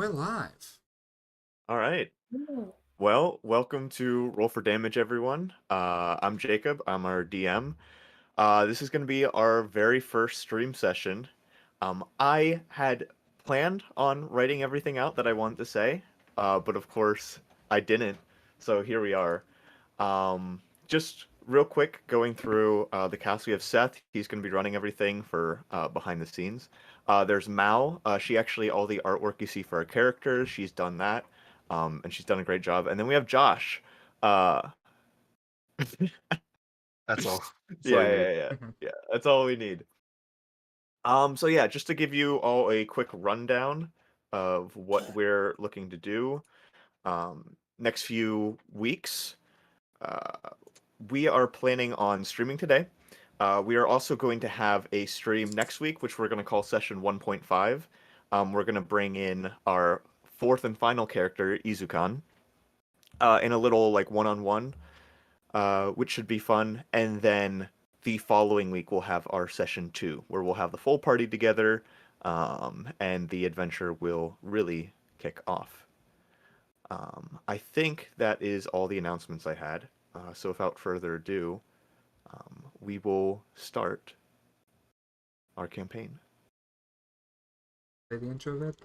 we're live. All right. Well, welcome to Roll for Damage, everyone. I'm Jacob. I'm our DM. This is going to be our very first stream session. I had planned on writing everything out that I wanted to say, but of course I didn't. So here we are. Just real quick, going through the cast. We have Seth. He's going to be running everything for behind the scenes. There's Mal. She actually all the artwork you see for our characters. She's done that, and she's done a great job. And then we have Josh. Uh, That's all. That's all yeah, you need. yeah, yeah, yeah. That's all we need. So yeah, just to give you all a quick rundown of what we're looking to do. Next few weeks. Uh, we are planning on streaming today. We are also going to have a stream next week, which we're going to call session 1.5. We're going to bring in our fourth and final character, Izukan, in a little like one-on-one, which should be fun. And then the following week we'll have our session 2, where we'll have the full party together, and the adventure will really kick off. I think that is all the announcements I had. So without further ado, we will start our campaign. Play the intro of it.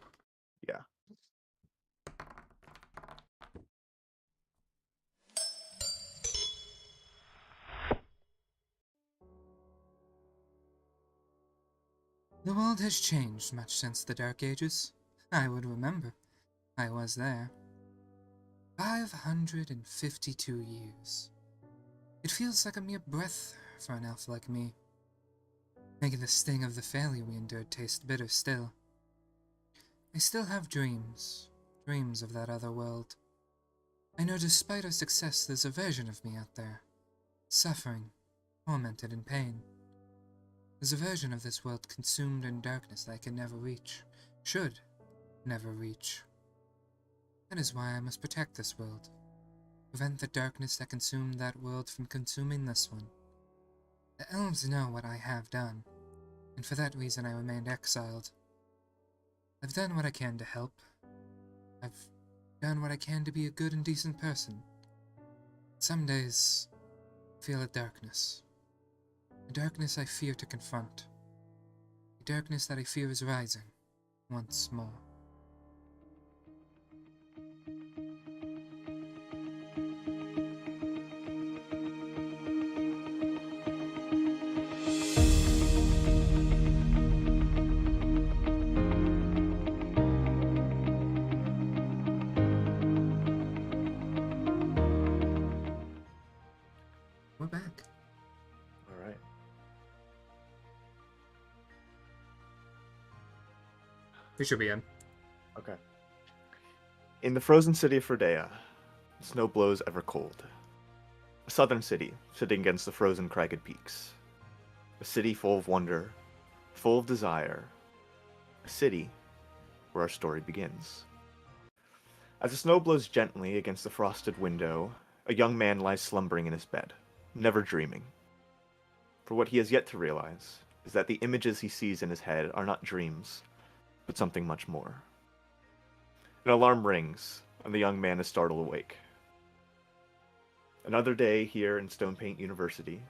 Yeah. The world has changed much since the Dark Ages. I would remember. I was there. 552 years. It feels like a mere breath for an elf like me, making the sting of the failure we endured taste bitter still. I still have dreams of that other world. I know despite our success there's a version of me out there, suffering, tormented in pain. There's a version of this world consumed in darkness that I can never reach, should never reach. That is why I must protect this world, prevent the darkness that consumed that world from consuming this one. The elves know what I have done, and for that reason I remained exiled. I've done what I can to help. I've done what I can to be a good and decent person. Some days, I feel a darkness. A darkness I fear to confront. A darkness that I fear is rising once more. We're back. All right. We should be in. Okay. In the frozen city of Frodea, snow blows ever cold. A southern city sitting against the frozen cragged peaks. A city full of wonder, full of desire. A city where our story begins. As the snow blows gently against the frosted window, a young man lies slumbering in his bed, never dreaming. For what he has yet to realize is that the images he sees in his head are not dreams, but something much more. An alarm rings, and the young man is startled awake. Another day here in Stonepaint University.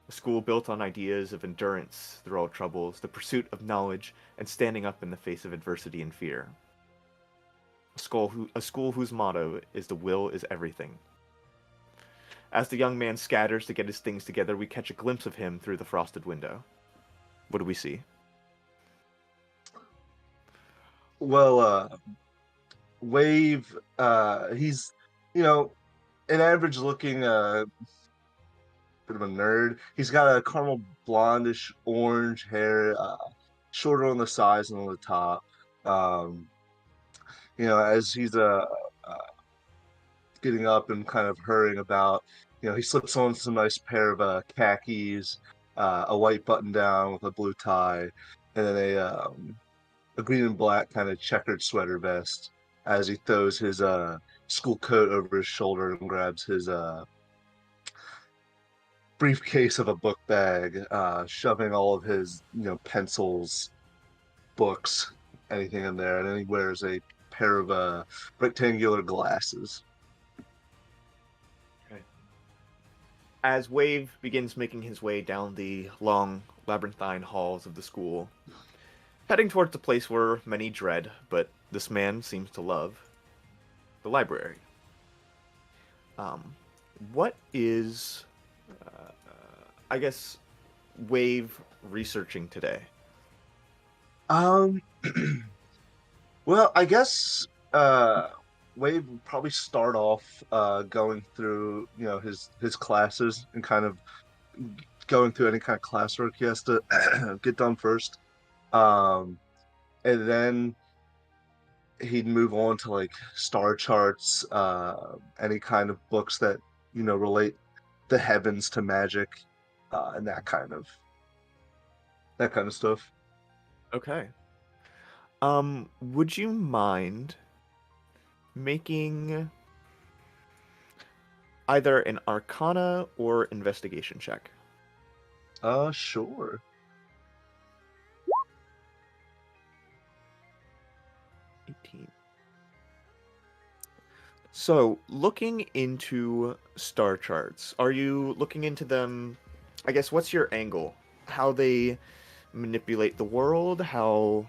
A school built on ideas of endurance through all troubles, the pursuit of knowledge, and standing up in the face of adversity and fear. A school whose motto is "the will is everything." As the young man scatters to get his things together, we catch a glimpse of him through the frosted window. What do we see? Well, Wave, he's, an average looking, bit of a nerd. He's got a caramel blondish orange hair, shorter on the sides and on the top. Um, as he's getting up and kind of hurrying about, he slips on some nice pair of khakis, a white button down with a blue tie, and then a green and black kind of checkered sweater vest as he throws his school coat over his shoulder and grabs his briefcase of a book bag, shoving all of his pencils, books, anything in there, and then he wears a pair of rectangular glasses. Okay. As Wave begins making his way down the long labyrinthine halls of the school, heading towards the place where many dread, but this man seems to love, the library. Um, what is, I guess, Wave researching today? Um, well, I guess Wade would probably start off going through, his classes and kind of going through any kind of classwork he has to get done first. Um, and then he'd move on to like star charts, any kind of books that, relate the heavens to magic, and that kind of stuff. Okay. Would you mind making either an Arcana or investigation check? Sure. 18. So, looking into star charts, are you looking into them? I guess, what's your angle? How they manipulate the world? How.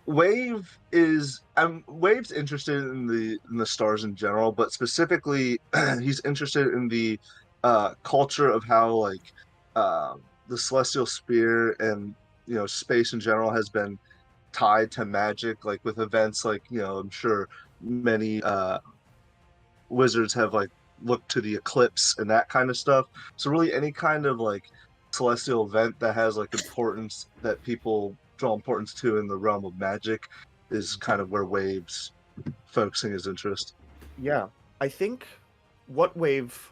We have. So Wave's interested in the stars in general, but specifically he's interested in the culture of how like the celestial sphere and space in general has been tied to magic, like with events like I'm sure many wizards have like looked to the eclipse and that kind of stuff. So really any kind of like celestial event that has like importance that people draw importance to in the realm of magic is kind of where Waves focusing his interest. Yeah. I think what Wave.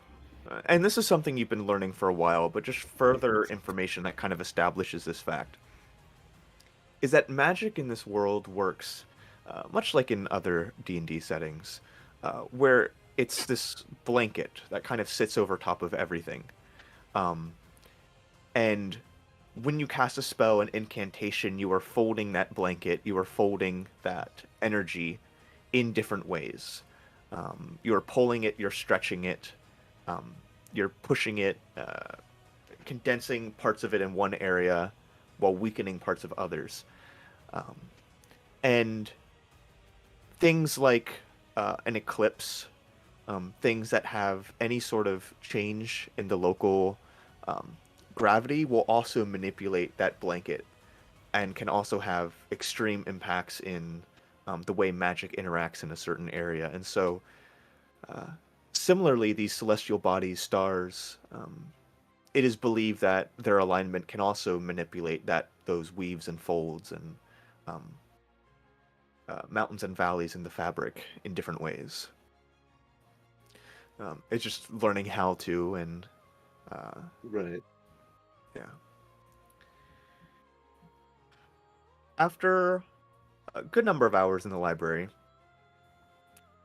And this is something you've been learning for a while, but just further information that kind of establishes this fact is that magic in this world works much like in other D&D settings, where it's this blanket that kind of sits over top of everything. Um, and when you cast a spell, an incantation, you are folding that blanket, you are folding that energy in different ways. You're pulling it, you're stretching it, um, you're pushing it, condensing parts of it in one area while weakening parts of others. Um, and things like an eclipse, things that have any sort of change in the local um, gravity will also manipulate that blanket and can also have extreme impacts in the way magic interacts in a certain area. And so, uh, similarly, these celestial bodies, stars, it is believed that their alignment can also manipulate those weaves and folds and um, mountains and valleys in the fabric in different ways. It's just learning how to, and uh, Right. yeah. After a good number of hours in the library,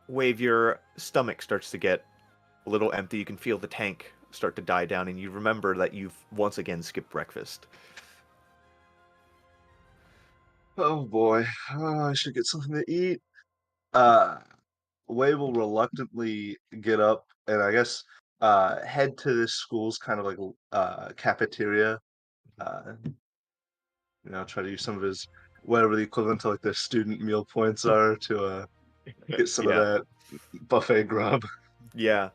Wave, your stomach starts to get a little empty. You can feel the tank start to die down, and you remember that you've once again skipped breakfast. Oh boy. Oh, I should get something to eat. Uh Wave will reluctantly get up and I guess head to this school's kind of like cafeteria. Try to use some of his whatever the equivalent to like the student meal points are to get some of Yeah, that buffet grub. yeah.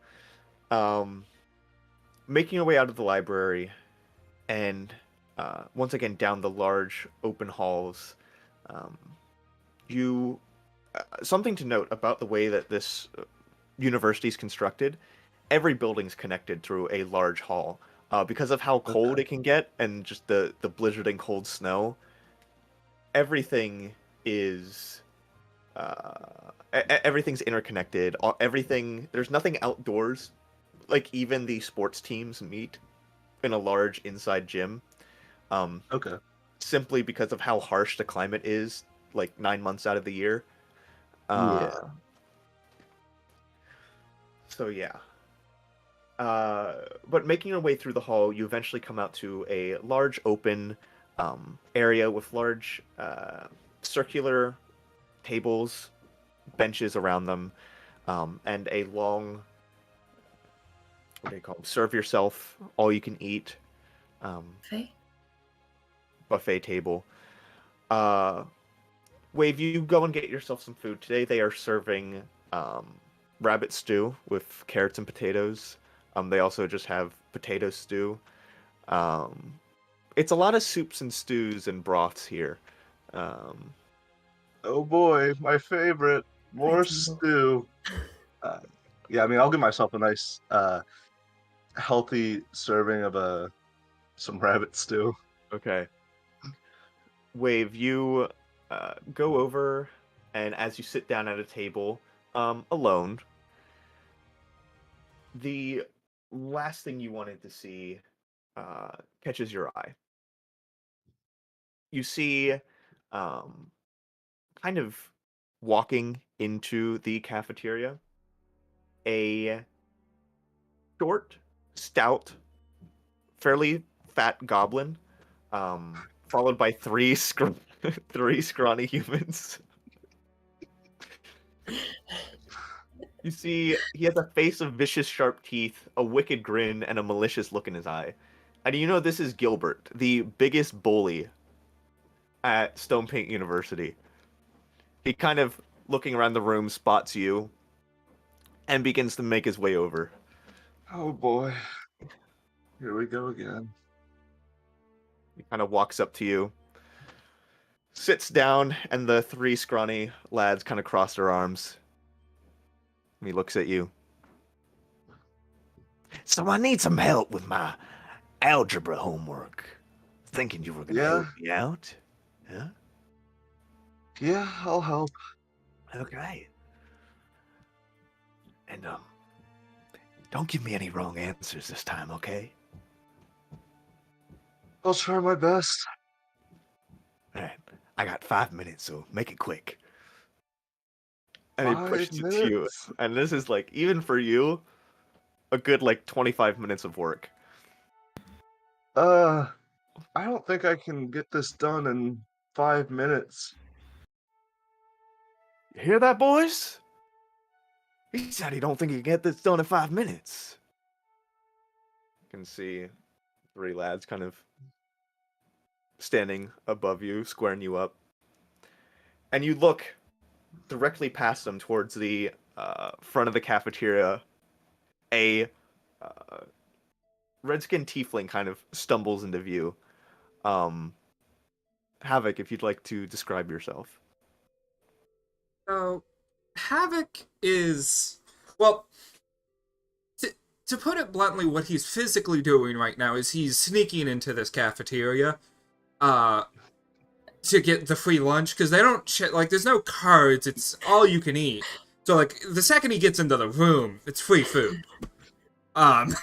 Um, Making your way out of the library and once again down the large open halls, um, you something to note about the way that this university is constructed. Every building's connected through a large hall. Because of how cold Okay. it can get and just the blizzarding cold snow, everything is everything's interconnected. Everything there's nothing outdoors. Like even the sports teams meet in a large inside gym. Um, Okay. Simply because of how harsh the climate is, like 9 months out of the year. Yeah. Uh, so yeah. But making your way through the hall, you eventually come out to a large open area with large circular tables, benches around them, and a long, what do they call them? Serve yourself, all you can eat Okay. buffet table. Uh, Wave, you go and get yourself some food. Today they are serving rabbit stew with carrots and potatoes. They also just have potato stew. Um, it's a lot of soups and stews and broths here. Um, Oh boy, my favorite. More Ideal. stew. Uh, yeah, I mean, I'll give myself a nice, healthy serving of some rabbit stew. okay. Wave, you go over, and as you sit down at a table, alone, the last thing you wanted to see catches your eye. You see, um, kind of walking into the cafeteria, a short, stout, fairly fat goblin, followed by three scrawny humans. You see, he has a face of vicious, sharp teeth, a wicked grin, and a malicious look in his eye. And you know this is Gilbert, the biggest bully at Stone Paint University. He kind of, looking around the room, spots you and begins to make his way over. Oh boy. Here we go again. He kind of walks up to you, sits down, and the three scrawny lads kind of cross their arms. And he looks at you. So I need some help with my algebra homework. Thinking you were gonna Yeah. help me out. Huh? Yeah, I'll help. Okay. And don't give me any wrong answers this time, okay? I'll try my best. Alright. I got 5 minutes, so make it quick. And he 5 pushes it to you. minutes? And this is like, even for you, a good like 25 minutes of work. I don't think I can get this done in 5 minutes. You hear that, boys? He said he don't think he can get this done in 5 minutes. You can see three lads kind of standing above you, squaring you up. And you look directly past them towards the front of the cafeteria. A redskin tiefling kind of stumbles into view. Havoc, if you'd like to describe yourself. So, Havoc is, well, to put it bluntly, what he's physically doing right now is he's sneaking into this cafeteria, to get the free lunch, because they don't, like, there's no cards, it's all you can eat. So, like, the second he gets into the room, it's free food. Um,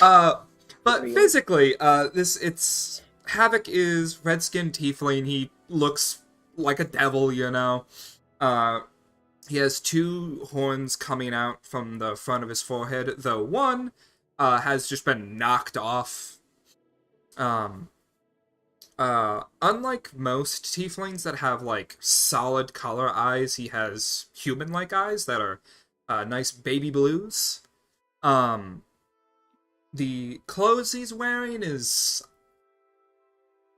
but physically, it's, Havoc is red-skinned tiefling, he looks like a devil, you know. He has two horns coming out from the front of his forehead, though one has just been knocked off. Unlike most tieflings that have like solid color eyes, he has human-like eyes that are nice baby blues. The clothes he's wearing is,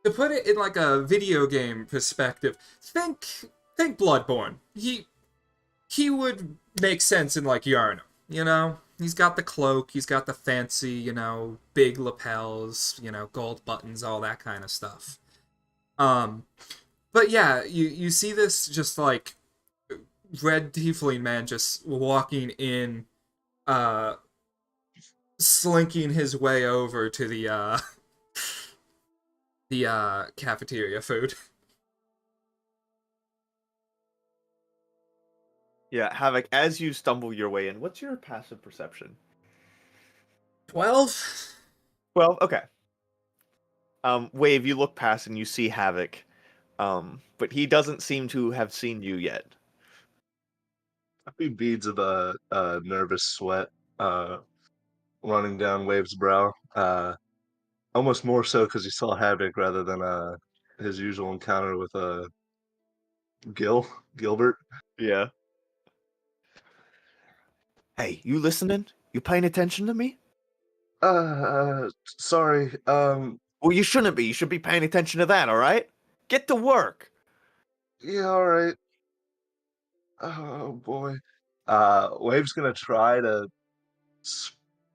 to put it in like a video game perspective, think Bloodborne. He would make sense in like Yarnum, you know? He's got the cloak, he's got the fancy, you know, big lapels, you know, gold buttons, all that kind of stuff. But yeah, you see this just like red tiefling man just walking in, slinking his way over to the cafeteria food. Yeah, Havoc, as you stumble your way in, what's your passive perception? 12? Well, okay. Wave, you look past and you see Havoc, but he doesn't seem to have seen you yet. A few beads of nervous sweat running down Wave's brow. I almost more so because he saw Havoc rather than his usual encounter with Gilbert. Yeah. Hey, you listening? You paying attention to me? Sorry. Well, you shouldn't be. You should be paying attention to that, all right? Get to work. Yeah, all right. Oh boy. Wave's gonna try to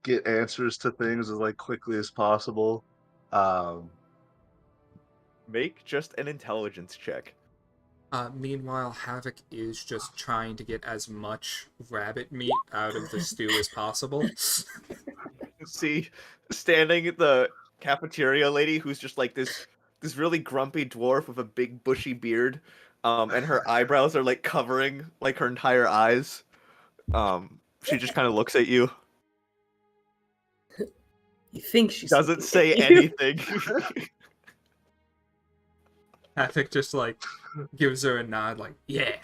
get answers to things as like quickly as possible. Um, Make just an intelligence check. Meanwhile, Havoc is just trying to get as much rabbit meat out of the stew as possible. See, standing the cafeteria lady who's just like this really grumpy dwarf with a big bushy beard, and her eyebrows are like covering like her entire eyes. She just kind of looks at you, You think she's doesn't looking say at you. anything. Havoc just like gives her a nod, like yeah,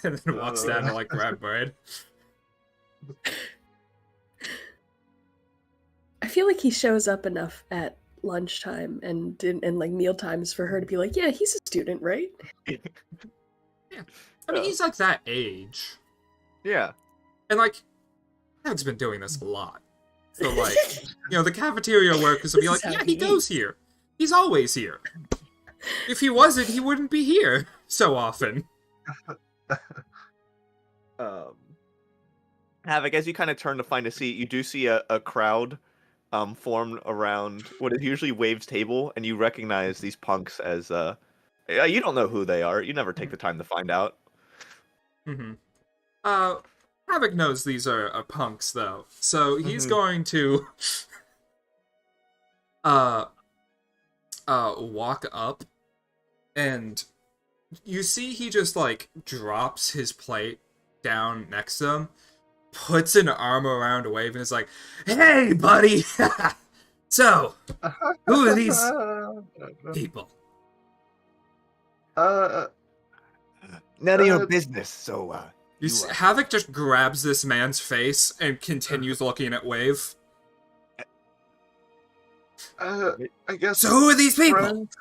and then walks down to like grab bread. I feel like he shows up enough at lunchtime and like meal times for her to be like, yeah, he's a student, right? I mean, he's like that age, Yeah. and like Havoc's been doing this a lot. So like, the cafeteria workers will be This like, is how yeah, he he goes here. He's always here. If he wasn't, he wouldn't be here so often. Havoc, as you kind of turn to find a seat, you do see a crowd formed around what is usually Wave's table, and you recognize these punks as you don't know who they are. You never take the time to find out. Mm-hmm. Havoc knows these are punks though, so he's Mhm. going to walk up, and you see he just like drops his plate down next to him, puts an arm around Wave, and is like, "Hey, buddy! So, who are these people?" None of your Uh, business. So, Havoc just grabs this man's face and continues looking at Wave. I guess. So who are these people? Friends?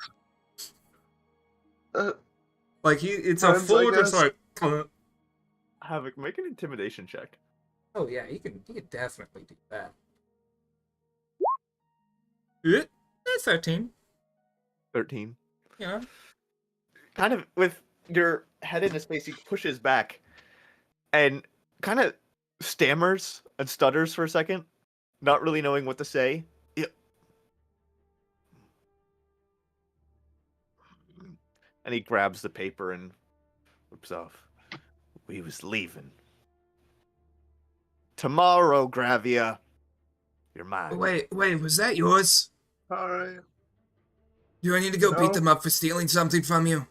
Like it's a friends, full I just guess. like. Havoc, make an intimidation check. Oh yeah, he can definitely do that. 13. 13. Yeah. Kind of with your head in his face, he pushes back and kind of stammers and stutters for a second, not really knowing what to say. Yeah. And he grabs the paper and whips off. We was leaving. Tomorrow, Gravia. You're mine. Wait, was that yours? All right. Do I need to go beat No. them up for stealing something from you?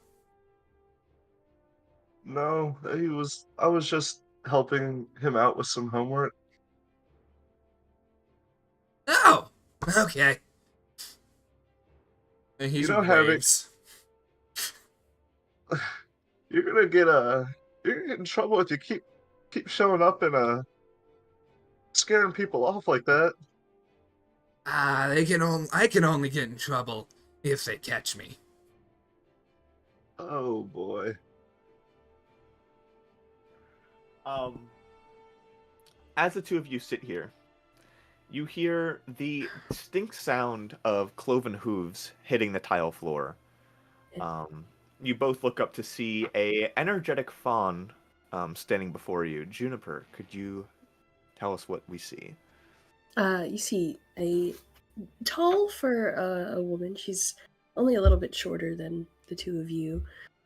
No, I was just helping him out with some homework. Oh, okay. And he You just know, Havoc, waves. you're gonna get in trouble if you keep showing up and scaring people off like that. I can only get in trouble if they catch me. Oh boy. As the two of you sit here, you hear the distinct sound of cloven hooves hitting the tile floor. You both look up to see a energetic fawn standing before you. Juniper, could you tell us what we see? You see a tall for a woman. She's only a little bit shorter than the two of you,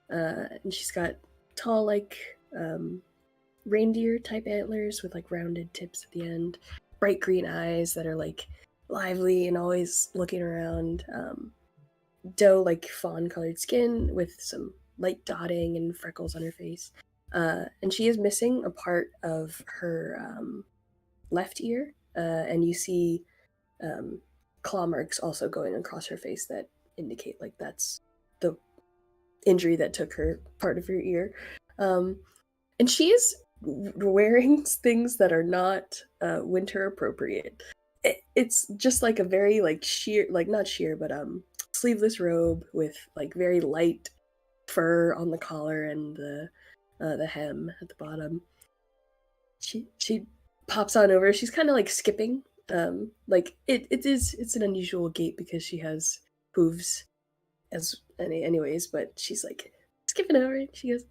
and she's got tall, like reindeer type antlers with like rounded tips at the end, bright green eyes that are like lively and always looking around. Doe like fawn colored skin with some light dotting and freckles on her face, and she is missing a part of her left ear, and you see claw marks also going across her face that indicate like that's the injury that took her part of her ear. And she is wearing things that are not winter appropriate. It's just like a very like sheer, like not sheer, but sleeveless robe with like very light fur on the collar and the hem at the bottom. She pops on over. She's kind of like skipping. Like it's an unusual gait because she has hooves anyways, but she's like skipping over and she goes,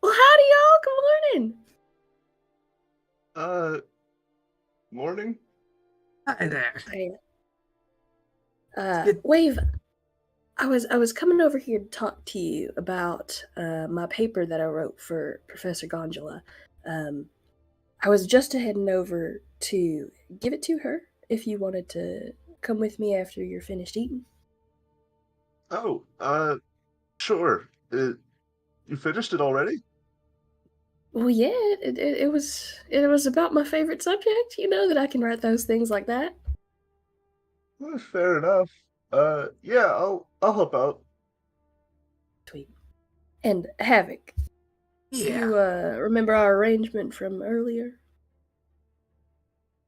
"Well, howdy y'all. Good morning." Morning. Hi there. Good. Wave. I was coming over here to talk to you about my paper that I wrote for Professor Gondola. Um, I was just heading over to give it to her if you wanted to come with me after you're finished eating. Oh, sure. You finished it already? Well, yeah, it was about my favorite subject. You know that I can write those things like that. Fair enough. Yeah, I'll help out. Sweet. And Havoc, Yeah. you remember our arrangement from earlier?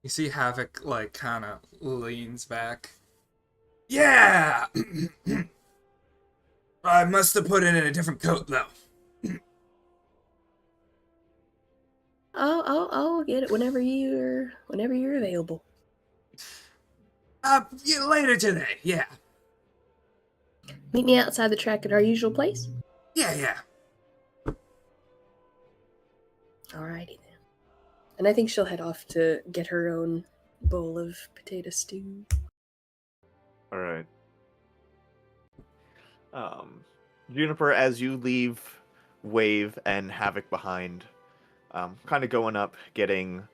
You see Havoc, like, kind of leans back. Yeah! I must have put it in a different coat, though. I'll get it whenever you're available. Yeah, later today, yeah. Meet me outside the track at our usual place. Yeah. Alrighty then. And I think she'll head off to get her own bowl of potato stew. All right. Juniper, as you leave Wave and Havoc behind, kind of going up, getting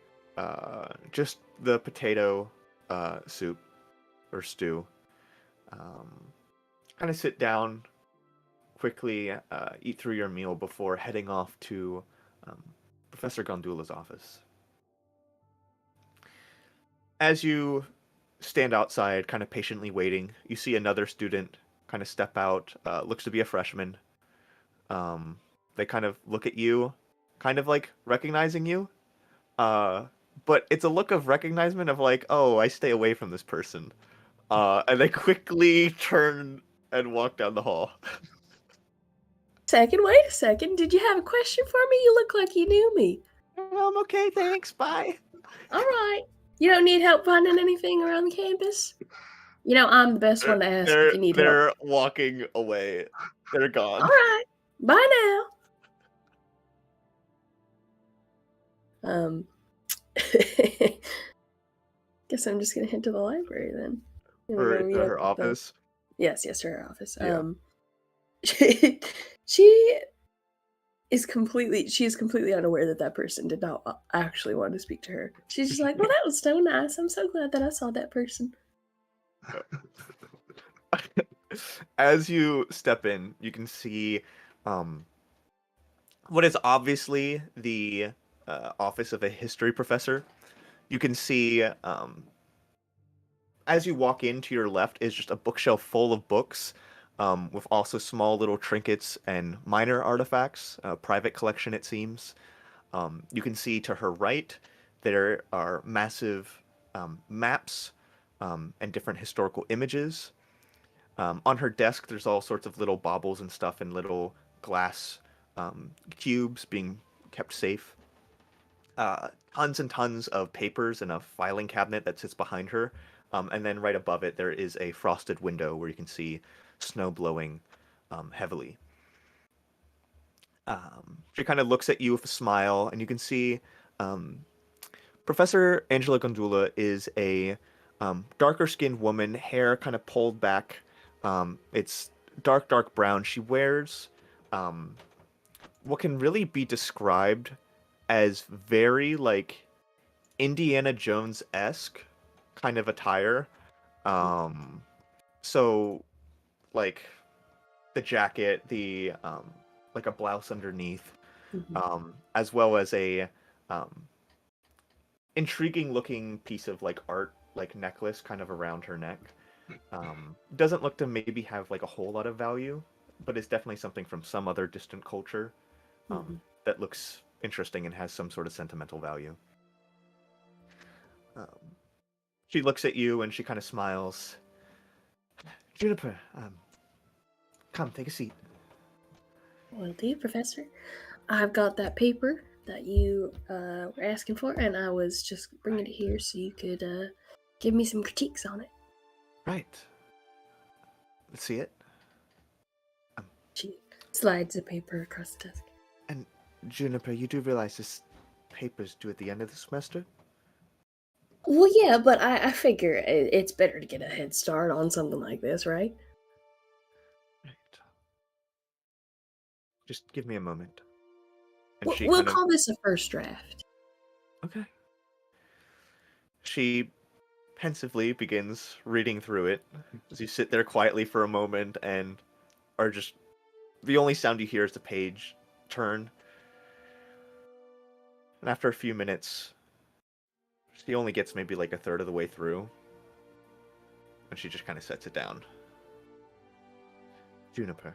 just the potato soup or stew. Kind of sit down, quickly eat through your meal before heading off to Professor Gondula's office. As you stand outside, kind of patiently waiting, you see another student kind of step out, looks to be a freshman. They kind of look at you, kind of like recognizing you. But it's a look of recognition of like, oh, I stay away from this person. And they quickly turn and walk down the hall. Wait a second. Did you have a question for me? You look like you knew me. I'm okay, thanks, bye. All right. You don't need help finding anything around the campus? You know, I'm the best one to ask if you need help. They're walking away. They're gone. All right. Bye now. Guess I'm just gonna head to the library then. I'm gonna For go meet her up with the- office. Yes, to her office. Yeah. She is completely unaware that that person did not actually want to speak to her. She's just like, well, that was so nice. I'm so glad that I saw that person. As you step in, you can see what is obviously the office of a history professor. You can see as you walk in, to your left is just a bookshelf full of books, with also small little trinkets and minor artifacts. A private collection, it seems. You can see to her right there are massive maps and different historical images. On her desk, there's all sorts of little baubles and stuff and little glass cubes being kept safe. Tons and tons of papers in a filing cabinet that sits behind her. And then right above it, there is a frosted window where you can see snow blowing heavily. She kind of looks at you with a smile, and you can see Professor Angela Gondula is a darker skinned woman, hair kind of pulled back. It's dark brown. She wears what can really be described as very like Indiana Jones-esque kind of attire. So like the jacket, the like a blouse underneath, as well as a intriguing looking piece of like art, like necklace kind of around her neck. Doesn't look to maybe have like a whole lot of value, but it's definitely something from some other distant culture that looks interesting and has some sort of sentimental value. She looks at you and she kind of smiles. Juniper, come, take a seat. Will do, Professor. I've got that paper that you were asking for, and I was just bringing it here so you could give me some critiques on it. Right. Let's see it. She slides the paper across the desk. And Juniper, you do realize this paper's due at the end of the semester? Well, yeah, but I figure it's better to get a head start on something like this, right? Right. Just give me a moment. And We'll, she we'll kind of... call this a first draft. Okay. She pensively begins reading through it as you sit there quietly for a moment and are just... The only sound you hear is the page turn. And after a few minutes, she only gets maybe like a third of the way through. And she just kind of sets it down. Juniper,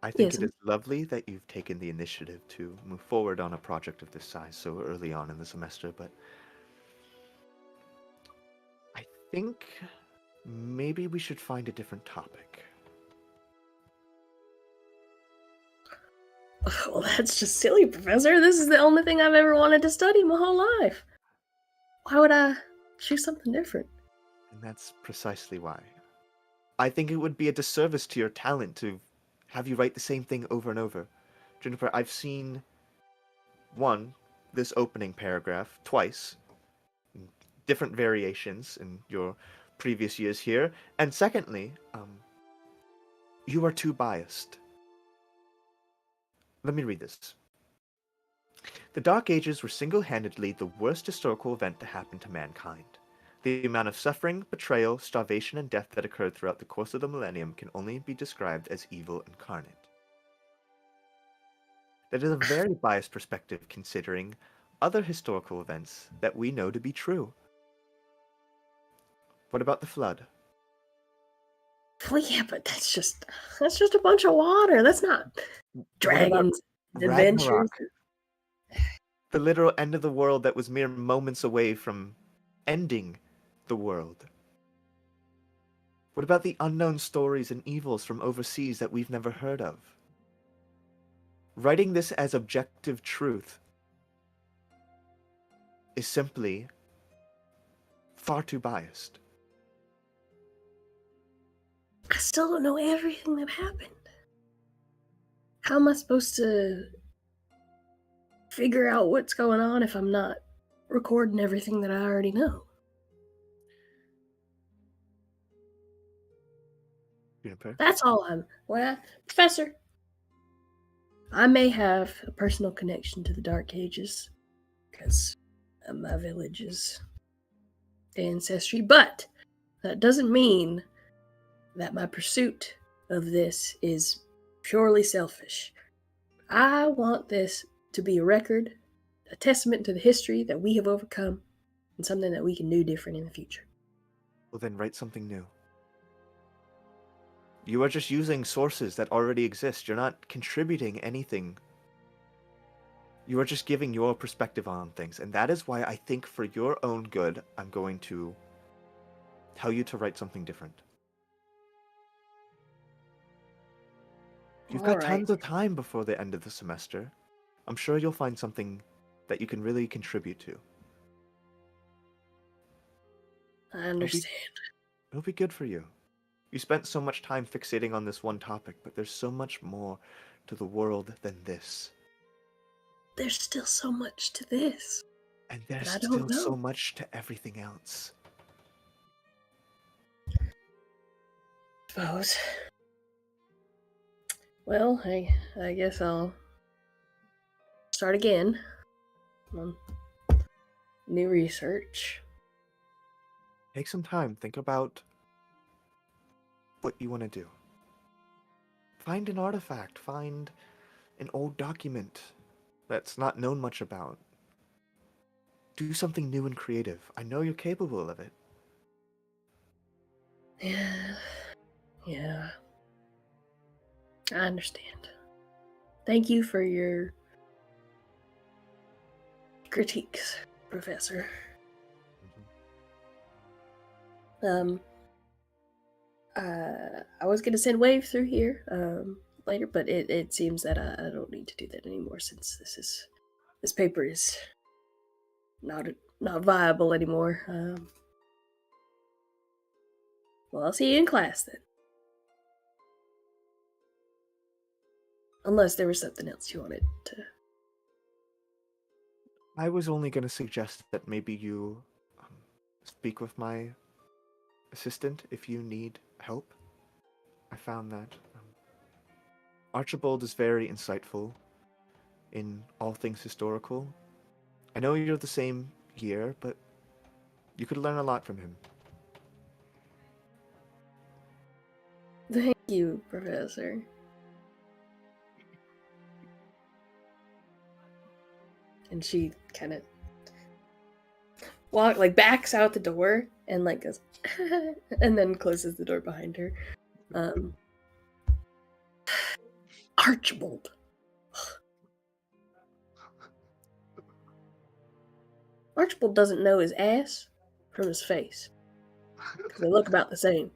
I think Yes. it is lovely that you've taken the initiative to move forward on a project of this size so early on in the semester, but I think maybe we should find a different topic. Well, that's just silly, Professor. This is the only thing I've ever wanted to study my whole life. Why would I choose something different? And that's precisely why. I think it would be a disservice to your talent to have you write the same thing over and over. Juniper, I've seen this opening paragraph twice, in different variations in your previous years here, and secondly, you are too biased. Let me read this. The Dark Ages were single-handedly the worst historical event to happen to mankind. The amount of suffering, betrayal, starvation, and death that occurred throughout the course of the millennium can only be described as evil incarnate. That is a very biased perspective considering other historical events that we know to be true. What about the Flood? Well, yeah, but that's just a bunch of water. That's not What about dragons, adventures. Ragnarok? The literal end of the world that was mere moments away from ending the world. What about the unknown stories and evils from overseas that we've never heard of? Writing this as objective truth is simply far too biased. I still don't know everything that happened. How am I supposed to figure out what's going on if I'm not recording everything that I already know? Juniper? That's all well, Professor, I may have a personal connection to the Dark Ages because of my village's ancestry, but that doesn't mean that my pursuit of this is purely selfish. I want this to be a record, a testament to the history that we have overcome, and something that we can do different in the future. Well, then write something new. You are just using sources that already exist. You're not contributing anything. You are just giving your perspective on things. And that is why I think for your own good, I'm going to tell you to write something different. You've got tons of time before the end of the semester. I'm sure you'll find something that you can really contribute to. I understand. It'll be good for you. You spent so much time fixating on this one topic, but there's so much more to the world than this. There's still so much to this. And there's I don't still know. so much to everything else. Suppose. Well, I guess I'll start again on new research. Take some time. Think about what you want to do. Find an artifact. Find an old document that's not known much about. Do something new and creative. I know you're capable of it. Yeah. I understand. Thank you for your critiques, Professor. Um, I was gonna send Wave through here later, but it seems that I don't need to do that anymore since this paper is not not viable anymore. Well, I'll see you in class then. Unless there was something else you wanted to. I was only going to suggest that maybe you speak with my assistant if you need help. I found that Archibald is very insightful in all things historical. I know you're the same year, but you could learn a lot from him. Thank you, Professor. And she kind of backs out the door and goes, and then closes the door behind her. Archibald. Archibald doesn't know his ass from his face because they look about the same.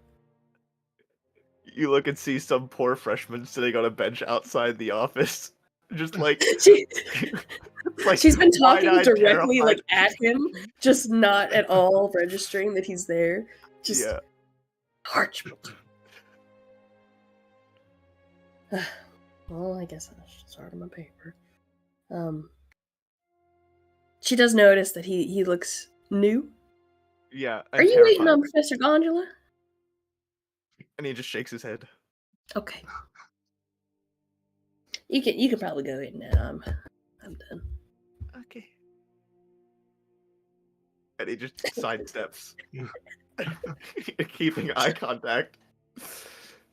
You look and see some poor freshman sitting on a bench outside the office, just like, She, like she's been talking wide-eyed, directly terrified. at him, just not at all registering that he's there. Just Yeah. Archibald. Well, I guess I should start on my paper. She does notice that he looks new. Yeah. Are you waiting on Professor Gondola? And he just shakes his head. Okay. You can probably go in now. I'm done. Okay. And he just sidesteps, keeping eye contact.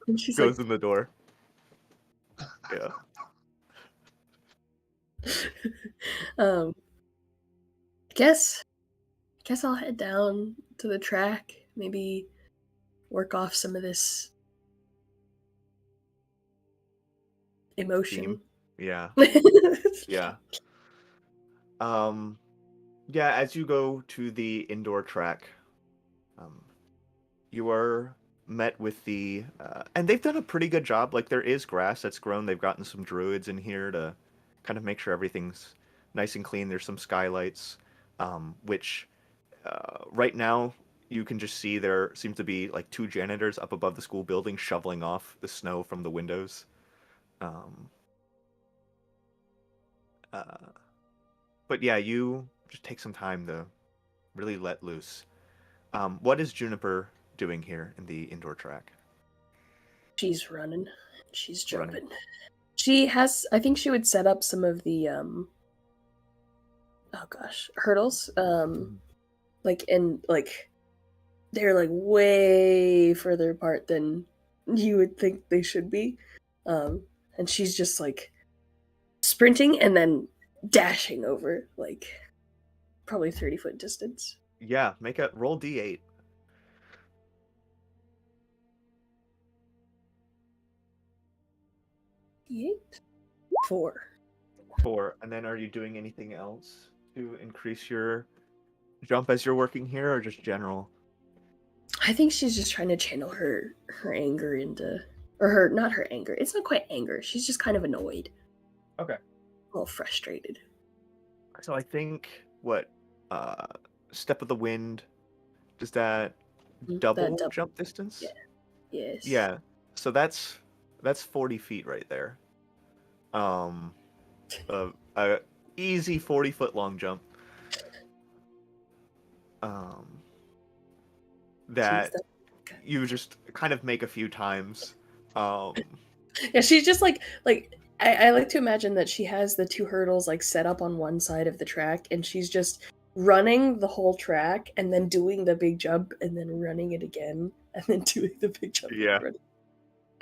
And she's Goes in the door. Yeah. Guess I'll head down to the track. Maybe work off some of this emotion. Yeah. Yeah. Yeah, as you go to the indoor track, you are met with and they've done a pretty good job. Like, there is grass that's grown. They've gotten some druids in here to kind of make sure everything's nice and clean. There's some skylights, which right now you can just see there seems to be like two janitors up above the school building shoveling off the snow from the windows. But yeah, you just take some time to really let loose. What is Juniper doing here in the indoor track? She's running. She's jumping. Running. She has. I think she would set up some of the hurdles. They're like way further apart than you would think they should be. And she's just like sprinting and then dashing over like probably 30-foot distance. Yeah, make a roll d8. D8? 4. 4. And then are you doing anything else to increase your jump as you're working here, or just general? I think she's just trying to channel her anger into, or her, not her anger. It's not quite anger. She's just kind of annoyed. Okay. A little frustrated. So I think step of the wind, does that double jump distance? Yeah. Yes. Yeah. So that's 40 feet right there. A easy 40-foot long jump. That you just kind of make a few times. Yeah, she's just like I like to imagine that she has the two hurdles like set up on one side of the track, and she's just running the whole track and then doing the big jump and then running it again and then doing the big jump. Yeah.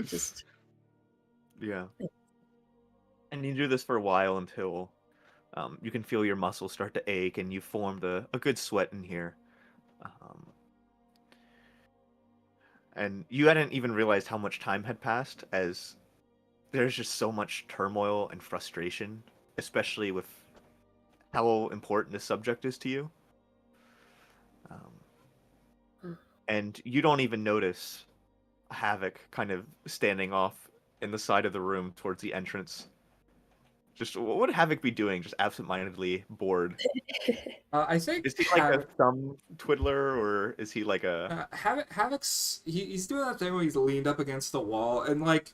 Just yeah. And you do this for a while until you can feel your muscles start to ache and you formed a good sweat in here. And you hadn't even realized how much time had passed, as there's just so much turmoil and frustration, especially with how important this subject is to you. and you don't even notice Havoc kind of standing off in the side of the room towards the entrance. Just what would Havoc be doing? Just absentmindedly bored. I think Is he like a thumb twiddler, or is he like a? Havoc's he's doing that thing where he's leaned up against the wall, and like,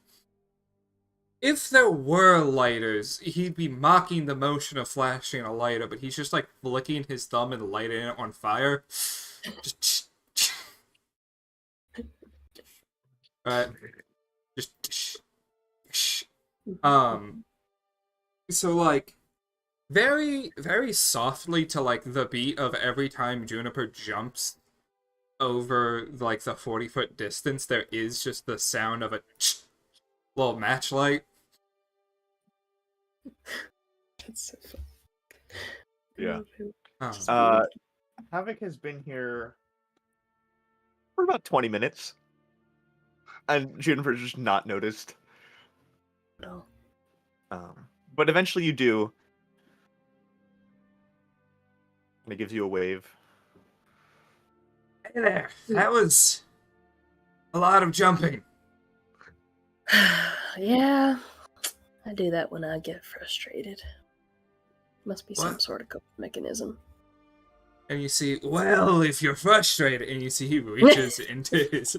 if there were lighters, he'd be mocking the motion of flashing a lighter, but he's just like flicking his thumb and lighting it on fire. Just, right, just, so like, very, very softly to like the beat of every time Juniper jumps over like the 40-foot distance, there is just the sound of a little match light. That's so fun. Yeah. Oh. Havoc has been here for about 20 minutes, and Juniper's just not noticed. No. But eventually you do. And it gives you a wave. Hey there, that was a lot of jumping. Yeah, I do that when I get frustrated. Must be some What? sort of coping mechanism. And you see, well, if you're frustrated, and you see he reaches into his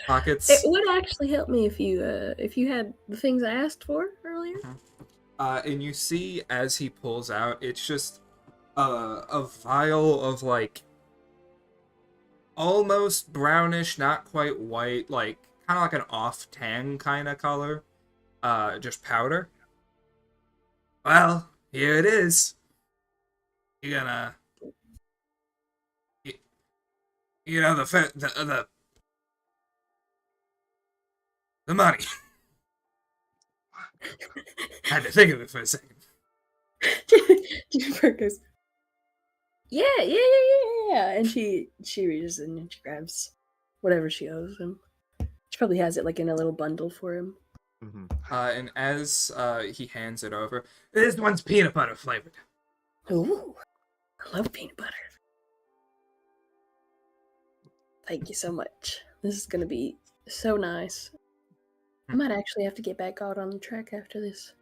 pockets. It would actually help me if you had the things I asked for earlier. And you see as he pulls out, it's just a vial of like almost brownish, not quite white, like kind of like an off tan kind of color, just powder. Well, here it is. You're gonna, you know, the money. Had to think of it for a second. Jennifer goes, yeah, and she reaches in and she grabs whatever she owes him. She probably has it like in a little bundle for him. Mm-hmm. And as he hands it over, this one's peanut butter flavored. Ooh, I love peanut butter. Thank you so much. This is gonna be so nice. I might actually have to get back out on the track after this.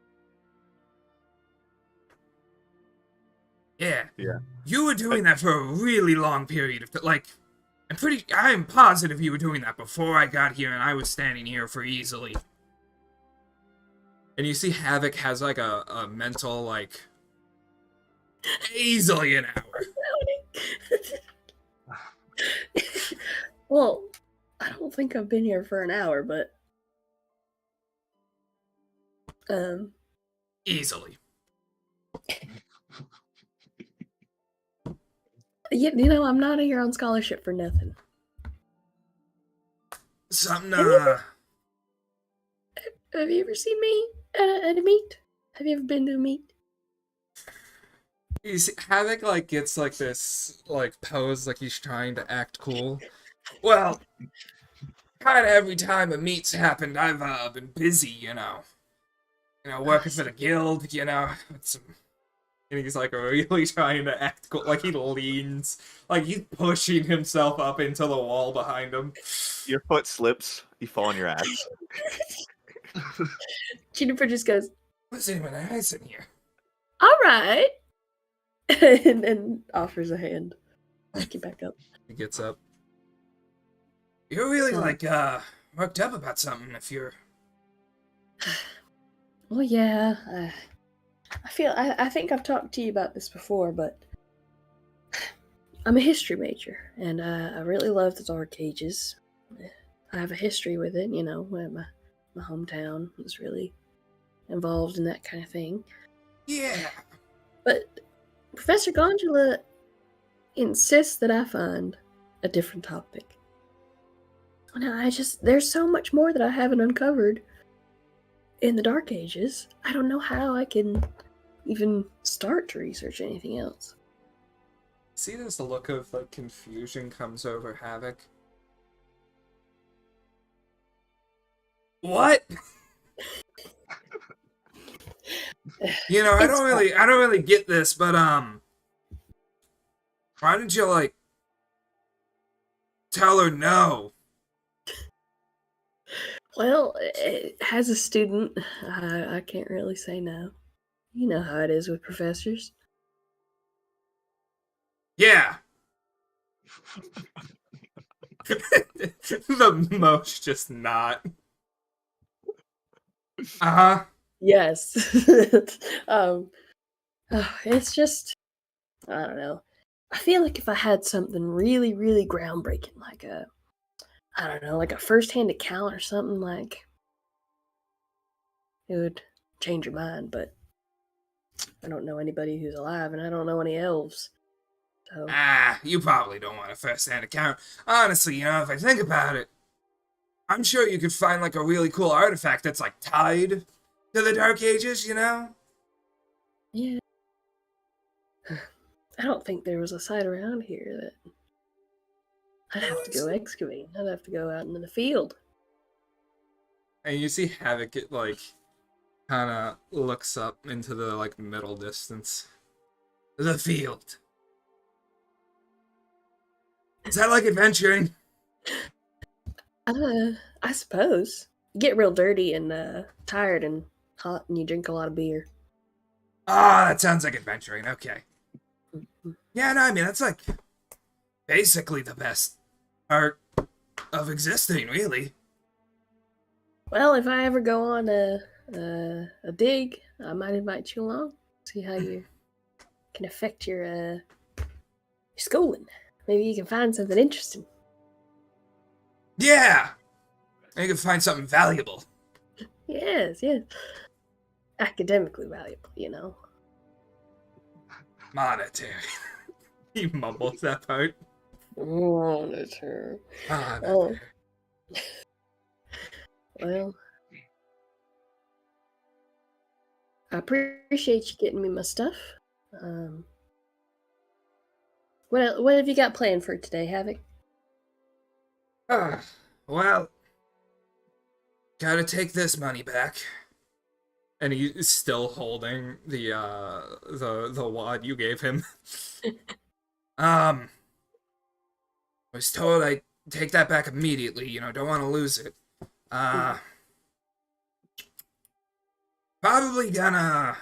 Yeah. Yeah. You were doing that for a really long period of like, I'm positive you were doing that before I got here and I was standing here for easily. And you see Havoc has like a mental like, easily an hour. Well, I don't think I've been here for an hour, but Easily. you know, I'm not here on scholarship for nothing. Something, Have you ever seen me at a meet? Have you ever been to a meet? you see, Havoc like gets like this like pose like he's trying to act cool. Well, kind of every time a meet's happened, I've been busy, you know, working for the guild, you know, with some. And he's like really trying to act cool, like he leans, like he's pushing himself up into the wall behind him. Your foot slips, you fall on your ass. Juniper just goes, What's anyone else in here? all right, and offers a hand. Get back up. He gets up. You're really like worked up about something. If you're, Well, yeah. I think I've talked to you about this before, but I'm a history major, and I really love the Dark Ages. I have a history with it, you know, where my hometown was really involved in that kind of thing. yeah. But Professor Gondula insists that I find a different topic. Now, there's so much more that I haven't uncovered in the Dark Ages. I don't know how I can even start to research anything else. See, this look of like confusion comes over Havoc. What? You know, I don't really get this, but why did you like Tell her no. Well, as a student, I can't really say no. You know how it is with professors. Yeah. The most just not. Uh-huh. Yes. um, it's just, I don't know. I feel like if I had something really, really groundbreaking, like I don't know, like a first-hand account or something, like, it would change your mind, but I don't know anybody who's alive, and I don't know any elves. So, You probably don't want a first-hand account. Honestly, if I think about it, I'm sure you could find, like, a really cool artifact that's, like, tied to the Dark Ages, yeah. I don't think there was a site around here that I'd have to go excavate. I'd have to go out into the field. And you see Havoc, it, like, kind of looks up into the, like, middle distance. The field. Is that like adventuring? I suppose. You get real dirty and tired and hot, and you drink a lot of beer. Ah, that sounds like adventuring. Okay. Mhm. Yeah, no, I mean, that's like basically the best part of existing, really. Well, if I ever go on a dig, I might invite you along. See how you can affect your schooling. Maybe you can find something interesting. Yeah! And you can find something valuable. Yes, yes. Academically valuable, you know. Monetary. He mumbles that part. Monitor. Monetary. Well, I appreciate you getting me my stuff. Um, what have you got planned for today, Havoc? Well, gotta take this money back. And he's still holding the wad you gave him. Was told I'd take that back immediately, don't want to lose it. Probably gonna...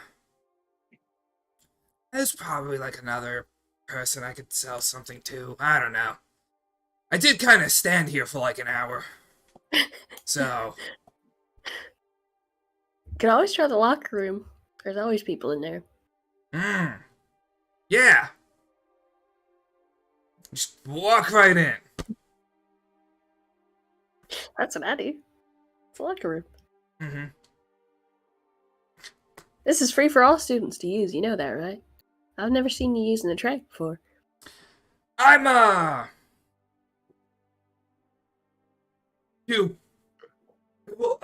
There's probably like another person I could sell something to. I don't know. I did kind of stand here for like an hour. So... Could always try the locker room. There's always people in there. Yeah. Just walk right in. That's what I do. It's a locker room. Mm-hmm. This is free for all students to use. You know that, right? I've never seen you using the track before. I'm, you... Well,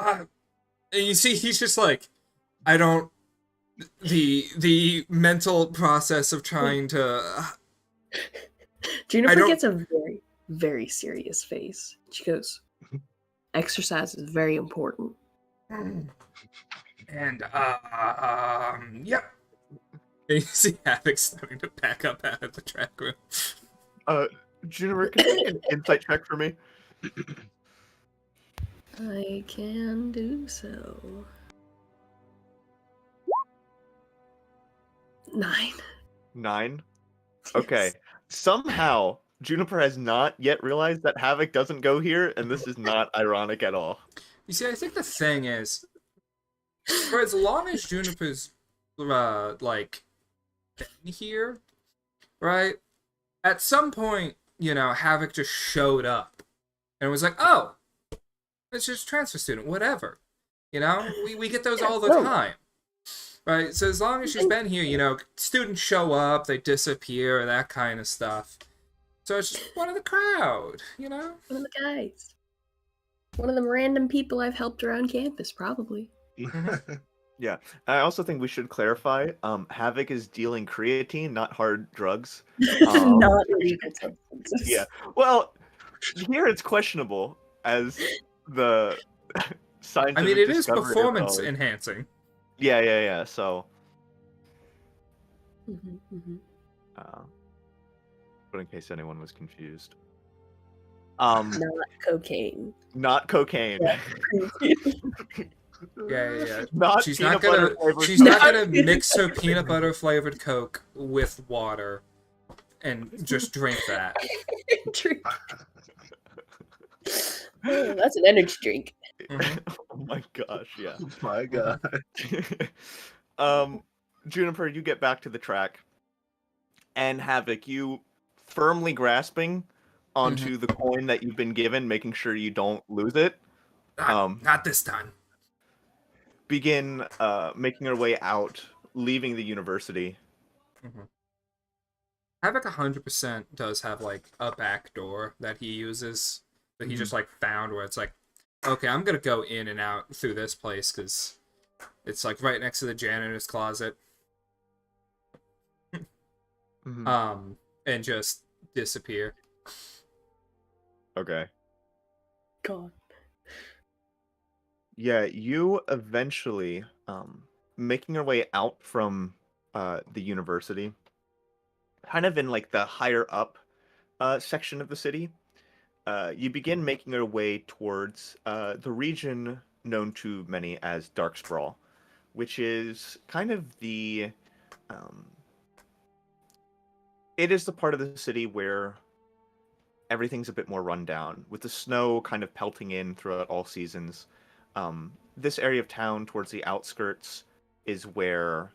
and you see, he's just like, I don't... The mental process of trying to... Juniper gets a very, very serious face. She goes, exercise is very important. And, yep. And you see Havoc starting to pack up out of the track room. Juniper, can you make an insight check for me? I can do so. 9. 9? Okay. Somehow, Juniper has not yet realized that Havoc doesn't go here, and this is not ironic at all. You see, I think the thing is, for as long as Juniper's, like, been here, right? At some point, Havoc just showed up. And was like, oh, it's just a transfer student, whatever. We get those all the time. Right? So as long as she's been here, students show up, they disappear, that kind of stuff. So it's just one of the crowd, One of the guys. One of them random people I've helped around campus, probably. Yeah. I also think we should clarify, Havoc is dealing creatine, not hard drugs. Not illegal substances. Yeah. Well, here it's questionable as the scientific I mean, it is discovery performance of- enhancing. Yeah. So, Mm-hmm. but in case anyone was confused. Not cocaine. Not cocaine. Yeah. Not She's peanut not gonna. butter flavored She's Coke. not gonna Not peanut mix her butter peanut butter flavored Coke with water and just drink that. Drink. Oh, that's an energy drink. Mhm. Oh my gosh, yeah. Oh my god. Juniper, you get back to the track, and Havoc, you firmly grasping onto the coin that you've been given, making sure you don't lose it. Not this time. Begin making your way out, leaving the university. Havoc 100% does have like a back door that he uses that he just like found where it's like, okay, I'm gonna go in and out through this place because it's like right next to the janitor's closet. And just disappear. Okay. God. Yeah, you eventually, making your way out from the university, kind of in like the higher up section of the city, you begin making your way towards the region known to many as Dark Sprawl, which is kind of it is the part of the city where everything's a bit more run down, with the snow kind of pelting in throughout all seasons. This area of town towards the outskirts is where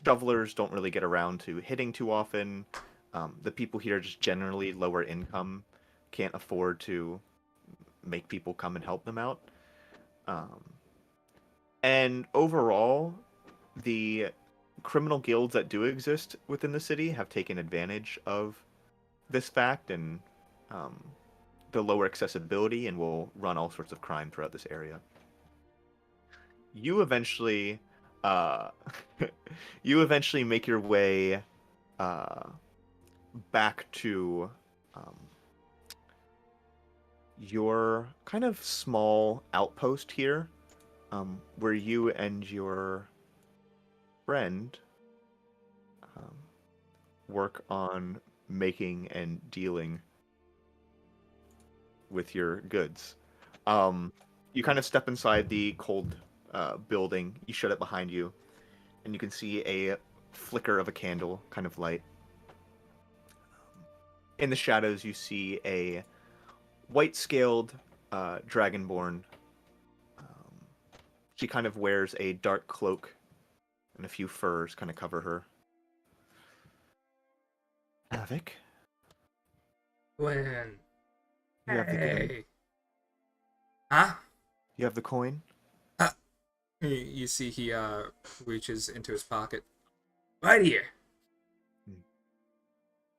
shovelers don't really get around to hitting too often. The people here are just generally lower income, can't afford to make people come and help them out. And overall, the criminal guilds that do exist within the city have taken advantage of this fact and the lower accessibility and will run all sorts of crime throughout this area. You eventually make your way back to your kind of small outpost here, where you and your friend work on making and dealing with your goods. You kind of step inside the cold building, you shut it behind you, and you can see a flicker of a candle kind of light. In the shadows, you see a white-scaled dragonborn. She kind of wears a dark cloak, and a few furs kind of cover her. Havoc? Gwen. You have the coin? Hey. Huh? You have the coin? You see he reaches into his pocket. Right here.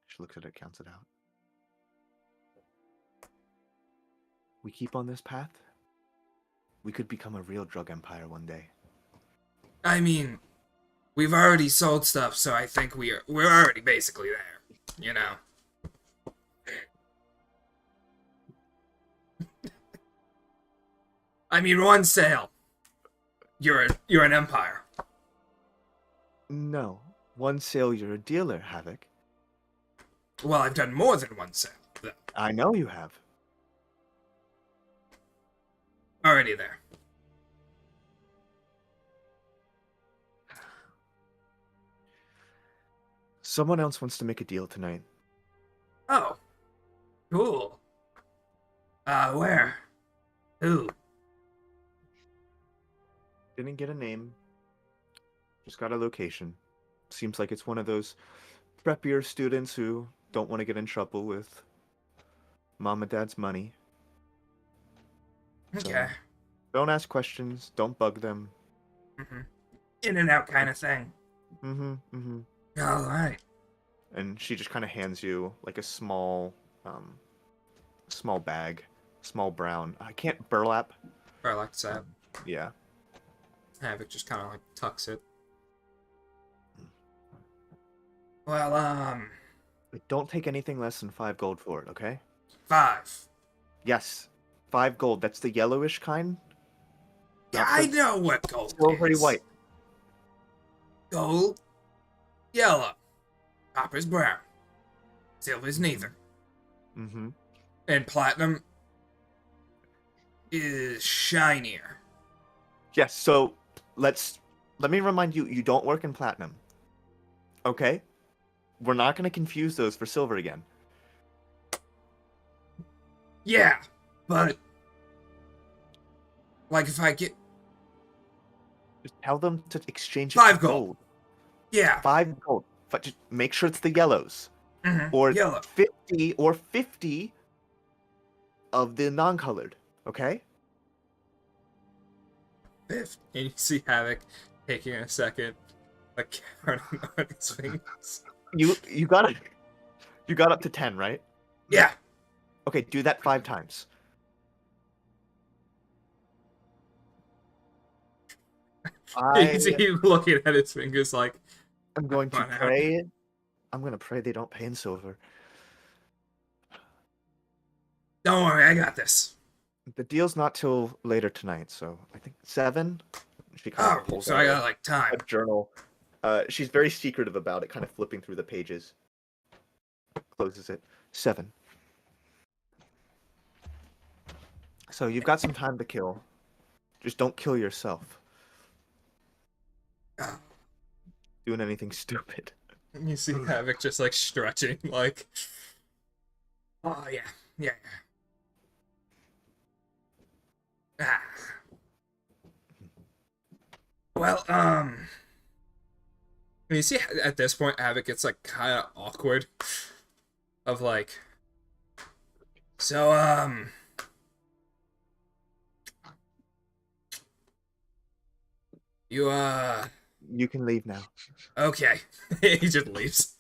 She looks at it, counts it out. We keep on this path, we could become a real drug empire one day. I mean, we've already sold stuff, so I think we're already basically there. You know. I mean, one sale. You're an empire. No. One sale, you're a dealer, Havoc. Well, I've done more than one sale. Though. I know you have. Already there. Someone else wants to make a deal tonight. Oh. Cool. Where? Who? Didn't get a name. Just got a location. Seems like it's one of those preppier students who don't want to get in trouble with mom and dad's money. Okay. Don't ask questions. Don't bug them. In and out kind of thing. Mm-hmm. All right. And she just kind of hands you like a small bag, small brown. I can't burlap. Or like that. Yeah. Havoc just kind of like tucks it. Well, But don't take anything less than 5 gold for it, okay? 5. Yes, 5 gold. That's the yellowish kind. Yeah, I know what gold Silvery is. white. Gold, yellow, copper's brown, silver's neither. Mm-hmm. And platinum is shinier. Yes, so let me remind you, you don't work in platinum. Okay? We're not going to confuse those for silver again. Yeah, but like if I get Just tell them to exchange it 5 for gold. gold. Yeah. 5 gold. But just make sure it's the yellows. Or Yellow. 50 of the non-colored. Okay? Fifth. And you see Havoc taking a second, like counting on his fingers. You got up to 10, right? Yeah. Okay, do that 5 times. You see him looking at his fingers like, I'm going to Run out. pray. I'm going to pray they don't pay in silver. don't worry, I got this. The deal's not till later tonight, so I think 7. She kind Oh, of pulls so out I got like time. a journal. She's very secretive about it, kind of flipping through the pages. Closes it. 7. So you've got some time to kill. Just don't kill yourself. Ah. Doing anything stupid. And you see Havoc just like stretching, like, oh yeah, yeah. Ah. Well, you see at this point Havoc gets like kind of awkward, of like, so you You can leave now. okay. He just leaves.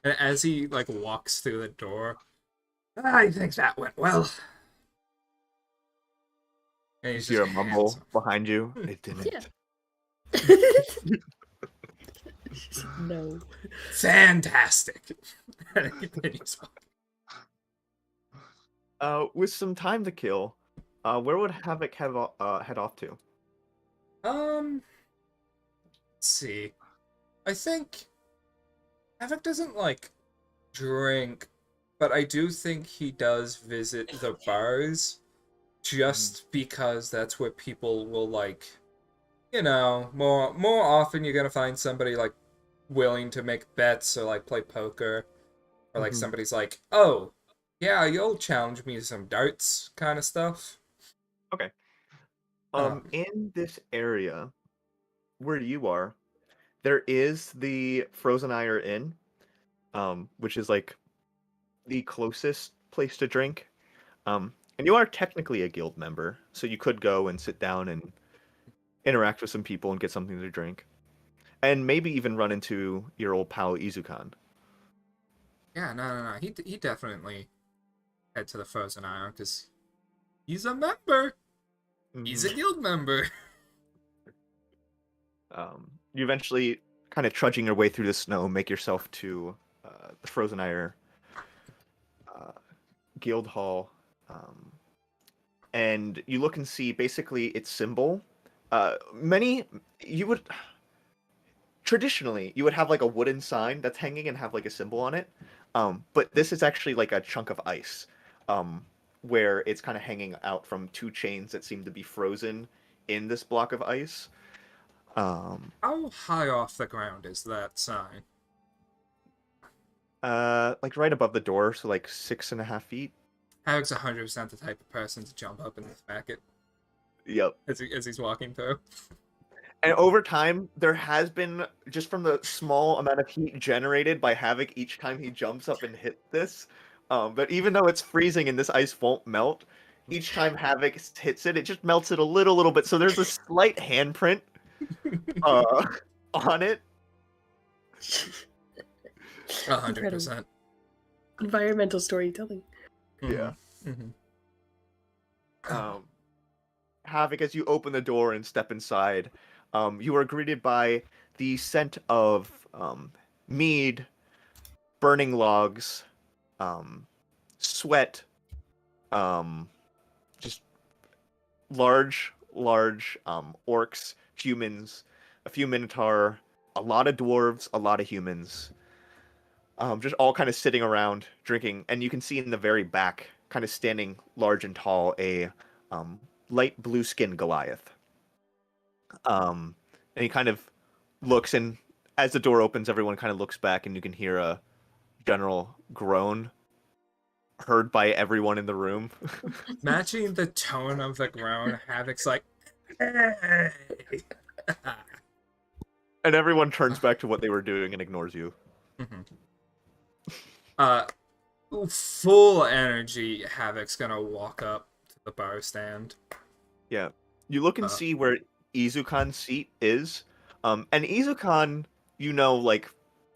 And as he like walks through the door, I think that went well. And You he's hear a just mumble hands behind you. It didn't. Yeah. No. fantastic. And he continues walking. With some time to kill, where would Havoc head off to? Let's see. I think Havoc doesn't like drink, but I do think he does visit the bars just because that's where people will like, you know, more often you're gonna find somebody like willing to make bets or like play poker, or like Mhm. somebody's like, oh yeah, you'll challenge me to some darts kind of stuff. Okay. Um, In this area where you are, there is the Frozen Ire Inn, which is like the closest place to drink. And you are technically a guild member, so you could go and sit down and interact with some people and get something to drink, and maybe even run into your old pal Izukan. Yeah, no. He definitely head to the Frozen Isle because he's a member. He's a Mhm. guild member. You eventually, kind of trudging your way through the snow, make yourself to the Frozen Ire Guild Hall, and you look and see basically its symbol. Many you would traditionally you would have like a wooden sign that's hanging and have like a symbol on it, but this is actually like a chunk of ice, where it's kind of hanging out from 2 chains that seem to be frozen in this block of ice. How high off the ground is that sign? Like right above the door, so like 6.5 feet. Havoc's 100% the type of person to jump up and smack it Yep. as he's walking through. And over time, there has been, just from the small amount of heat generated by Havoc each time he jumps up and hits this, but even though it's freezing and this ice won't melt, each time Havoc hits it, it just melts it a little bit. So there's a slight handprint on it. 100%. Environmental storytelling. Yeah. Mm-hmm. Havoc, as you open the door and step inside, you are greeted by the scent of mead, burning logs, sweat, just large orcs, humans, a few minotaur, a lot of dwarves, a lot of humans, just all kind of sitting around drinking. And you can see in the very back, kind of standing large and tall, a um, light blue skinned Goliath. And he kind of looks, and as the door opens, everyone kind of looks back, and you can hear a general groan heard by everyone in the room. Matching the tone of the groan, Havoc's like, hey! And everyone turns back to what they were doing and ignores you. Full energy, Havoc's gonna walk up to the bar stand. Yeah. You look and see where Izukan's seat is. And Izukan, like,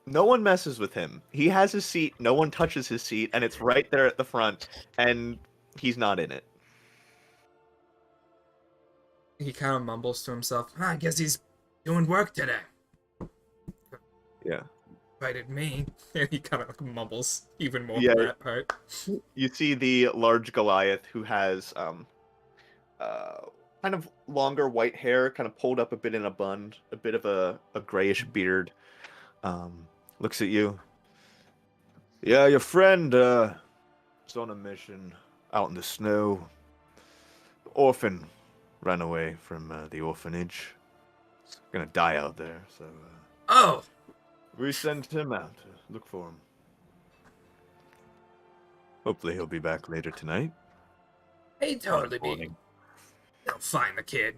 no one messes with him. He has his seat, no one touches his seat, and it's right there at the front, and he's not in it. He kind of mumbles to himself, I guess he's doing work today. Yeah. Invited me. And he kind of mumbles even more Yeah. for that part. You see the large Goliath who has kind of longer white hair, kind of pulled up a bit in a bun, a bit of a grayish beard. Looks at you. Yeah, your friend is on a mission out in the snow. Orphan ran away from the orphanage. He's gonna die out there, so Oh! we sent him out to look for him. Hopefully he'll be back later tonight. He totally be. Morning. He'll find the kid.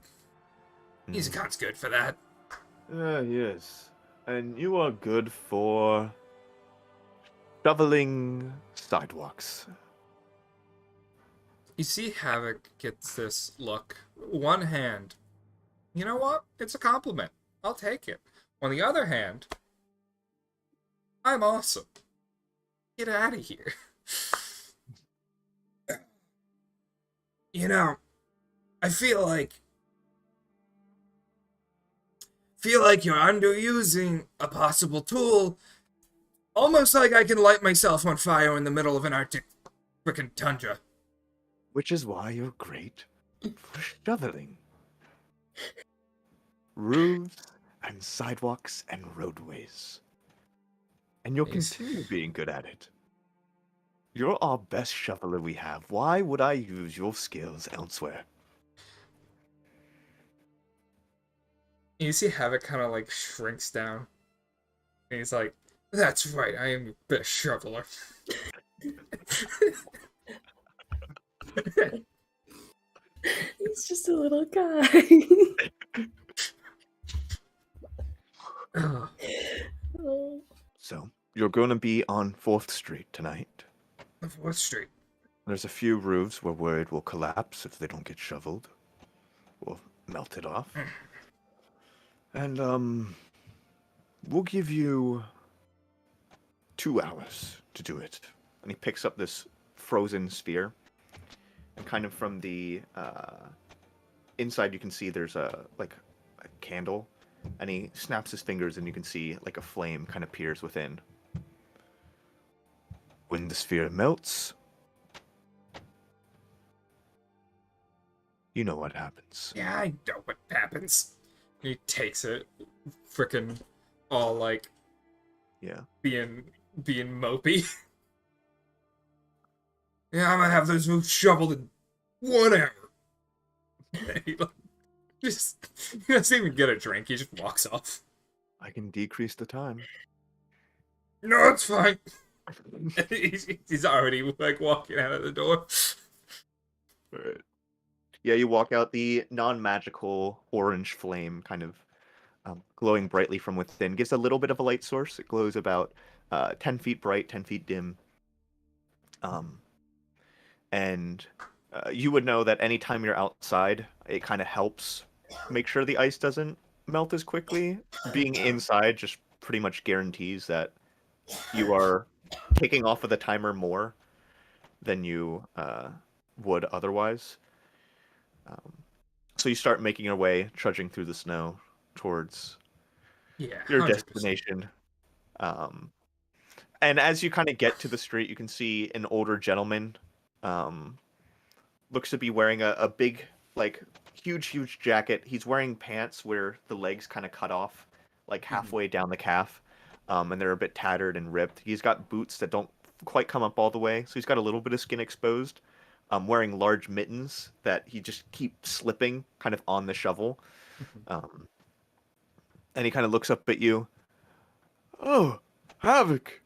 Izukan's good for that. Yes. And you are good for shoveling sidewalks. You see Havoc gets this look. One hand. You know what? It's a compliment. I'll take it. On the other hand, I'm awesome. Get out of here. You know, I feel like you're underusing a possible tool. Almost like I can light myself on fire in the middle of an Arctic frickin' tundra. Which is why you're great for shoveling. Roofs and sidewalks and roadways. And you'll Nice. continue being good at it. You're our best shoveler we have. Why would I use your skills elsewhere? You see Havoc kind of like shrinks down. And he's like, that's right, I am your best shoveler. He's just a little guy. Oh. So, you're going to be on 4th Street tonight. The 4th Street. There's a few roofs we're worried will collapse if they don't get shoveled or melted off. And, we'll give you 2 hours to do it. And he picks up this frozen sphere. And kind of from the inside, you can see there's a candle. And he snaps his fingers, and you can see like a flame kind of appears within. When the sphere melts, you know what happens. Yeah, I know what happens. He takes it, frickin' all like, Yeah. being mopey. Yeah, I'm gonna have those roofs shoveled in 1 hour. He doesn't even get a drink, he just walks off. I can decrease the time. No, it's fine. He's already like walking out of the door. Right. Yeah, you walk out. The non-magical orange flame kind of glowing brightly from within gives a little bit of a light source. It glows about 10 feet bright, 10 feet dim. And you would know that anytime you're outside, it kind of helps make sure the ice doesn't melt as quickly. Being inside just pretty much guarantees that you are taking off of the timer more than you would otherwise. So you start making your way, trudging through the snow towards Yeah, your 100%. destination. And as you kind of get to the street, you can see an older gentleman. Looks to be wearing a big, like, huge jacket. He's wearing pants where the legs kind of cut off like halfway down the calf, and they're a bit tattered and ripped. He's got boots that don't quite come up all the way, so he's got a little bit of skin exposed. Wearing large mittens that he just keeps slipping kind of on the shovel. Um, and he kind of looks up at you. Oh, Havoc.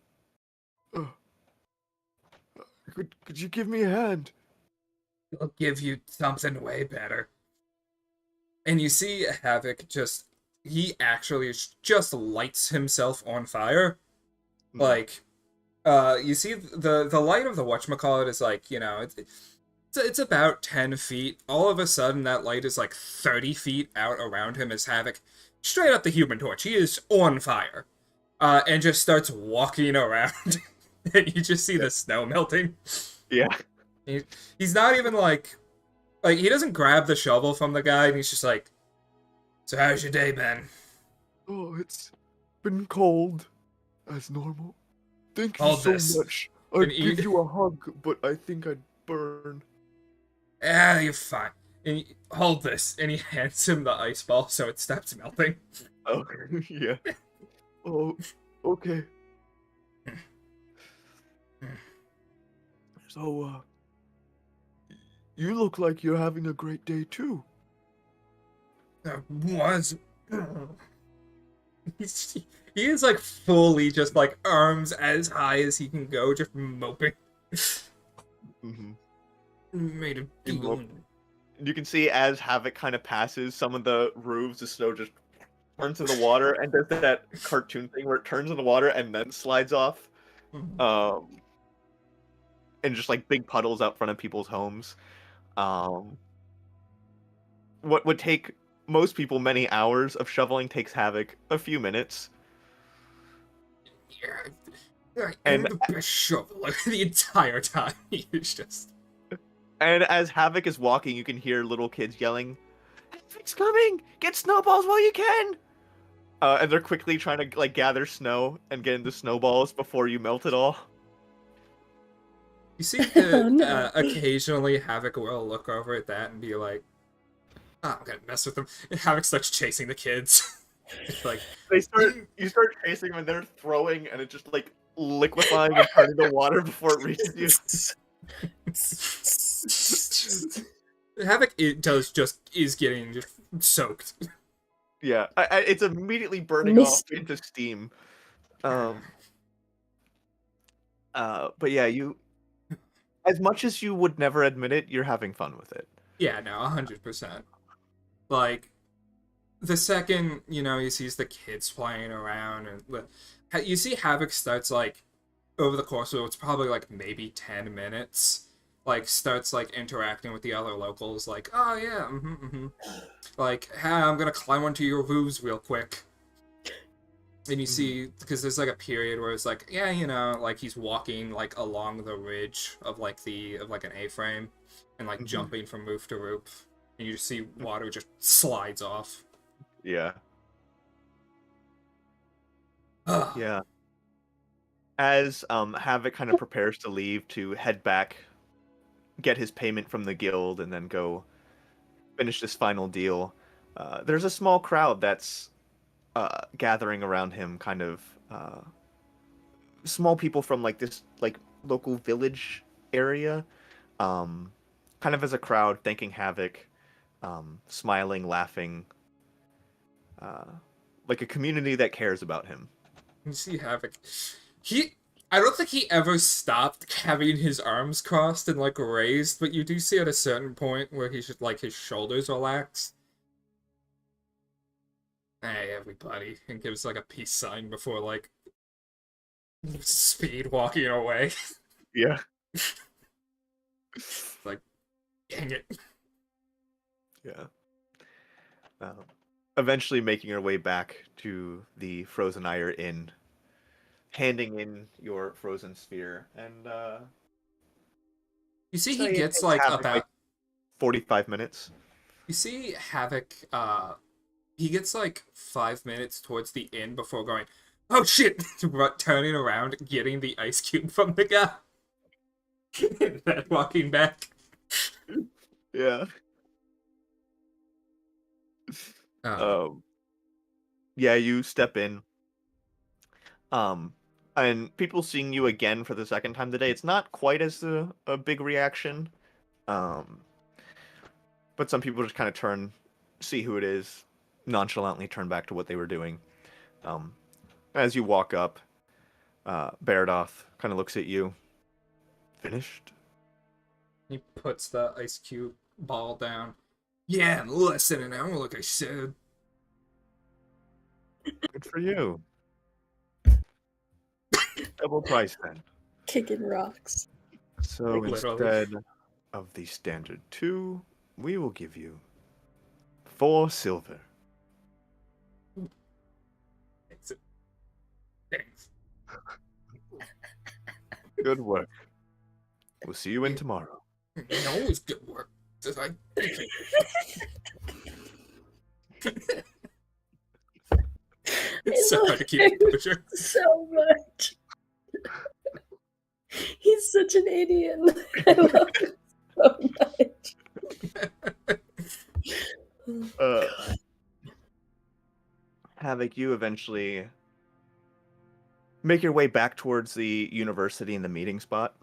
Oh, could you give me a hand? I'll give you something way better. And you see Havoc he actually just lights himself on fire. Like, you see the light of the whatchamacallit is like, it's about 10 feet. All of a sudden, that light is like 30 feet out around him as Havoc, straight up the Human Torch. He is on fire. And just starts walking around. And you just see the snow melting. Yeah. He's not even like, he doesn't grab the shovel from the guy, and he's just like, so how's your day been? Oh, it's been cold, as normal. Thank you Hold so this. much. I'd And give you a hug, but I think I'd burn. Ah, you're fine. And hold this. And he hands him the ice ball so it stops melting. Oh, yeah. Oh, okay. So, you look like you're having a great day too. That was... he is like fully just like arms as high as he can go, just moping. Mm-hmm. Made a deal. You can see as Havoc kind of passes, some of the roofs, the snow just turns in the water and does that cartoon thing where it turns in the water and then slides off. And just like big puddles out front of people's homes. What would take most people many hours of shoveling takes Havoc a few minutes. Yeah, I am the best shoveler the entire time. He's just... And as Havoc is walking, you can hear little kids yelling, "Havoc's coming! Get snowballs while you can!" And they're quickly trying to like gather snow and get into snowballs before you melt it all. You see, occasionally Havoc will look over at that and be like, oh, I'm gonna mess with them. And Havoc starts chasing the kids. It's like you start chasing them and they're throwing and it just like liquefying and turning to water before it reaches you. Havoc is getting just soaked. Yeah, it's immediately burning off into steam. But yeah, as much as you would never admit it, you're having fun with it. Yeah, no, 100%. Like, the second, he sees the kids playing around, and you see Havoc starts, like, over the course of it's probably, like, maybe 10 minutes, like, starts, like, interacting with the other locals, like, oh, yeah, like, hey, I'm gonna climb onto your roofs real quick. And you see, because there's, like, a period where it's like, yeah, like, he's walking, like, along the ridge of, like, an A-frame, and, like, jumping from roof to roof. And you just see water just slides off. Yeah. Yeah. As Havoc kind of prepares to leave to head back, get his payment from the guild, and then go finish this final deal, there's a small crowd that's gathering around him, kind of small people from like this like local village area, kind of as a crowd thanking Havoc, smiling, laughing, like a community that cares about him. You see Havoc. I don't think he ever stopped having his arms crossed and, like, raised, but you do see at a certain point where he's just, like, his shoulders relax. Hey, everybody. And gives, like, a peace sign before, like, speed walking away. Yeah. Like, dang it. Yeah. Eventually making our way back to the Frozen Ire Inn, handing in your frozen sphere, and you see he gets like Havoc, about like 45 minutes. You see Havoc, he gets like 5 minutes towards the end before going, oh shit, turning around, getting the ice cube from the guy, and then walking back. Yeah. Yeah, you step in. And people seeing you again for the second time today, it's not quite as a big reaction. Um, but some people just kind of turn, see who it is, nonchalantly turn back to what they were doing. Um, as you walk up, Baradoth kind of looks at you. Finished? He puts the ice cube ball down. Yeah, in less than an hour, like I said. Good for you. Double price then. Kicking rocks. So Literally. instead of the standard 2, we will give you 4 silver. Thanks. Good work. We'll see you in tomorrow. You always good work. Just like it's so hard to keep him composure. so much. He's such an idiot. I love him so much. Uh, Havoc, you eventually make your way back towards the university and the meeting spot.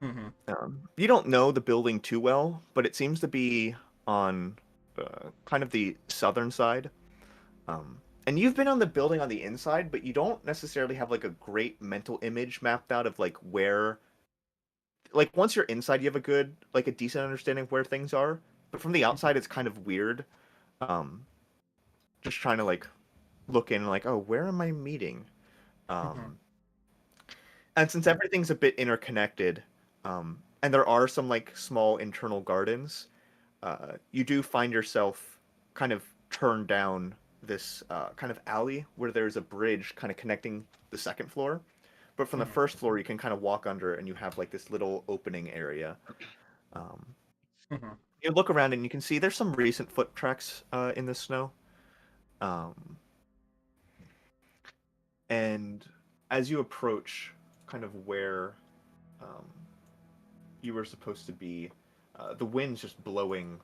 Mm-hmm. You don't know the building too well, but it seems to be on kind of the southern side. And you've been on the building on the inside, but you don't necessarily have like a great mental image mapped out of like where. Like once you're inside, you have a decent understanding of where things are. But from the outside, it's kind of weird. Just trying to like look in, like, oh, where am I meeting? And since everything's a bit interconnected, and there are some like small internal gardens, you do find yourself kind of turned down this kind of alley where there's a bridge kind of connecting the second floor. But from the first floor, you can kind of walk under and you have like this little opening area. You look around and you can see there's some recent foot tracks in the snow. And as you approach kind of where you were supposed to be, the wind's just blowing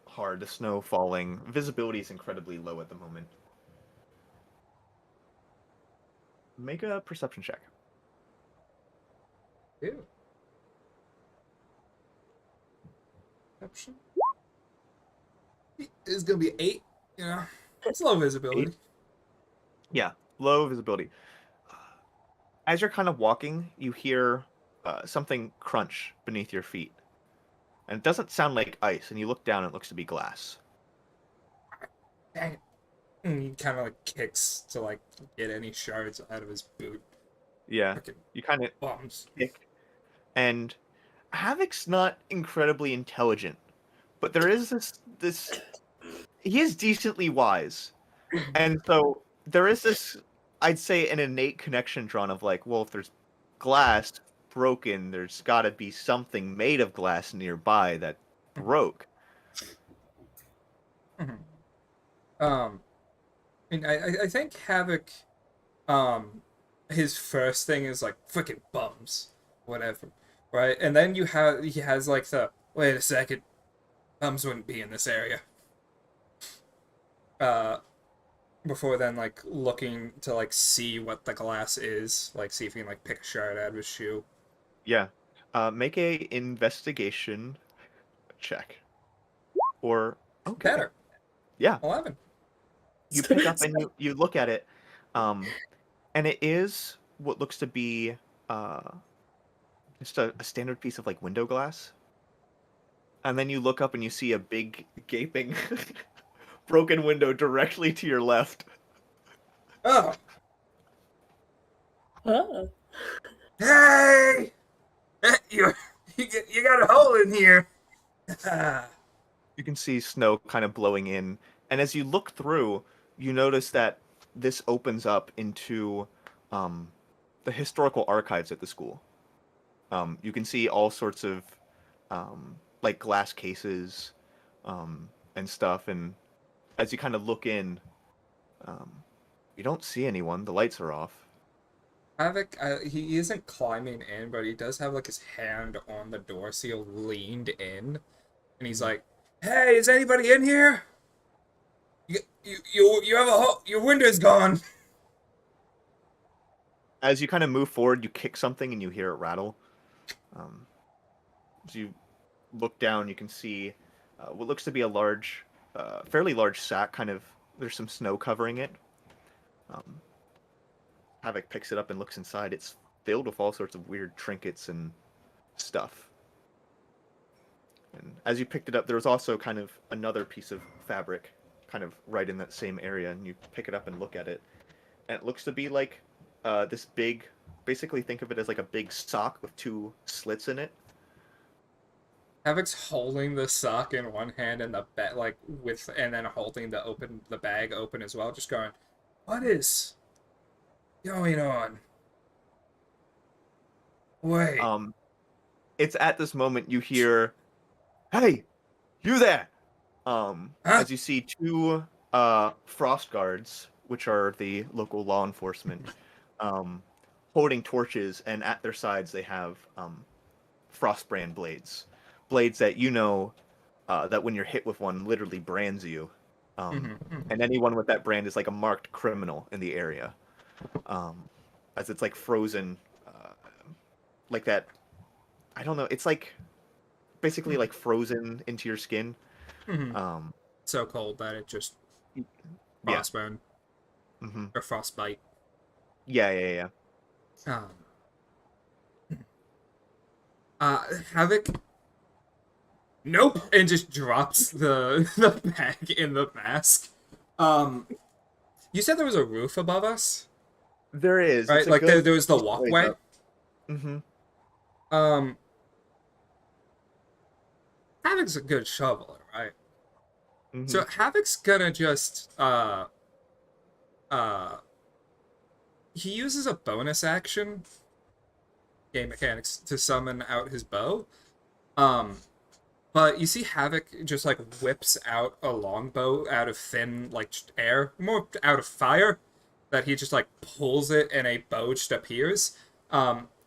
hard, the snow falling. Visibility is incredibly low at the moment. Make a perception check. Ew. Perception. It's gonna be 8. You know, it's low visibility. 8? Yeah, low visibility. As you're kind of walking, you hear something crunch beneath your feet. And it doesn't sound like ice, and you look down and it looks to be glass. Dang it. And he kind of like kicks to like get any shards out of his boot. Yeah, Fucking you kind of bums. kick. And Havoc's not incredibly intelligent, but there is this he is decently wise. And so there is this, I'd say, an innate connection drawn of like, well, if there's glass broken, there's got to be something made of glass nearby that broke. And I think Havoc, his first thing is like freaking bums, whatever, right? And then he has like the wait a second, bums wouldn't be in this area. Before then, like looking to like see what the glass is, like see if he can like pick a shard out of his shoe. Yeah. Make a investigation check. Or okay. Better. Yeah. 11. You pick up and you look at it, and it is what looks to be just a standard piece of like window glass. And then you look up and you see a big gaping broken window directly to your left. Oh, Huh. hey! You got a hole in here. You can see snow kind of blowing in, and as you look through, you notice that this opens up into the historical archives at the school. You can see all sorts of like glass cases and stuff, and as you kind of look in, you don't see anyone. The lights are off. Havoc, he isn't climbing in, but he does have like his hand on the door seal leaned in, and he's like, "Hey, is anybody in here?" You have a hole. Your window's gone. As you kind of move forward, you kick something and you hear it rattle. As you look down, you can see what looks to be a large, fairly large sack. Kind of, there's some snow covering it. Um, Havoc picks it up and looks inside. It's filled with all sorts of weird trinkets and stuff. And as you picked it up, there was also kind of another piece of fabric, kind of right in that same area. And you pick it up and look at it, and it looks to be like this big. Basically, think of it as like a big sock with two slits in it. Havoc's holding the sock in one hand and the bag, like and then holding the bag open as well, just going, "What is going on? Wait, It's at this moment you hear, "Hey, you there!" huh? As you see two frost guards, which are the local law enforcement, holding torches, and at their sides they have frostbrand blades, blades that that when you're hit with one, literally brands you. And anyone with that brand is like a marked criminal in the area, as it's like frozen, like that. I don't know. It's like basically like frozen into your skin. Um, So cold that it just yeah. frostburn Hmm. or frostbite." Yeah. Um, Havoc, nope, and just drops the bag in the mask. Um, you said there was a roof above us, There is. right? It's a Like good there was the ways walkway. up. Mm-hmm. Um, Havoc's a good shoveler, right? Mm-hmm. So Havoc's gonna just uh he uses a bonus action, game mechanics, to summon out his bow. Um, but you see Havoc just like whips out a longbow out of thin like air, more out of fire, that he just like pulls it and a bow just appears.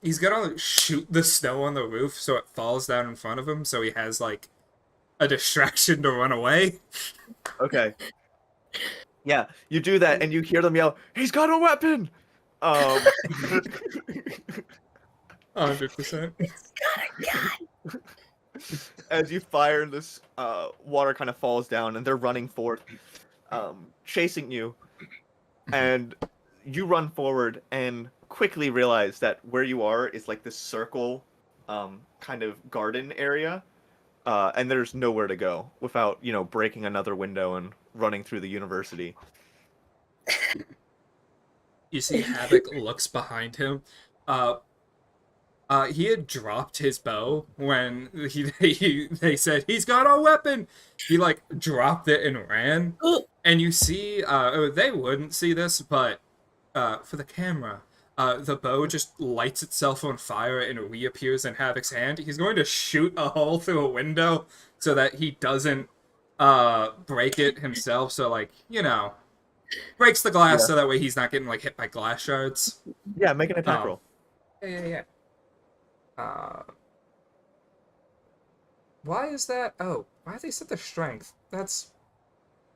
He's gonna shoot the snow on the roof so it falls down in front of him, so he has like a distraction to run away. Okay. Yeah, you do that, and you hear them yell, "He's got a weapon!" Um, 100%. It's got a gun. as you fire, this water kind of falls down, and they're running forward, chasing you, and you run forward and quickly realize that where you are is like this circle, kind of garden area, and there's nowhere to go without breaking another window and running through the university. You see Havoc looks behind him. Uh, he had dropped his bow when they said he's got a weapon. He like dropped it and ran. And you see, they wouldn't see this, but for the camera, the bow just lights itself on fire and reappears in Havoc's hand. He's going to shoot a hole through a window so that he doesn't break it himself. So like breaks the glass Yeah. so that way he's not getting like hit by glass shards. Yeah, make an attack Oh. roll. Yeah. Why is that? Oh, why they set the strength? That's.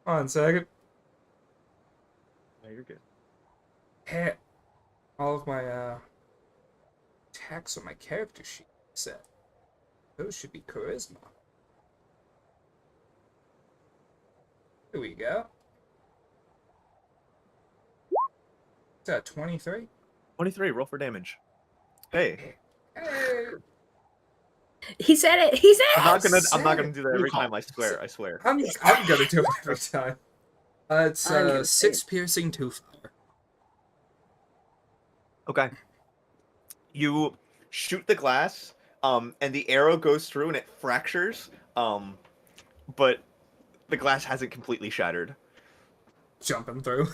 Hold on a second. No, you're good. Hey, all of my attacks on my character sheet set. Those should be charisma. Here we go. Is that 23? 23. Roll for damage. Hey, Hey, He said it. He said I'm it. not gonna do that every time. I swear. I swear. I'm gonna do it every time. It's I'm gonna 6 piercing, 2 fire. Okay. You shoot the glass, and the arrow goes through and it fractures, but the glass hasn't completely shattered. Jumping through.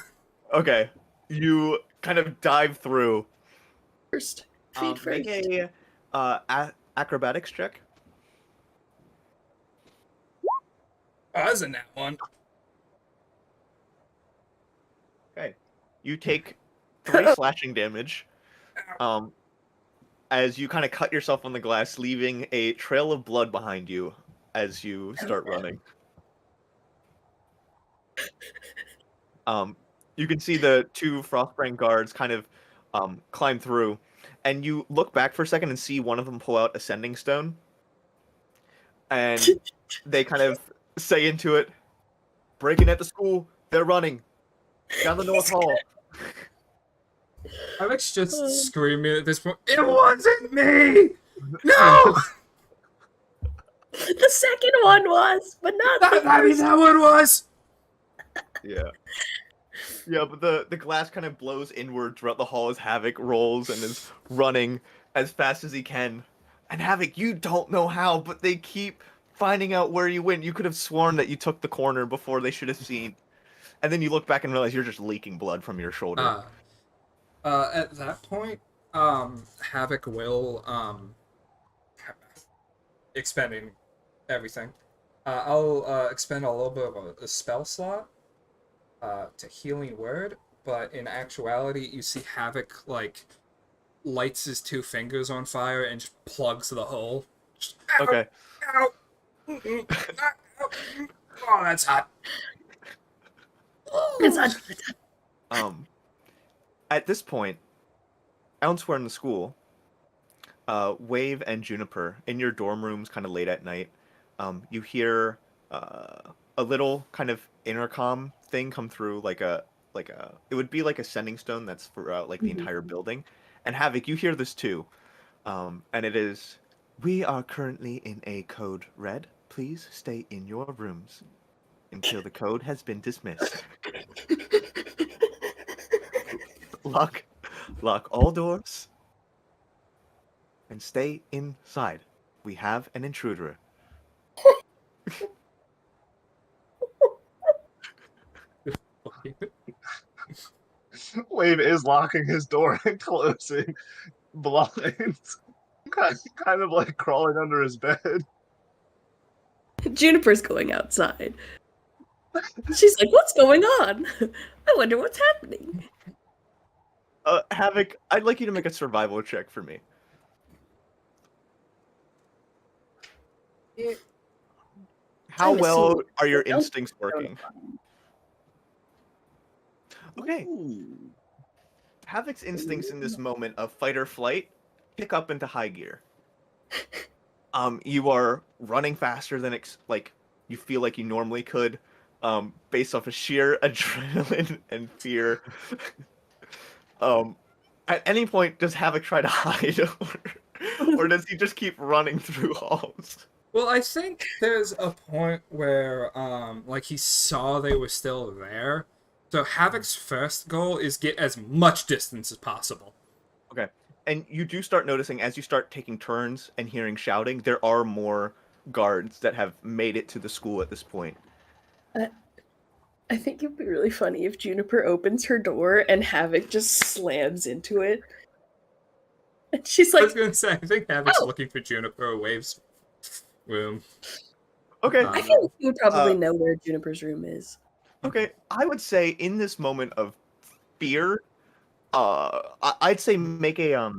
Okay. You kind of dive through. First. Feet first. Make a acrobatics check. Oh, that's a nat one. Okay. You take 3 slashing damage. As you kind of cut yourself on the glass, leaving a trail of blood behind you as you start running. You can see the two Frostbrand guards kind of climb through, and you look back for a second and see one of them pull out a sending stone, and they kind of say into it, "Breaking at the school. They're running down the North Hall." Alex just screaming at this point, "It wasn't me! No!" The second one was, but not the I mean, first. that one was! Yeah. Yeah, but the glass kind of blows inward throughout the hall as Havoc rolls and is running as fast as he can. And Havoc, you don't know how, but they keep finding out where you went. You could have sworn that you took the corner before they should have seen. And then you look back and realize you're just leaking blood from your shoulder. At that point, Havoc will, expending everything. I'll expend a little bit of a spell slot to Healing Word, but in actuality, you see Havoc, like, lights his two fingers on fire and just plugs the hole. Just, ow, Okay. ow, ow. Oh, that's hot. It's not. At this point, elsewhere in the school, Wave and Juniper, in your dorm rooms kind of late at night, you hear a little kind of intercom thing come through, it would be like a sending stone that's throughout like the entire building. And Havoc, you hear this too, and it is, "We are currently in a code red. Please stay in your rooms until the code has been dismissed. Lock all doors and stay inside. We have an intruder." Wave is locking his door and closing blinds. Kind of like crawling under his bed. Juniper's going outside. She's like, "What's going on? I wonder what's happening." Havoc, I'd like you to make a survival check for me. How I'm well assuming are your don't- instincts working? Okay. Ooh. Havoc's instincts in this moment of fight or flight kick up into high gear. You are running faster than you feel like you normally could, based off of sheer adrenaline and fear. At any point, does Havoc try to hide, or does he just keep running through halls? Well, I think there's a point where, like, he saw they were still there. So Havoc's first goal is get as much distance as possible. Okay. And you do start noticing, as you start taking turns and hearing shouting, there are more guards that have made it to the school at this point. I think it'd be really funny if Juniper opens her door and Havoc just slams into it. And she's I like, was gonna say, I think Havoc's Oh! looking for Juniper Wave's room. Okay. I feel like you would probably know where Juniper's room is. Okay. I would say in this moment of fear, I'd say make a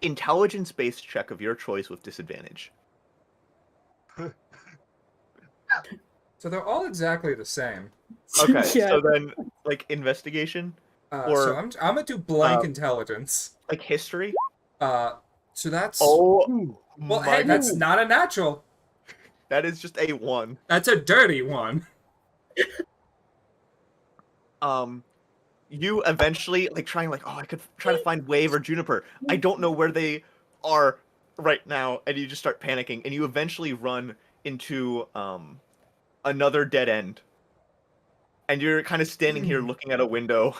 intelligence-based check of your choice with disadvantage. So they're all exactly the same. Okay. Yeah. So then, like investigation, So I'm gonna do blank um, intelligence. like history. So that's Oh, well, my hey, that's God. not a natural. That is just a 1. That's a dirty one. You eventually trying I could try to find Wave or Juniper. I don't know where they are right now, and you just start panicking, and you eventually run into another dead end. And you're kind of standing here looking at a window.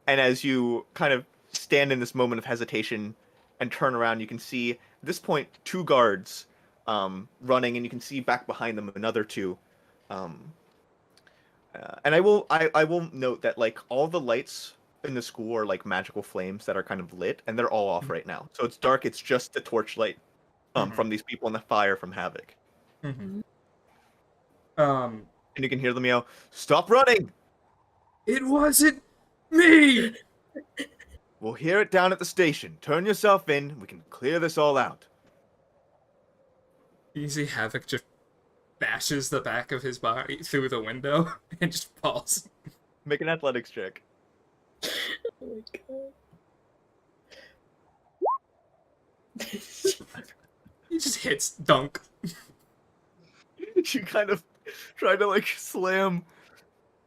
And as you kind of stand in this moment of hesitation and turn around, you can see at this point 2 guards running, and you can see back behind them another 2. And I will note that all the lights in the school are magical flames that are kind of lit, and they're all off right now. So it's dark. It's just the torchlight from these people and the fire from Havoc. Mm-hmm. And you can hear them yell, "Stop running! It wasn't me! We'll hear it down at the station. Turn yourself in. We can clear this all out." You see Havoc just bashes the back of his body through the window and just falls. Make an athletics check. Oh my god. He just hits dunk. You kind of try to like slam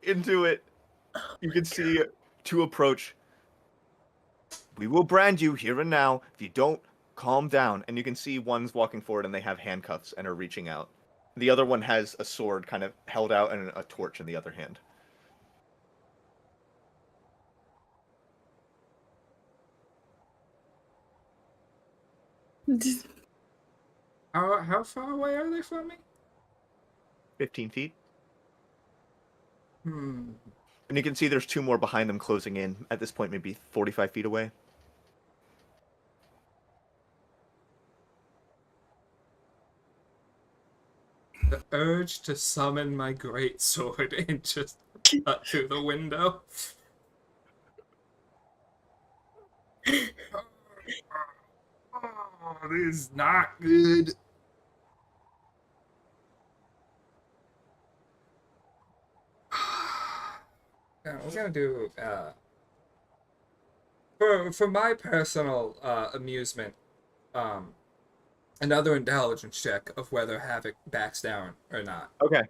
into it. You can see two approach. We will brand you here and now if you don't calm down. And you can see one's walking forward and they have handcuffs and are reaching out. The other one has a sword kind of held out and a torch in the other hand. How far away are they from me? 15 feet. Hmm. And you can see there's two more behind them closing in. At this point, maybe 45 feet away. The urge to summon my great sword and just cut through the window. Oh, this is not good. Yeah, we're gonna do for my personal amusement, another intelligence check of whether Havoc backs down or not. Okay.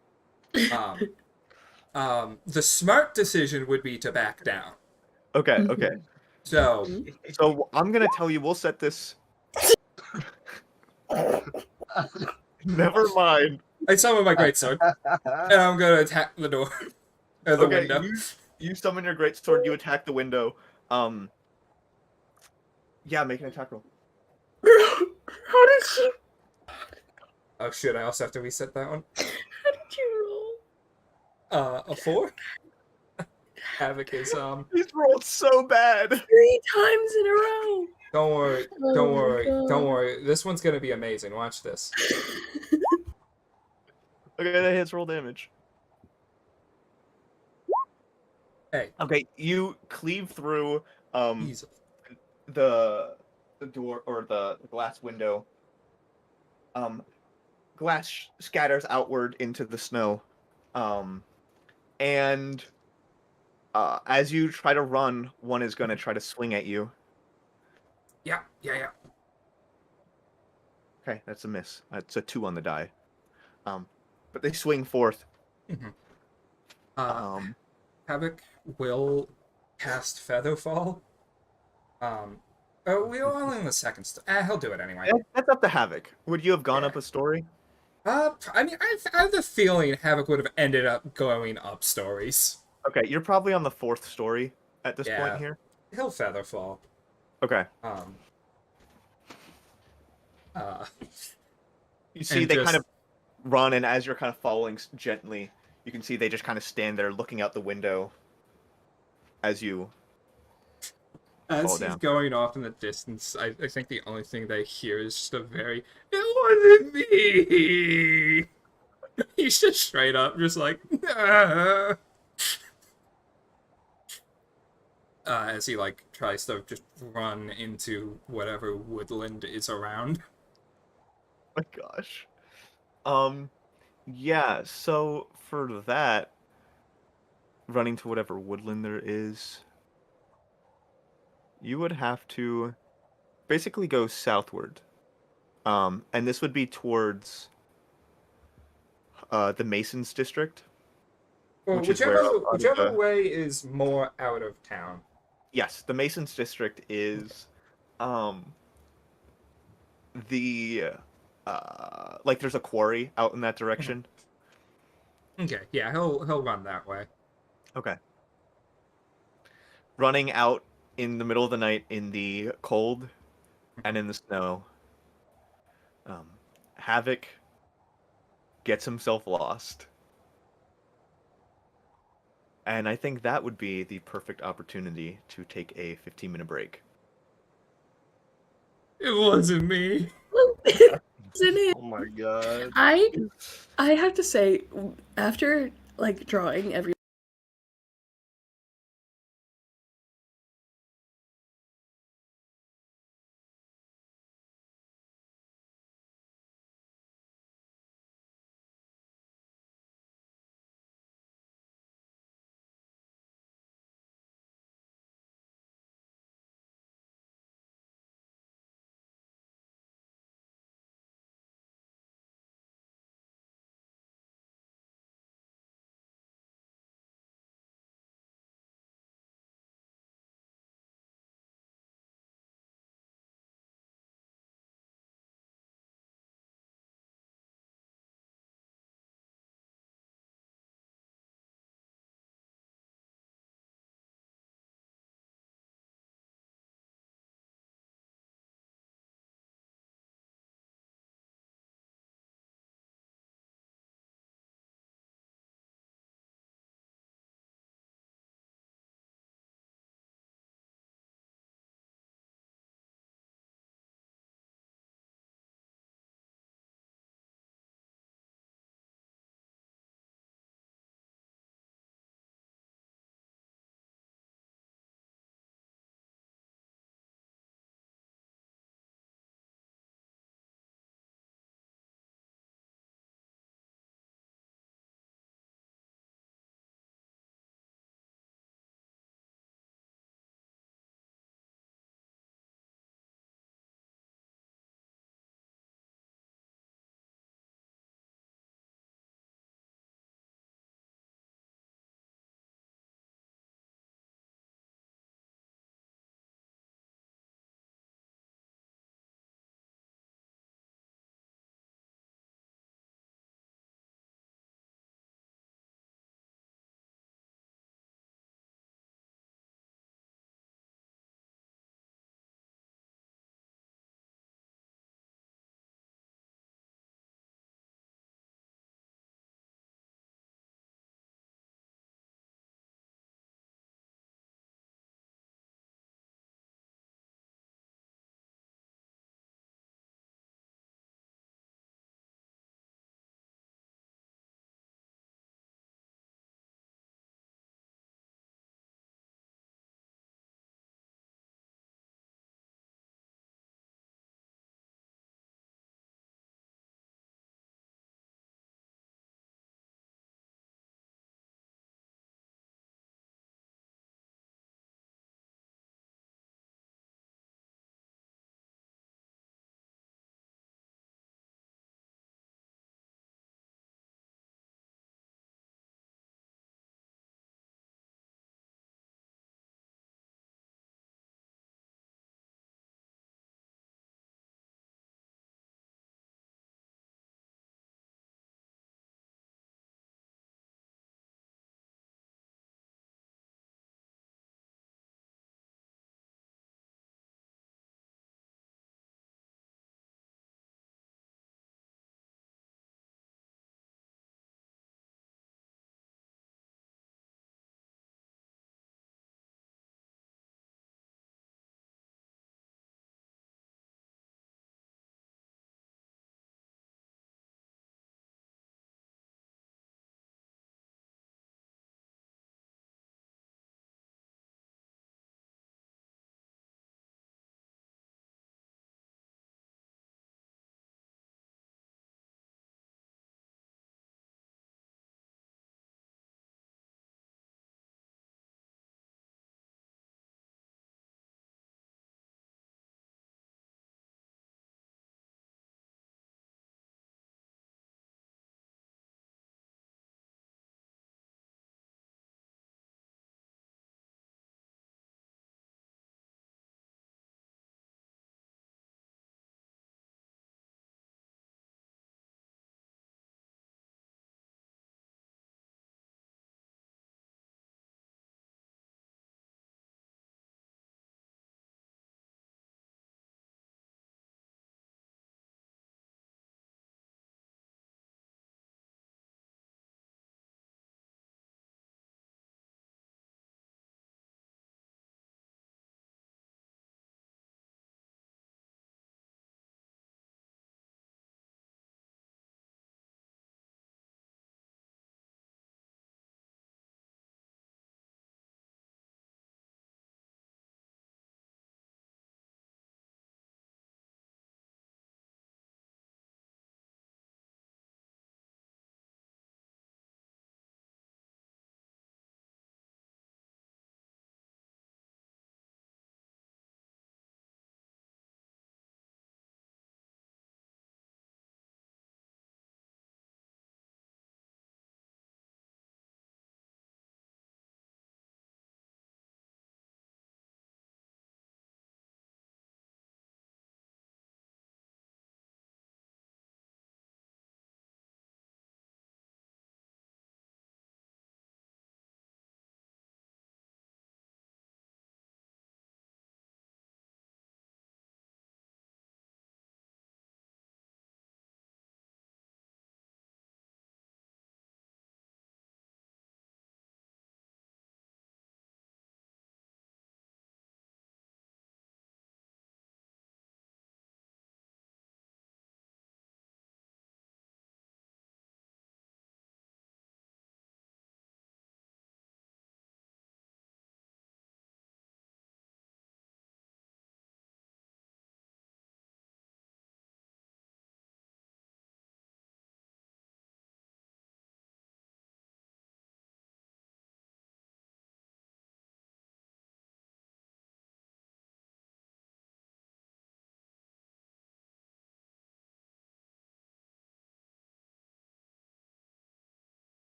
The smart decision would be to back down. Okay. Okay. So So I'm gonna tell you, we'll set this. Never mind. I summon my great sword, and I'm gonna attack the door or the Okay, window. you summon your great sword. You attack the window. Yeah, make an attack roll. How did you? Oh shit! I also have to reset that one. How did you roll? A 4. Havoc is He's rolled so bad. 3 times in a row. Don't worry, Oh don't my worry, God. don't worry. This one's gonna be amazing. Watch this. Okay, that hits roll damage. Hey, Okay, you cleave through easy. the door or the glass window. Glass scatters outward into the snow. And as you try to run, one is going to try to swing at you. Yeah. Okay, that's a miss. It's a 2 on the die. But they swing forth. Havoc will cast Featherfall. We are only in the second. He'll do it anyway. That's up to Havoc. Would you have gone up a story? I mean, I have the feeling Havoc would have ended up going up stories. Okay, you're probably on the 4th story at this point here. He'll Featherfall. Okay. You see they kind of run, and as you're kind of following gently, you can see they just kind of stand there looking out the window as you As fall he's down. going off in the distance, I think the only thing they hear is just a very, it wasn't me! He's just straight up, just like, ah. As he, like, tries to just run into whatever woodland is around. Oh my gosh. Yeah, so for that, running to whatever woodland there is, you would have to basically go southward. And this would be towards the Masons district. Well, Which is where whichever way is more out of town. Yes, the Masons district is the like there's a quarry out in that direction. Okay, yeah, he'll run that way. Okay. Running out in the middle of the night in the cold and in the snow. Havoc gets himself lost. And I think that would be the perfect opportunity to take a 15-minute break. It wasn't me. Isn't it? Oh my god. I have to say, after like drawing every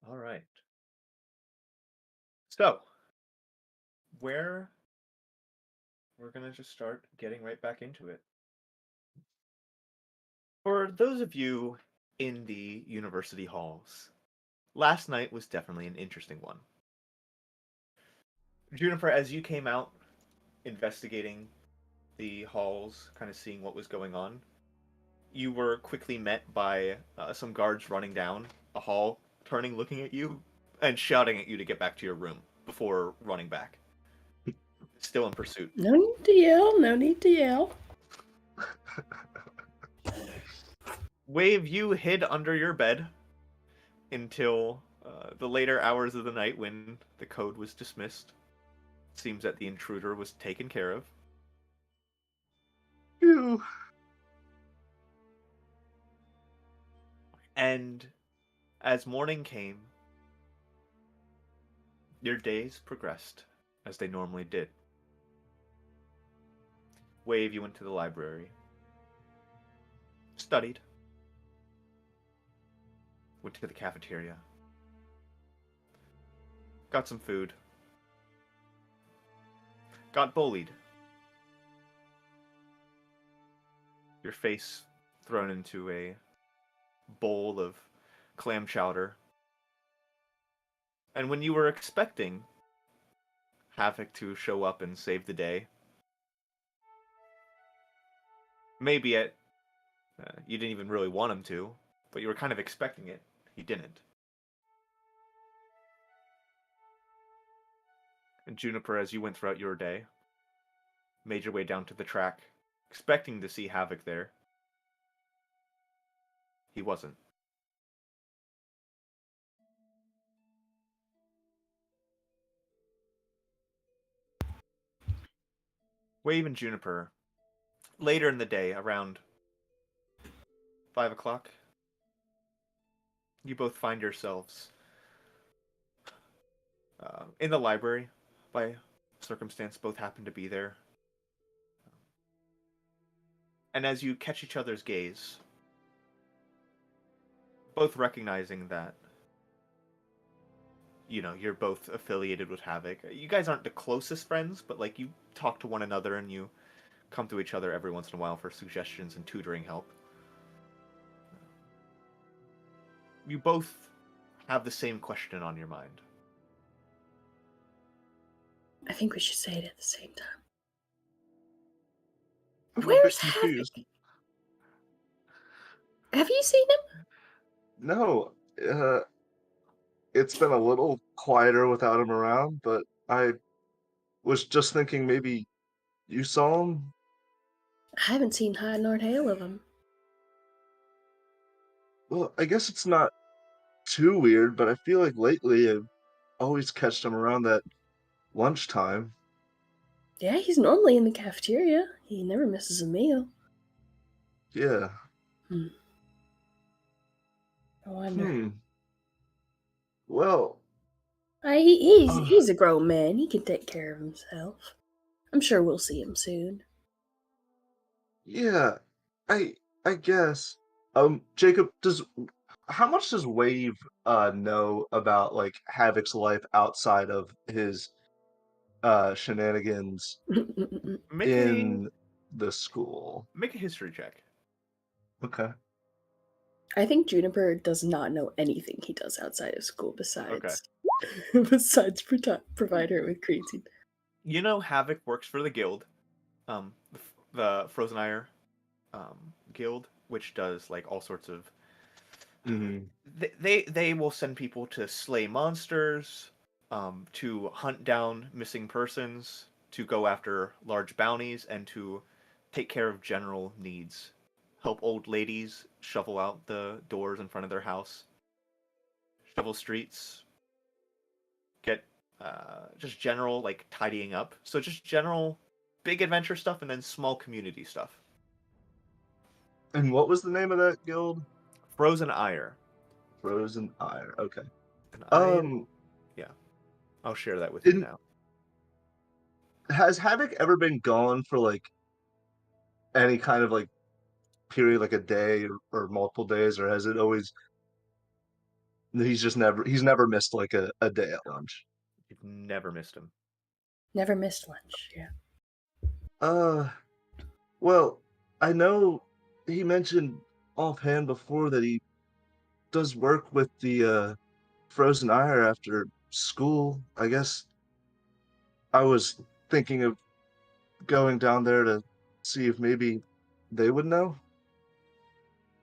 All right. So, where we're gonna just start getting right back into it. For those of you in the university halls, last night was definitely an interesting one. Juniper, as you came out investigating the halls, kind of seeing what was going on, you were quickly met by some guards running down a hall, turning, looking at you, and shouting at you to get back to your room before running back. Still in pursuit. No need to yell. No need to yell. Wave, you hid under your bed until the later hours of the night when the code was dismissed. Seems that the intruder was taken care of. Phew. And as morning came, your days progressed as they normally did. Wave, you went to the library, studied, went to the cafeteria, got some food, got bullied. Your face thrown into a bowl of clam chowder. And when you were expecting Havoc to show up and save the day, maybe you didn't even really want him to, but you were kind of expecting it. He didn't. And Juniper, as you went throughout your day, made your way down to the track, expecting to see Havoc there. He wasn't. Wave and Juniper, later in the day, around 5 o'clock, you both find yourselves in the library. By circumstance, both happen to be there. And as you catch each other's gaze, both recognizing that, you know, you're both affiliated with Havoc. You guys aren't the closest friends, but like you talk to one another and you come to each other every once in a while for suggestions and tutoring help. You both have the same question on your mind. I think we should say it at the same time. I'm a Where's bit Havoc? confused. Have you seen him? No, it's been a little quieter without him around, but I was just thinking maybe you saw him? I haven't seen hide nor tail of him. Well, I guess it's not too weird, but I feel like lately I've always catched him around that lunchtime. Yeah, he's normally in the cafeteria. He never misses a meal. Yeah. I wonder. Well, He's a grown man. He can take care of himself. I'm sure we'll see him soon. yeah. I guess. Jacob, how much does Wave know about like Havoc's life outside of his shenanigans Make in the school? a history check. Okay. I think Juniper does not know anything he does outside of school besides Okay. besides provide her with creatine. You know Havoc works for the guild, the Frozen Ire guild, which does like all sorts of. Mm-hmm. They will send people to slay monsters, to hunt down missing persons, to go after large bounties, and to take care of general needs. Help old ladies shovel out the doors in front of their house, shovel streets, get just general like tidying up. So just general big adventure stuff and then small community stuff. And what was the name of that guild? Frozen Ire. Frozen Ire. Okay. And yeah, I'll share that with you now. Has Havoc ever been gone for like any kind of like period, like a day or multiple days, or has it always He's never missed like a day at lunch. You've never missed him. Never missed lunch. Yeah. Uh, well, I know he mentioned offhand before that he does work with the Frozen Ire after school. I guess I was thinking of going down there to see if maybe they would know.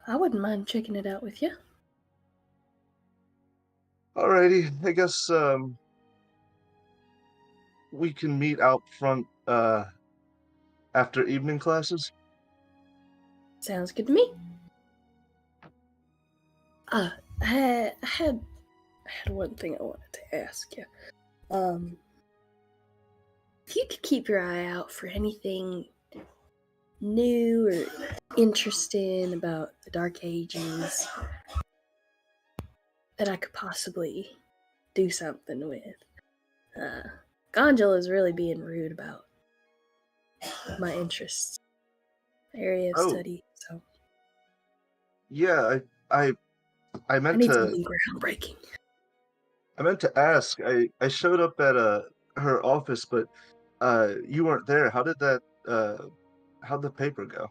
I wouldn't mind checking it out with you. Alrighty, I guess we can meet out front after evening classes. Sounds good to me. I had one thing I wanted to ask you. If you could keep your eye out for anything new or interesting about the Dark Ages that I could possibly do something with. Gondula is really being rude about my interests, area of Oh. study, so Yeah, I I meant need to something groundbreaking. I meant to ask. I showed up at her office, but you weren't there. How'd the paper go?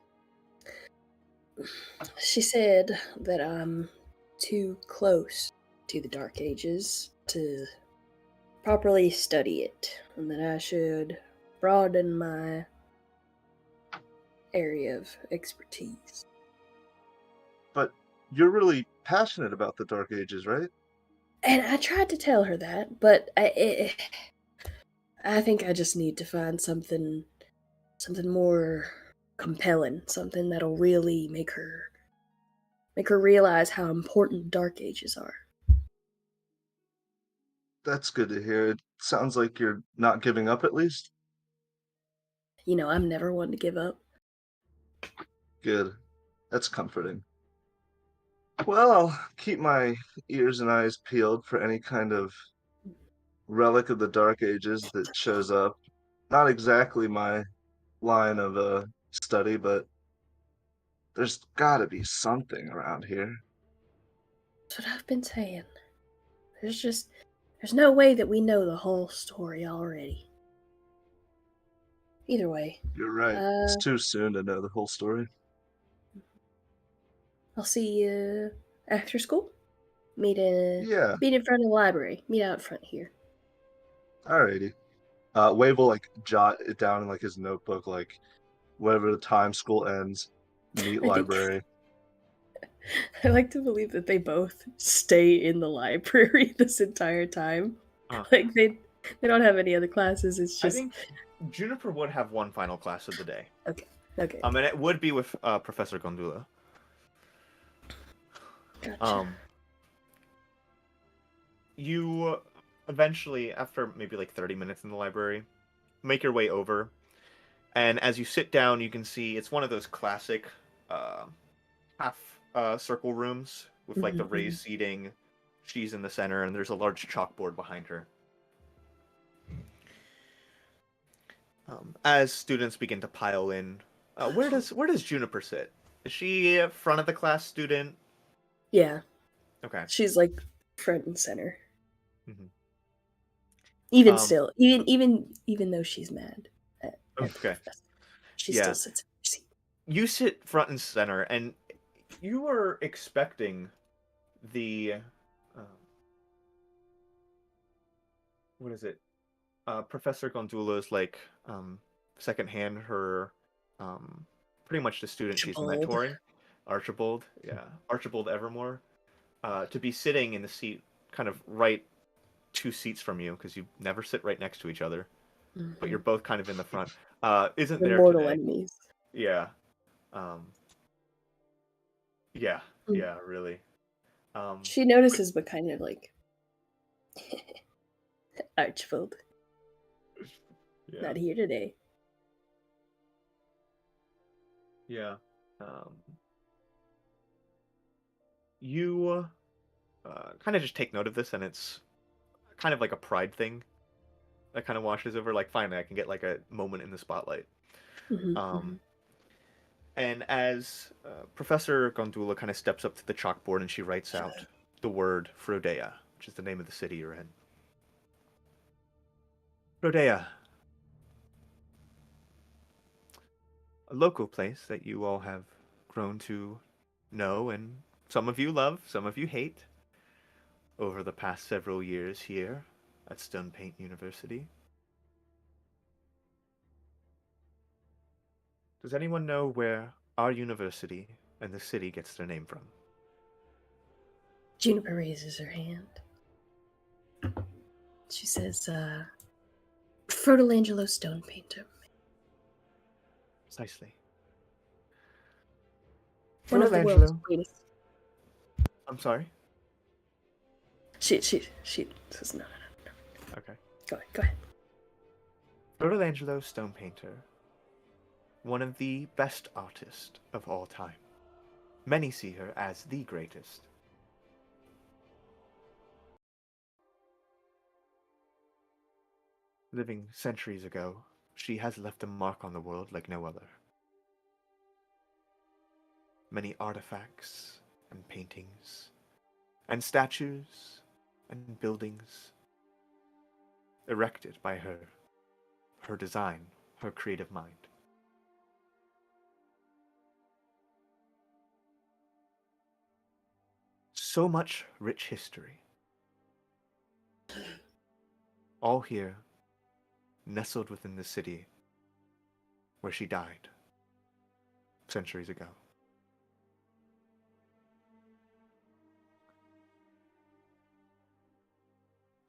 She said that I'm too close to the Dark Ages to properly study it, and that I should broaden my area of expertise. But you're really passionate about the Dark Ages, right? And I tried to tell her that, but I think I just need to find something more compelling, something that'll really make her realize how important Dark Ages are. That's good to hear. It sounds like you're not giving up at least. You know, I'm never one to give up. Good. That's comforting. Well, I'll keep my ears and eyes peeled for any kind of relic of the Dark Ages that shows up. Not exactly my line of study, but there's gotta be something around here. That's what I've been saying. There's no way that we know the whole story already. Either way, You're right. It's too soon to know the whole story. I'll see you after school. Meet in Yeah, front of the library. Meet out front here. alrighty. Wave will like jot it down in like his notebook, like whatever the time school ends, meet I do- library. I like to believe that they both stay in the library this entire time. Like they don't have any other classes. It's I just think Juniper would have one final class of the day. okay. And it would be with Professor Gondula. Gotcha. You eventually, after maybe like 30 minutes in the library, make your way over. And as you sit down, you can see it's one of those classic half circle rooms with like the raised seating. She's in the center, and there's a large chalkboard behind her. As students begin to pile in, where does Juniper sit? Is she front of the class student? Yeah. Okay. She's like front and center. Mhm. Even still, even though she's mad. At Okay. She Yeah. still sits in her seat. You sit front and center, and you were expecting the what is it? Professor Gondula's like secondhand, her pretty much the student she's Archibald. mentoring, Archibald, Archibald Evermore, to be sitting in the seat kind of right 2 seats from you, because you never sit right next to each other, but you're both kind of in the front. Isn't We're there mortal today? enemies. Yeah. Yeah, really. She notices, but kind of like Archibald. Yeah. Not here today. Yeah. You kind of just take note of this, and it's kind of like a pride thing that kind of washes over. Like, finally, I can get like a moment in the spotlight. And as Professor Gondula kind of steps up to the chalkboard and she writes out the word Frodea, which is the name of the city you're in. Frodea. A local place that you all have grown to know, and some of you love, some of you hate, over the past several years here at Stone Paint University. Does anyone know where our university and the city gets their name from? Juniper raises her hand. She says, Frotolangelo Stone Painter. Precisely. One of the world's Frotolangelo. greatest. I'm sorry. She says, no. Okay. Go ahead. Frotolangelo Stone Painter. One of the best artists of all time. Many see her as the greatest. Living centuries ago, she has left a mark on the world like no other. Many artifacts and paintings and statues and buildings erected by her design, her creative mind. So much rich history. All here, nestled within the city where she died centuries ago.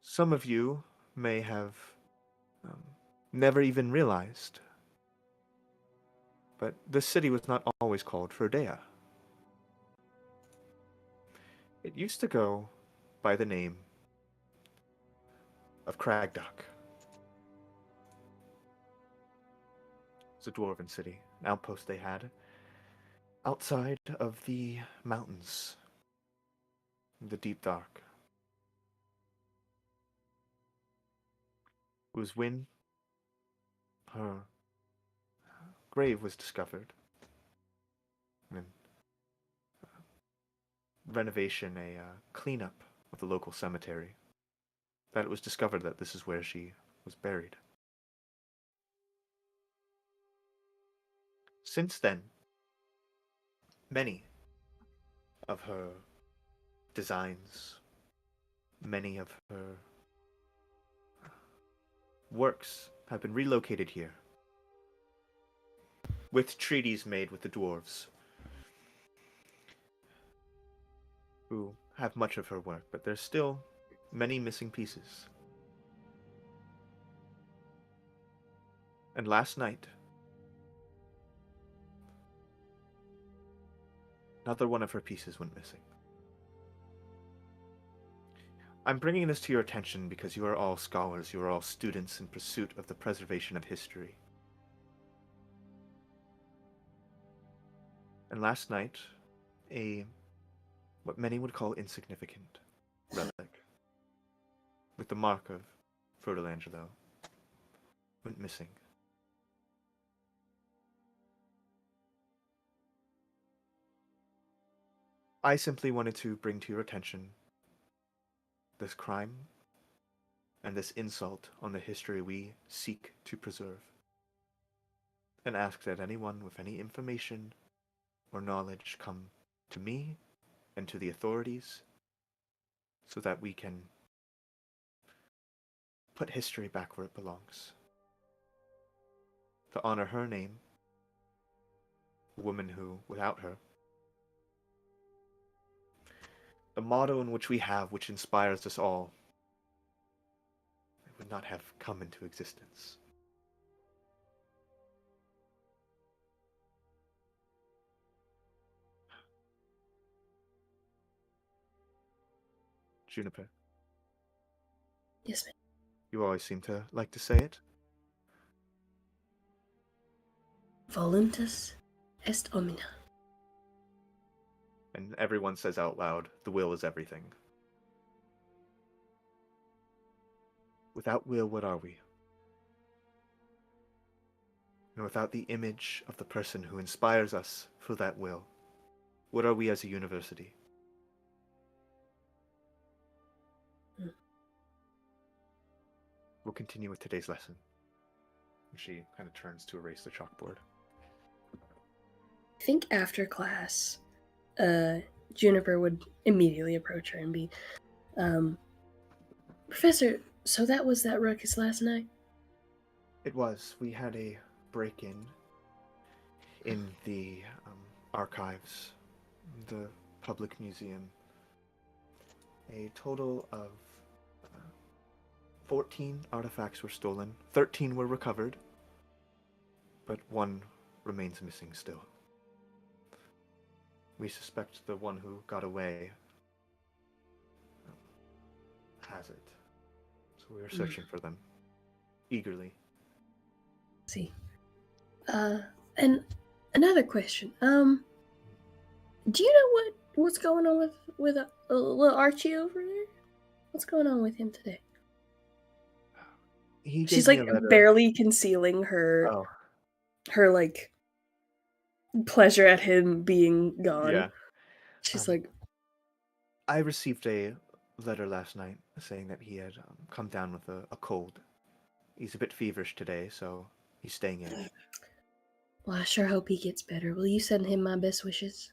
Some of you may have never even realized, but this city was not always called Frodea. It used to go by the name of Cragdock. It's a dwarven city, an outpost they had outside of the mountains, in the deep dark. It was when her grave was discovered, and renovation, a cleanup of the local cemetery, that it was discovered that this is where she was buried. Since then, many of her designs, many of her works have been relocated here, with treaties made with the dwarves, who have much of her work, but there's still many missing pieces. And last night, another one of her pieces went missing. I'm bringing this to your attention because you are all scholars, you are all students in pursuit of the preservation of history. And last night, what many would call insignificant relic, with the mark of Frotolangelo, went missing. I simply wanted to bring to your attention this crime and this insult on the history we seek to preserve, and ask that anyone with any information or knowledge come to me and to the authorities so that we can put history back where it belongs. To honor her name, a woman who, without her, the motto in which we have, which inspires us all, it would not have come into existence. Juniper, Yes, ma'am. you always seem to like to say it. Voluntas est omnia. And everyone says out loud, the will is everything. Without will, what are we? And without the image of the person who inspires us for that will, what are we as a university? we'll continue with today's lesson. And she kind of turns to erase the chalkboard. I think after class, Juniper would immediately approach her and be, Professor, so that was that ruckus last night? It was. We had a break-in in the archives, the public museum. A total of 14 artifacts were stolen, 13 were recovered, but one remains missing still. We suspect the one who got away has it. So we are searching for them eagerly. See. And another question. Do you know what's going on with little Archie over there? What's going on with him today? He gave She's me like a letter. barely concealing her Oh, like pleasure at him being gone. yeah. She's Um, like, I received a letter last night saying that he had come down with a cold. He's a bit feverish today, so he's staying in. well, I sure hope he gets better. Will you send him my best wishes?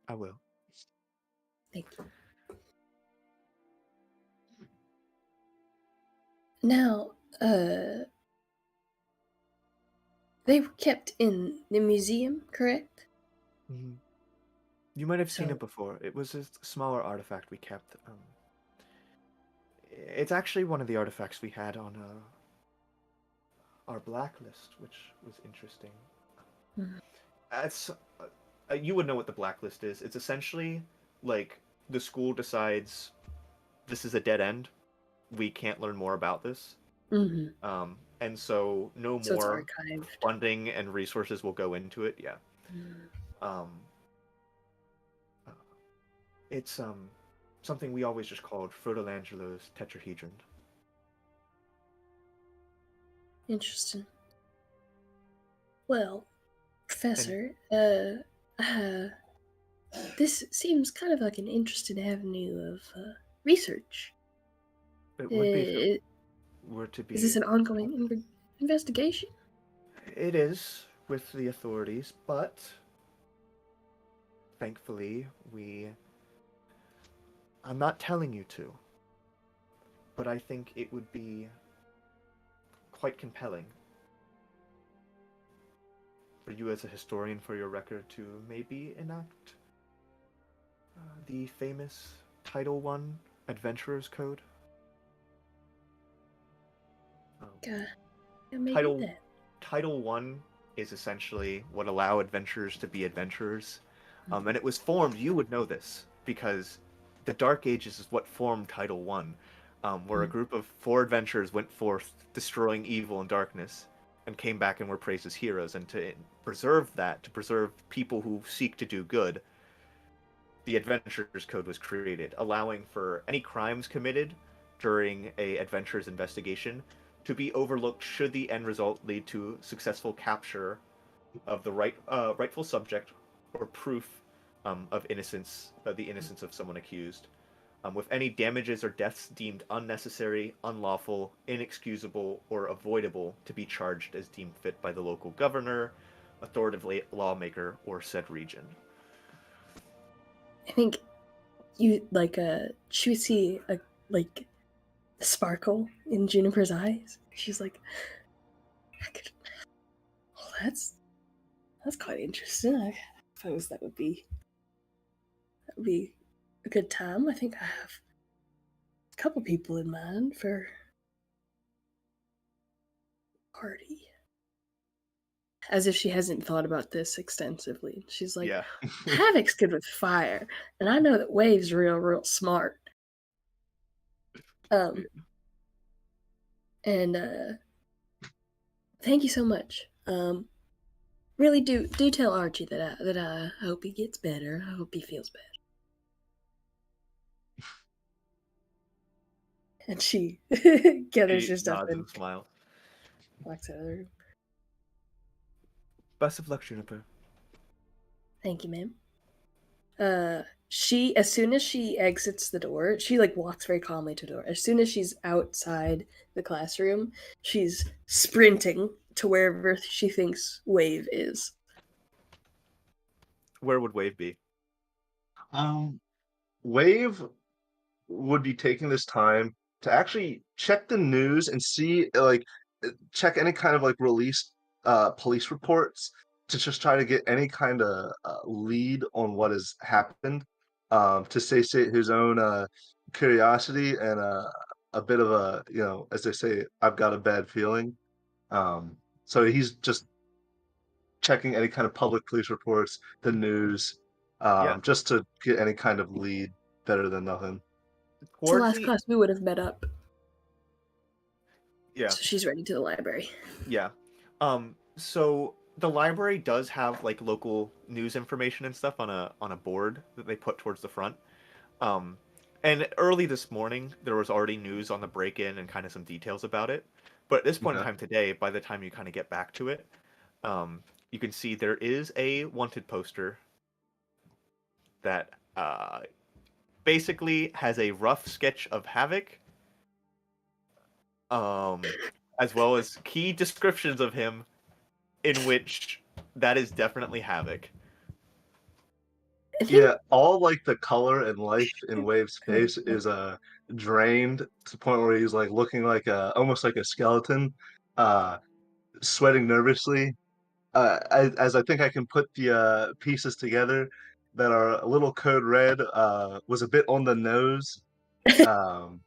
I will. Thank you. Now, they were kept in the museum, correct? Mm-hmm. You might have seen So- it before. It was a smaller artifact we kept. It's actually one of the artifacts we had on our blacklist, which was interesting. Mhm. It's, you would know what the blacklist is. It's essentially like the school decides this is a dead end. We can't learn more about this. Mm-hmm. And so no So it's more archived. funding and resources will go into it. Yeah. Um, it's something we always just called Frodolangelo's tetrahedron. Interesting. Well, Professor, this seems kind of like an interesting avenue of research. It would be if it Uh, were to be. is this an ongoing investigation? It is with the authorities, but thankfully I'm not telling you to, but I think it would be quite compelling for you as a historian for your record to maybe enact the famous Title I Adventurer's Code. Yeah, maybe Title that. Title I is essentially what allow adventurers to be adventurers. And it was formed, you would know this, because the Dark Ages is what formed Title I, where a group of 4 adventurers went forth destroying evil and darkness and came back and were praised as heroes. And to preserve that, to preserve people who seek to do good, the Adventurers Code was created, allowing for any crimes committed during a adventurer's investigation to be overlooked should the end result lead to successful capture of the rightful subject or proof of innocence, the innocence of someone accused, with any damages or deaths deemed unnecessary, unlawful, inexcusable, or avoidable to be charged as deemed fit by the local governor, authoritative lawmaker, or said region. I think you like she would see a like sparkle in Juniper's eyes. She's like, I could. Oh, that's quite interesting. I suppose that would be a good time. I think I have a couple people in mind for party. As if she hasn't thought about this extensively. She's like, Yeah. Havoc's good with fire, and I know that Wave's real smart. And thank you so much. Really do tell Archie that I hope he gets better. I hope he feels better. And she gathers She her stuff nods and and smiles. walks out of the room. Best of luck, Juniper. Thank you, ma'am. as soon as she exits the door, she like walks very calmly to the door. As soon as she's outside the classroom, she's sprinting to wherever she thinks Wave is. Where would Wave be? Wave would be taking this time to actually check the news and see like check any kind of like released police reports to just try to get any kind of lead on what has happened, to satiate his own curiosity and a bit of a, as they say, I've got a bad feeling. So he's just checking any kind of public police reports, the news, Yeah. just to get any kind of lead. Better than nothing. It's the Towards last the class we would have met up. yeah. So she's ready to the library. Yeah. So the library does have like local news information and stuff on a board that they put towards the front. And early this morning there was already news on the break-in and kind of some details about it. But at this point in Okay. time today, by the time you kind of get back to it, you can see there is a wanted poster that basically has a rough sketch of Havoc, as well as key descriptions of him, in which that is definitely Havoc. I think Yeah, all like the color and life in Wave's face is drained to the point where he's like looking like almost like a skeleton, uh sweating nervously. As I think I can put the pieces together that are a little code red, was a bit on the nose. Um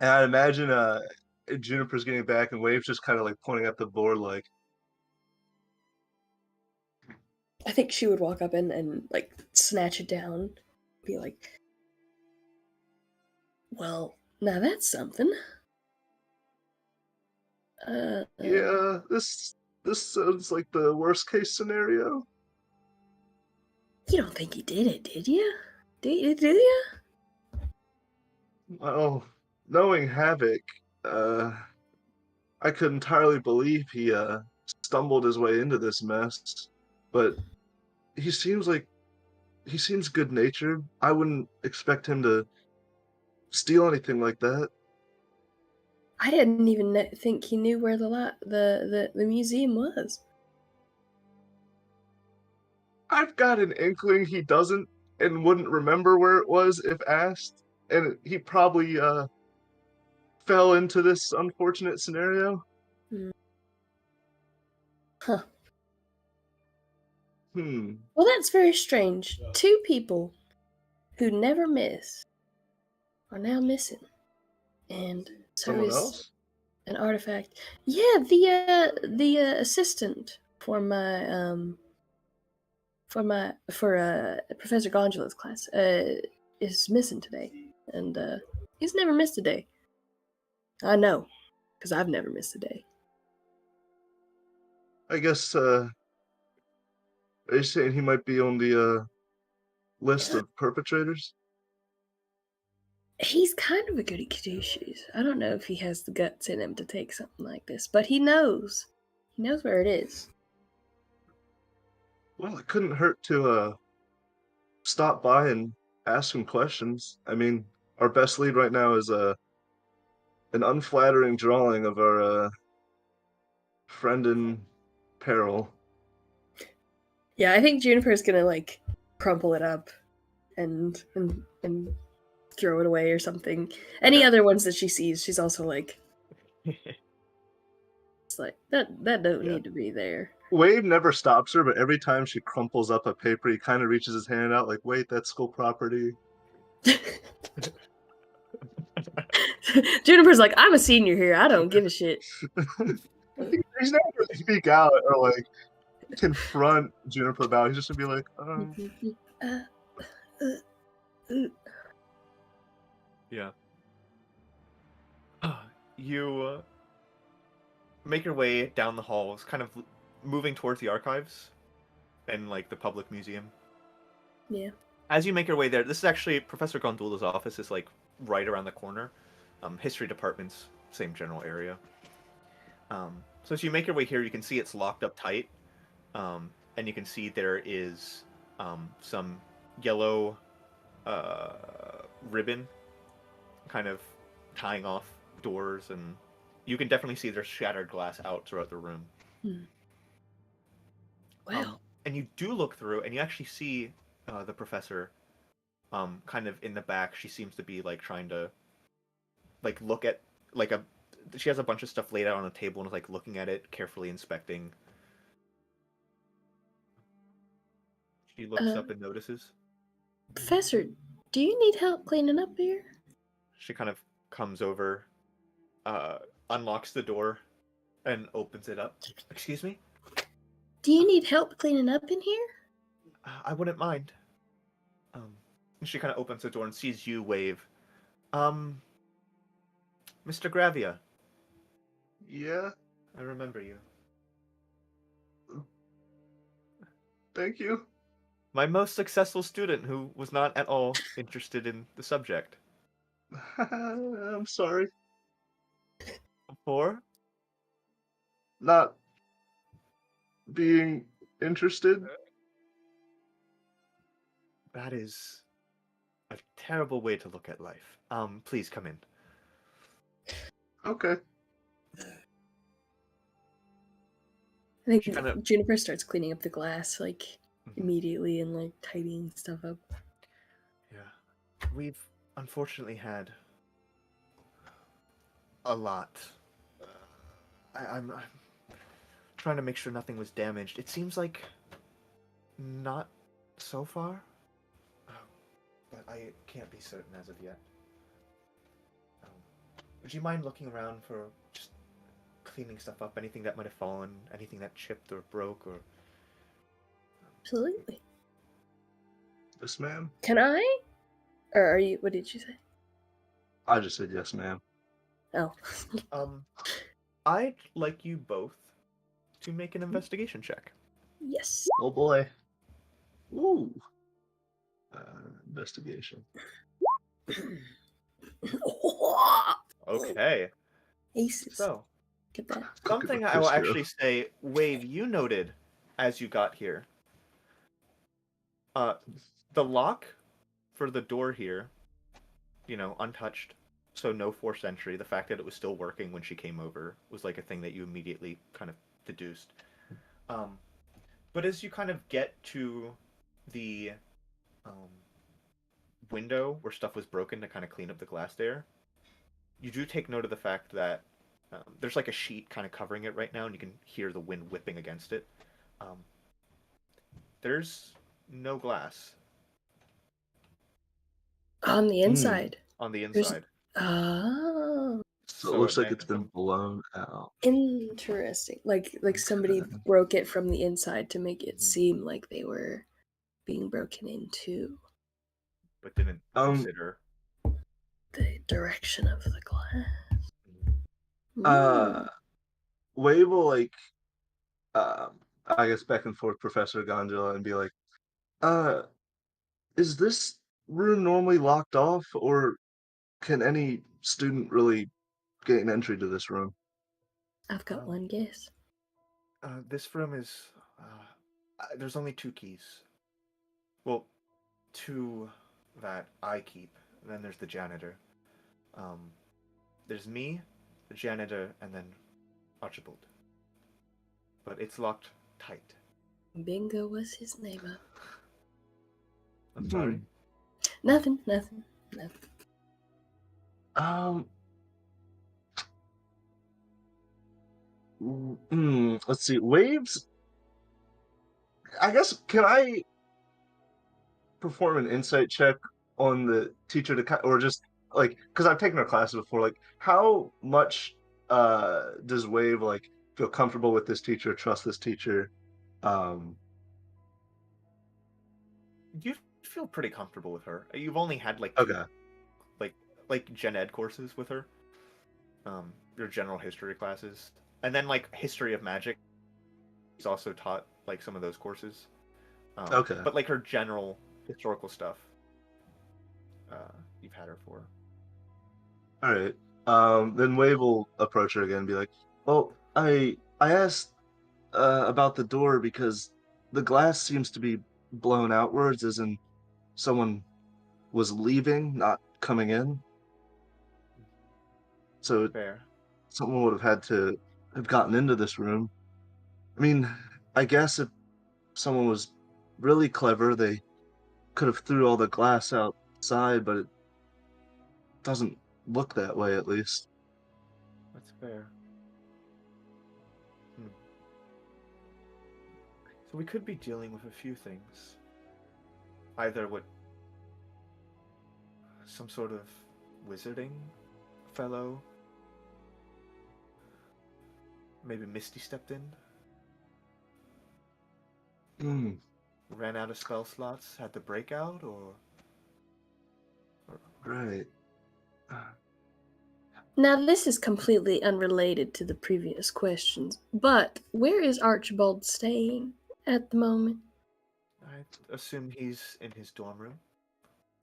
and I imagine Juniper's getting back and Wave's just kind of like pointing at the board like, I think she would walk up and like snatch it down, be like, "Well, now that's something." yeah, this sounds like the worst case scenario. You don't think he did it, did you? Did you? Well, knowing Havoc, I could entirely believe he stumbled his way into this mess, but he seems like he seems good natured. I wouldn't expect him to steal anything like that. I didn't even think he knew where the museum was. I've got an inkling he doesn't and wouldn't remember where it was if asked, and he probably fell into this unfortunate scenario. Huh. Hmm. Well, that's very strange. Two people who never miss are now missing, and so Someone is else? an artifact. Yeah, the assistant for Professor Gondola's class is missing today, and he's never missed a day. I know, because I've never missed a day. I guess are you saying he might be on the list of perpetrators? He's kind of a goody two shoes. I don't know if he has the guts in him to take something like this, but he knows. He knows where it is. Well, it couldn't hurt to stop by and ask some questions. I mean, our best lead right now is an unflattering drawing of our friend in peril. Yeah, I think Juniper's gonna like crumple it up and throw it away or something. Any Okay. other ones that she sees, she's also like, it's like that don't Yeah. need to be there. Wade never stops her, but every time she crumples up a paper, he kind of reaches his hand out like, wait, that's school property. Juniper's like, I'm a senior here. I don't give a shit. He's never going to speak out or like confront Juniper about it. He's just going to be like, Yeah. You make your way down the halls, kind of moving towards the archives and like the public museum. Yeah. As you make your way there, this is actually Professor Gondola's office is like right around the corner. History department's same general area. So as you make your way here, you can see it's locked up tight, and you can see there is some yellow ribbon kind of tying off doors, and you can definitely see there's shattered glass out throughout the room. Wow. And you do look through, and you actually see the professor kind of in the back. She seems to be like trying to like look at like a. She has a bunch of stuff laid out on a table and is like looking at it, carefully inspecting. She looks up and notices. Professor, do you need help cleaning up here? She kind of comes over, unlocks the door, and opens it up. Excuse me? Do you need help cleaning up in here? I wouldn't mind. And she kind of opens the door and sees you wave. Mr. Gravia, Yeah, I remember you. thank you. My most successful student who was not at all interested in the subject. I'm sorry. For? Not being interested. That is a terrible way to look at life. Please come in. Okay. I think She kinda- Juniper starts cleaning up the glass, like, Mhm. immediately and, like, tidying stuff up. Yeah. We've unfortunately had a lot. I'm trying to make sure nothing was damaged. It seems like not so far, but I can't be certain as of yet. Would you mind looking around for just cleaning stuff up? Anything that might have fallen, anything that chipped or broke, or Absolutely. Yes, ma'am. Can I? Or are you, what did you say? I just said yes, ma'am. Oh. I'd like you both to make an investigation check. Yes. Oh boy. Ooh. Investigation. Okay. Aces. So, Get that. Cooking something with I will Crisco. actually say, Wave, you noted as you got here. The lock for the door here, untouched, so no forced entry. The fact that it was still working when she came over was like a thing that you immediately kind of deduced. But as you kind of get to the window where stuff was broken to kind of clean up the glass there, you do take note of the fact that there's like a sheet kind of covering it right now, and you can hear the wind whipping against it. There's no glass On the inside. on the There's- inside. Oh. So it looks like may it's been blown out. Interesting. Like somebody Okay. broke it from the inside to make it Mhm. seem like they were being broken into. But didn't consider. The direction of the glass. Wave will like I guess back and forth Professor Gondola and be like, is this room normally locked off, or can any student really gain entry to this room? I've got Um, one guess. This room is. There's only 2 keys. Well, 2 that I keep. Then there's the janitor. There's me, the janitor, and then Archibald. But it's locked tight. Bingo was his name. I'm sorry. Nothing. Let's see. Waves. I guess can I perform an insight check on the teacher or just like because I've taken her classes before. Like, how much does Wave like feel comfortable with this teacher, trust this teacher? You feel pretty comfortable with her. You've only had like Okay. like gen ed courses with her. Your general history classes, and then like history of magic. He's also taught like some of those courses. Okay. But like her general historical stuff, you've had her for. All right. Then Wave will approach her again and be like, "Well, I asked about the door because the glass seems to be blown outwards, as in someone was leaving, not coming in. So Fair. someone would have had to have gotten into this room. I mean, I guess if someone was really clever, they could have threw all the glass outside, but it doesn't look that way, at least. That's fair. So we could be dealing with a few things. Either what some sort of wizarding fellow. Maybe Misty stepped in, Hmm, ran out of spell slots, had the breakout, or right. Now, this is completely unrelated to the previous questions, but where is Archibald staying at the moment? I assume he's in his dorm room.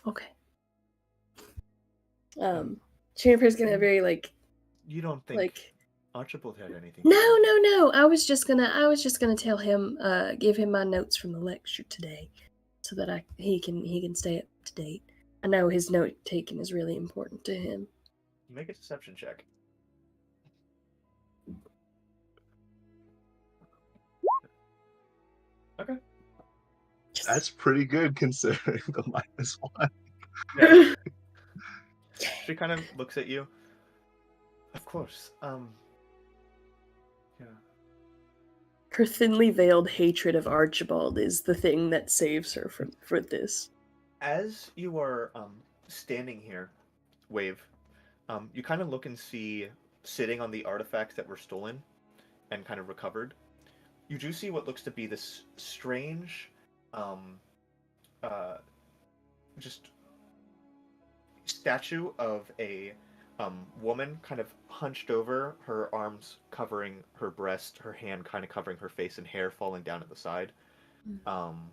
Okay. Juniper's gonna very You don't think like Archibald had anything? no. I was just gonna tell him, give him my notes from the lecture today, so that he can stay up to date. I know his note taking is really important to him. Make a deception check. Okay. That's pretty good considering the -1. Yeah. She kind of looks at you. Of course. Yeah. Her thinly veiled hatred of Archibald is the thing that saves her for this. As you are standing here, Wave, you kind of look and see, sitting on the artifacts that were stolen and kind of recovered, you do see what looks to be this strange, uh, just statue of a woman kind of hunched over, her arms covering her breast, her hand kind of covering her face, and hair falling down at the side. Um,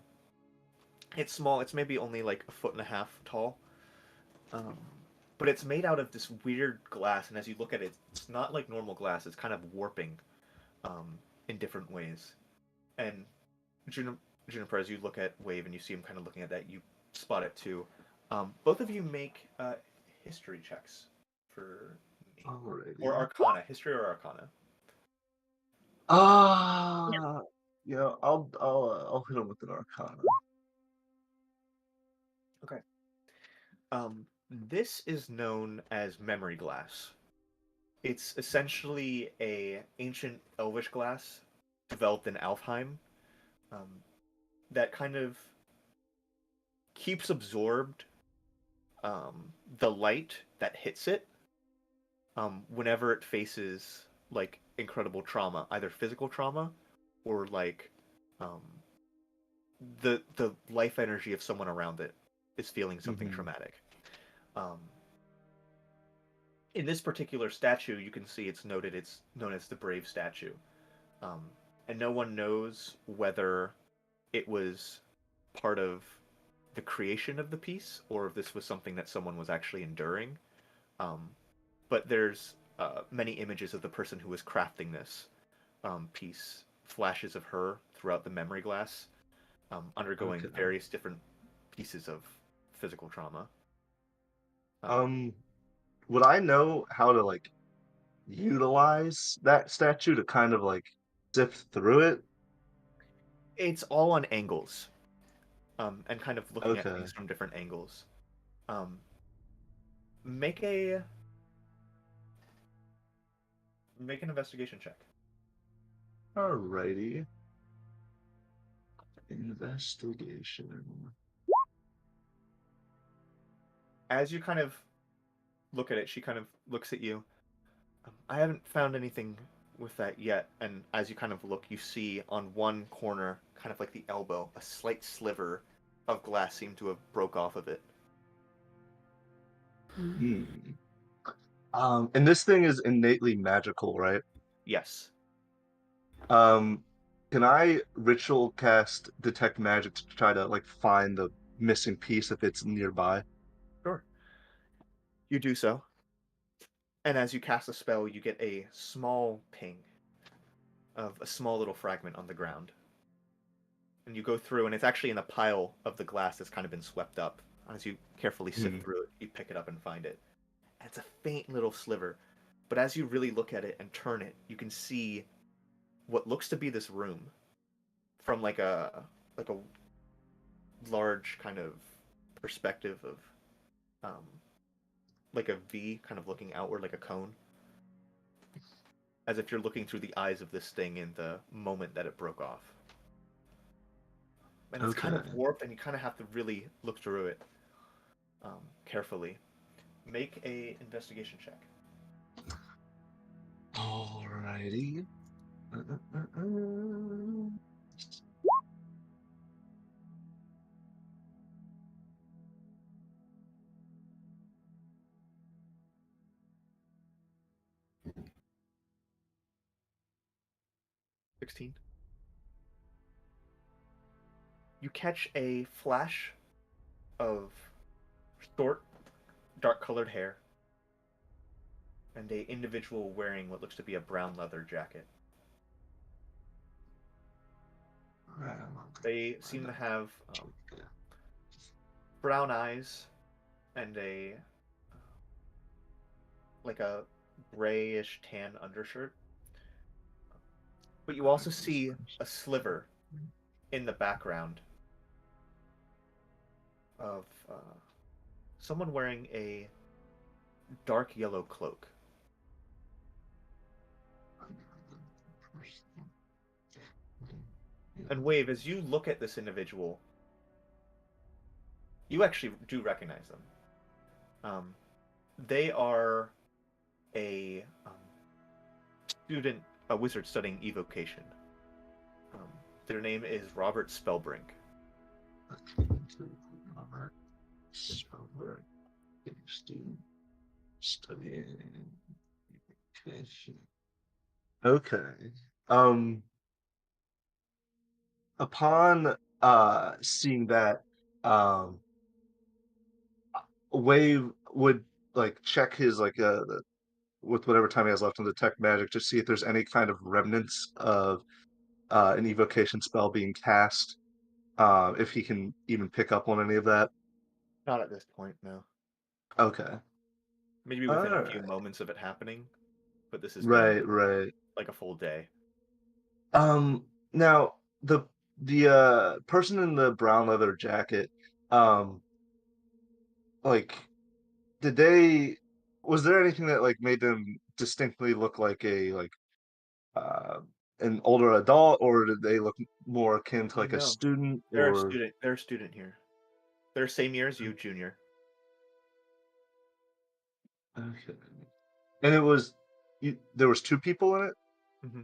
it's small. It's maybe only like a foot and a half tall. Um, but it's made out of this weird glass, and as you look at it, it's not like normal glass. It's kind of warping in different ways. And Juniper, as you look at Wave and you see him kind of looking at that, you spot it too. Both of you make history checks for me. Alrighty. Or Arcana. History or Arcana. Yeah, I'll hit him with an Arcana. Okay. This is known as memory glass. It's essentially a ancient elvish glass developed in Alfheim um, that kind of keeps absorbed the light that hits it whenever it faces like incredible trauma, either physical trauma or like um, the life energy of someone around it is feeling something traumatic. In this particular statue, you can see it's noted it's known as the Brave Statue, and no one knows whether it was part of the creation of the piece or if this was something that someone was actually enduring. But there's many images of the person who was crafting this piece, flashes of her throughout the memory glass, undergoing Okay. various different pieces of physical trauma. Would I know how to like utilize that statue to kind of like sift through it? It's all on angles, and kind of looking at Okay. things from different angles. Make an investigation check. Alrighty. Investigation. As you kind of look at it, she kind of looks at you. I haven't found anything with that yet. And as you kind of look, you see on one corner, kind of like the elbow, a slight sliver of glass seemed to have broke off of it. And this thing is innately magical, right? Yes. Can I ritual cast detect magic to try to like find the missing piece if it's nearby? Sure. You do so. And as you cast a spell, you get a small ping of a small little fragment on the ground. and you go through, and it's actually in a pile of the glass that's kind of been swept up. As you carefully sift Hmm. through it, you pick it up and find it. And it's a faint little sliver, but as you really look at it and turn it, you can see what looks to be this room from like a large kind of perspective of um, like a V, kind of looking outward like a cone, as if you're looking through the eyes of this thing in the moment that it broke off. And it's kind of Okay. warped, and you kind of have to really look through it carefully. Make a investigation check. Alrighty. Uh. 16. You catch a flash of short, dark-colored hair and a individual wearing what looks to be a brown leather jacket. They seem to have brown eyes and a like a grayish tan undershirt. But you also see a sliver in the background of someone wearing a dark yellow cloak. And Wave, as you look at this individual, you actually do recognize them. They are a student, a wizard studying evocation. Their name is Robert Spellbrink. Studying education. Okay. Um. Upon seeing that, um, Wave would like check his with whatever time he has left on detect magic to see if there's any kind of remnants of an evocation spell being cast. If he can even pick up on any of that. Not at this point, no. Okay. Maybe All within a few right. moments of it happening, but this has been Right. Right. like a full day. Now the person in the brown leather jacket, um, like, did they? Was there anything that like made them distinctly look like uh, an older adult, or did they look more akin to like a No, student? they're a Or student. They're a student here. They're same year as you, junior. okay, and it was there was two people in it. Mm-hmm.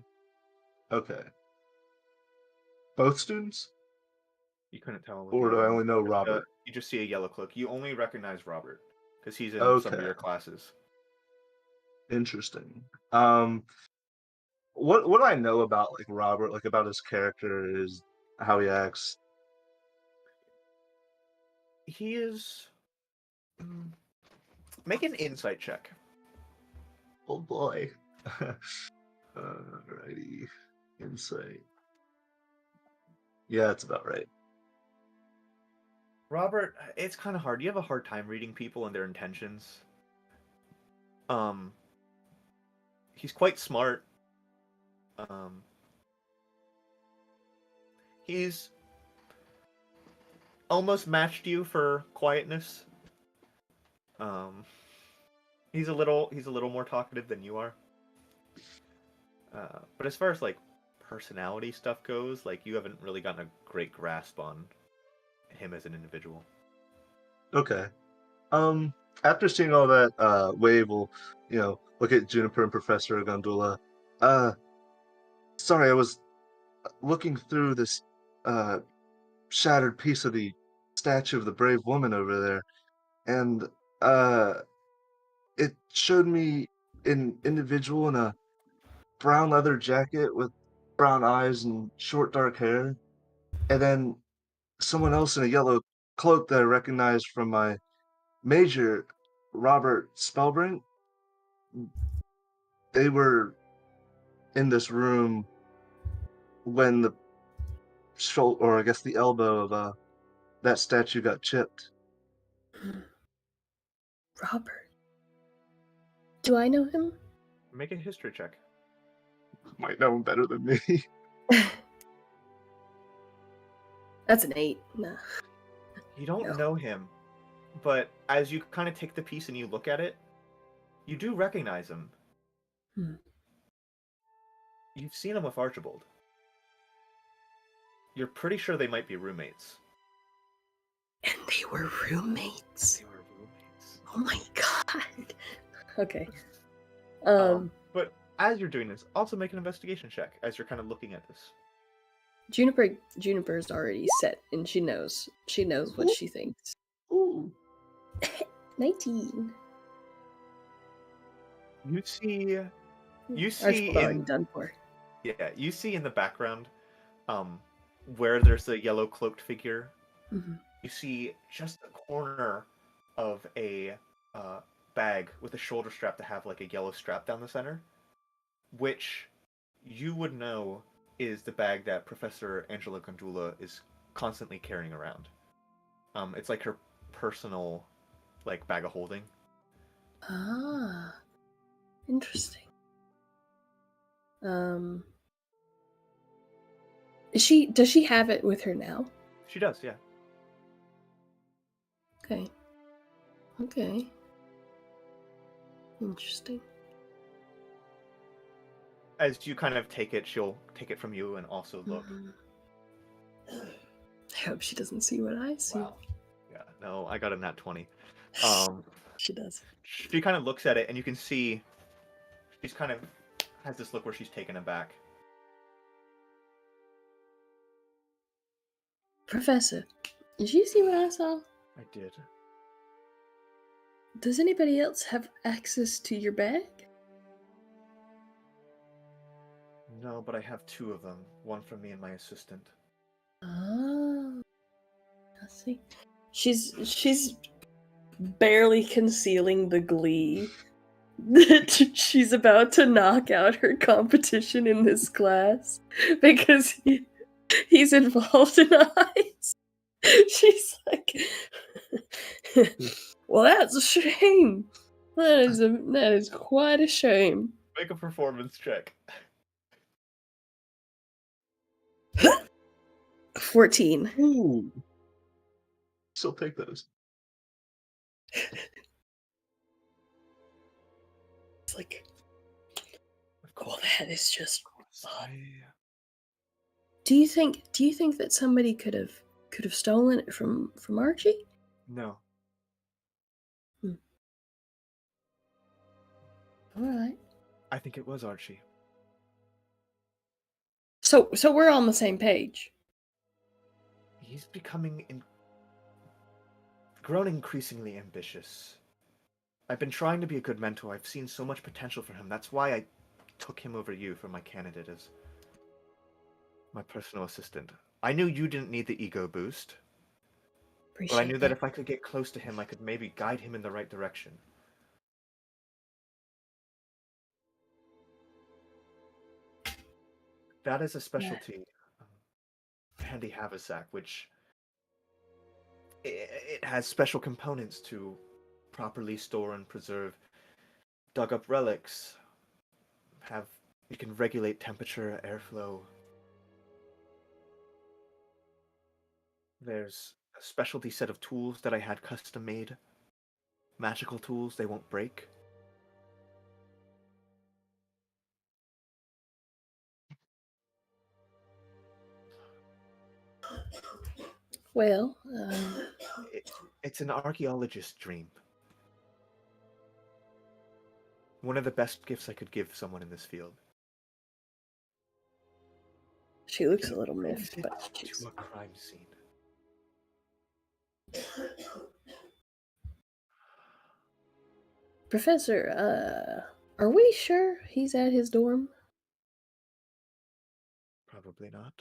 Okay, both students, You couldn't tell with the or do I other one. only know Robert? You just see a yellow cloak. You only recognize Robert because he's in some of Okay, your classes. interesting. What I know about like Robert, like about his character, is how he acts. He is. mm, Make an insight check. Oh boy. Alrighty. Insight. Yeah, that's about right. Robert, it's kind of hard. You have a hard time reading people and their intentions. Um, he's quite smart. Um, he's almost matched you for quietness. Um, he's a little more talkative than you are. But as far as like personality stuff goes, like you haven't really gotten a great grasp on him as an individual. Okay. After seeing all that, Wave will, look at Juniper and Professor Gondola. Uh, Sorry, I was looking through this uh shattered piece of the statue of the brave woman over there, and uh it showed me an individual in a brown leather jacket with brown eyes and short dark hair, and then someone else in a yellow cloak that I recognized from my major, Robert Spellbrink. They were in this room when the shoulder, or I guess the elbow of that statue got chipped. Robert. Do I know him? Make a history check. Might know him better than me. That's an 8. Nah. You don't No. know him, but as you kind of take the piece and you look at it, you do recognize him. Hmm. You've seen him with Archibald. You're pretty sure they might be roommates. And they were roommates. They were roommates. Oh my god. Okay. But as you're doing this, also make an investigation check as you're kind of looking at this. Juniper's already set, and she knows what she thinks. Ooh. 19. You see Archibald already in done for. you see in the background, where there's a yellow cloaked figure. Mm-hmm. You see just the corner of a bag with a shoulder strap to have like a yellow strap down the center, which you would know is the bag that Professor Angela Gondula is constantly carrying around. It's like her personal, like, bag of holding. Ah, interesting. Does she have it with her now? She does, yeah. Okay. Interesting. As you kind of take it, she'll take it from you and also look. I hope she doesn't see what I see. Wow. Yeah, no, I got a nat 20. She does. She kind of looks at it, and you can see she's kind of has this look where she's taken aback. Professor, did you see what I saw? I did. Does anybody else have access to your bag? No, but I have 2 of them. One from me and my assistant. Oh, I see. She's barely concealing the glee that she's about to knock out her competition in this class because he's involved in a heist. She's like, well, that's a shame. That is quite a shame. Make a performance check. 14. Ooh. Still take those. It's like, oh, that is just. Do you think that somebody could have stolen it from Archie? No. All right. I think it was Archie. So we're on the same page. He's grown increasingly ambitious. I've been trying to be a good mentor. I've seen so much potential for him. That's why I took him over you for my candidate as my personal assistant. I knew you didn't need the ego boost, Appreciate but I knew that if I could get close to him, I could maybe guide him in the right direction. That is a specialty, handy haversack, which it has special components to properly store and preserve dug up relics. You can regulate temperature, airflow. There's a specialty set of tools that I had custom made. Magical tools, they won't break. Well, It's an archaeologist's dream. One of the best gifts I could give someone in this field. she looks a little miffed, Brings but it she's... to a crime scene. Professor, are we sure he's at his dorm? Probably not.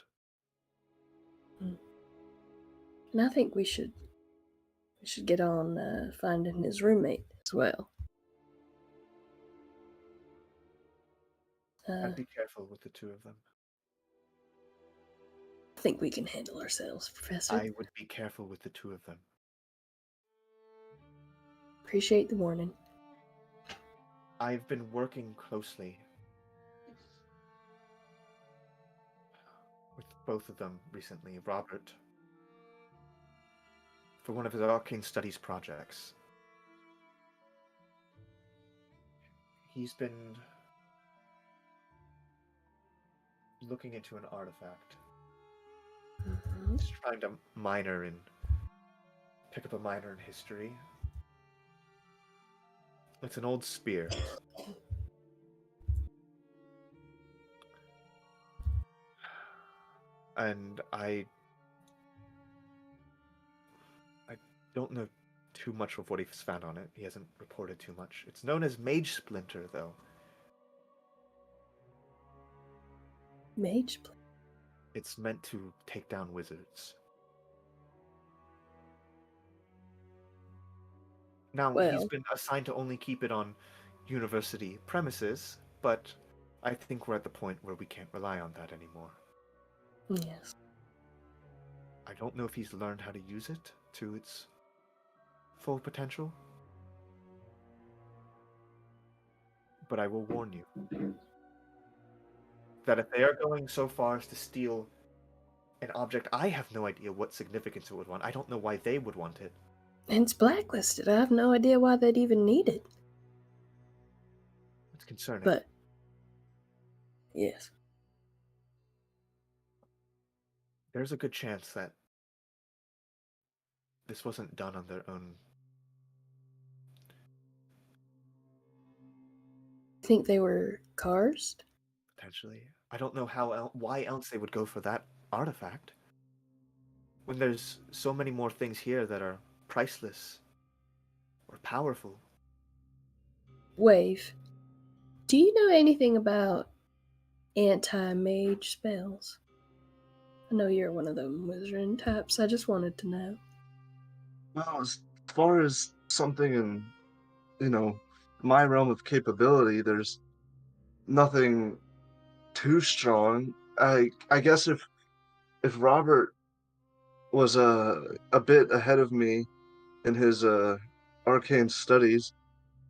And I think we should get on finding his roommate as well. I'd be careful with the 2 of them. think we can handle ourselves, Professor. I would be careful with the two of them. Appreciate the warning. I've been working closely with both of them recently. Robert, for one of his arcane studies projects. He's been looking into an artifact. Mhm. He's trying to pick up a minor in history. It's an old spear. And I don't know too much of what he's found on it. He hasn't reported too much. It's known as Mage Splinter, though. Mage. It's meant to take down wizards. Now, he's Well, been assigned to only keep it on university premises, but I think we're at the point where we can't rely on that anymore. yes. I don't know if he's learned how to use it to its full potential, but I will warn you that if they are going so far as to steal an object, I have no idea what significance it would want. I don't know why they would want it. And it's blacklisted. I have no idea why they'd even need it. It's concerning. But, yes. There's a good chance that this wasn't done on their own. Think they were cursed? Potentially. I don't know why else they would go for that artifact. When there's so many more things here that are priceless or powerful. Wave. Do you know anything about anti-mage spells? I know you're one of them wizarding types. I just wanted to know. Well, as far as something in, my realm of capability, there's nothing too strong. I guess if Robert was a bit ahead of me in his arcane studies,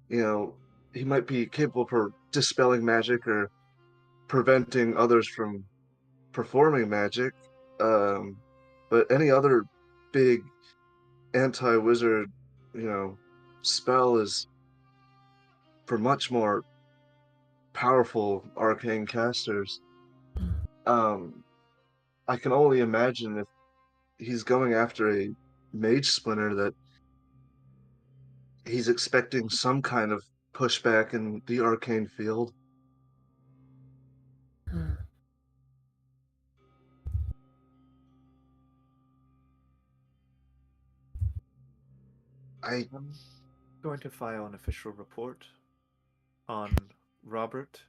he might be capable for dispelling magic or preventing others from performing magic. But any other big anti-wizard, spell is for much more powerful arcane casters. I can only imagine if he's going after a mage splinter that he's expecting some kind of pushback in the arcane field. I I'm going to file an official report on Robert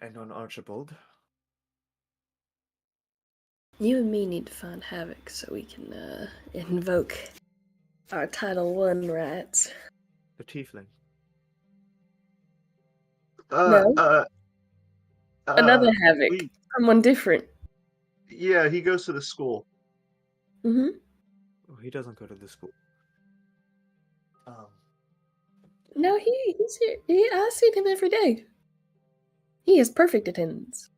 and on Archibald. You and me need to find Havoc so we can invoke our Title I rights. The Tiefling. No. Another Havoc. we- Someone different. yeah, he goes to the school. Mm-hmm. Oh, he doesn't go to the school. No, he's here. I see him every day. He has perfect attendance.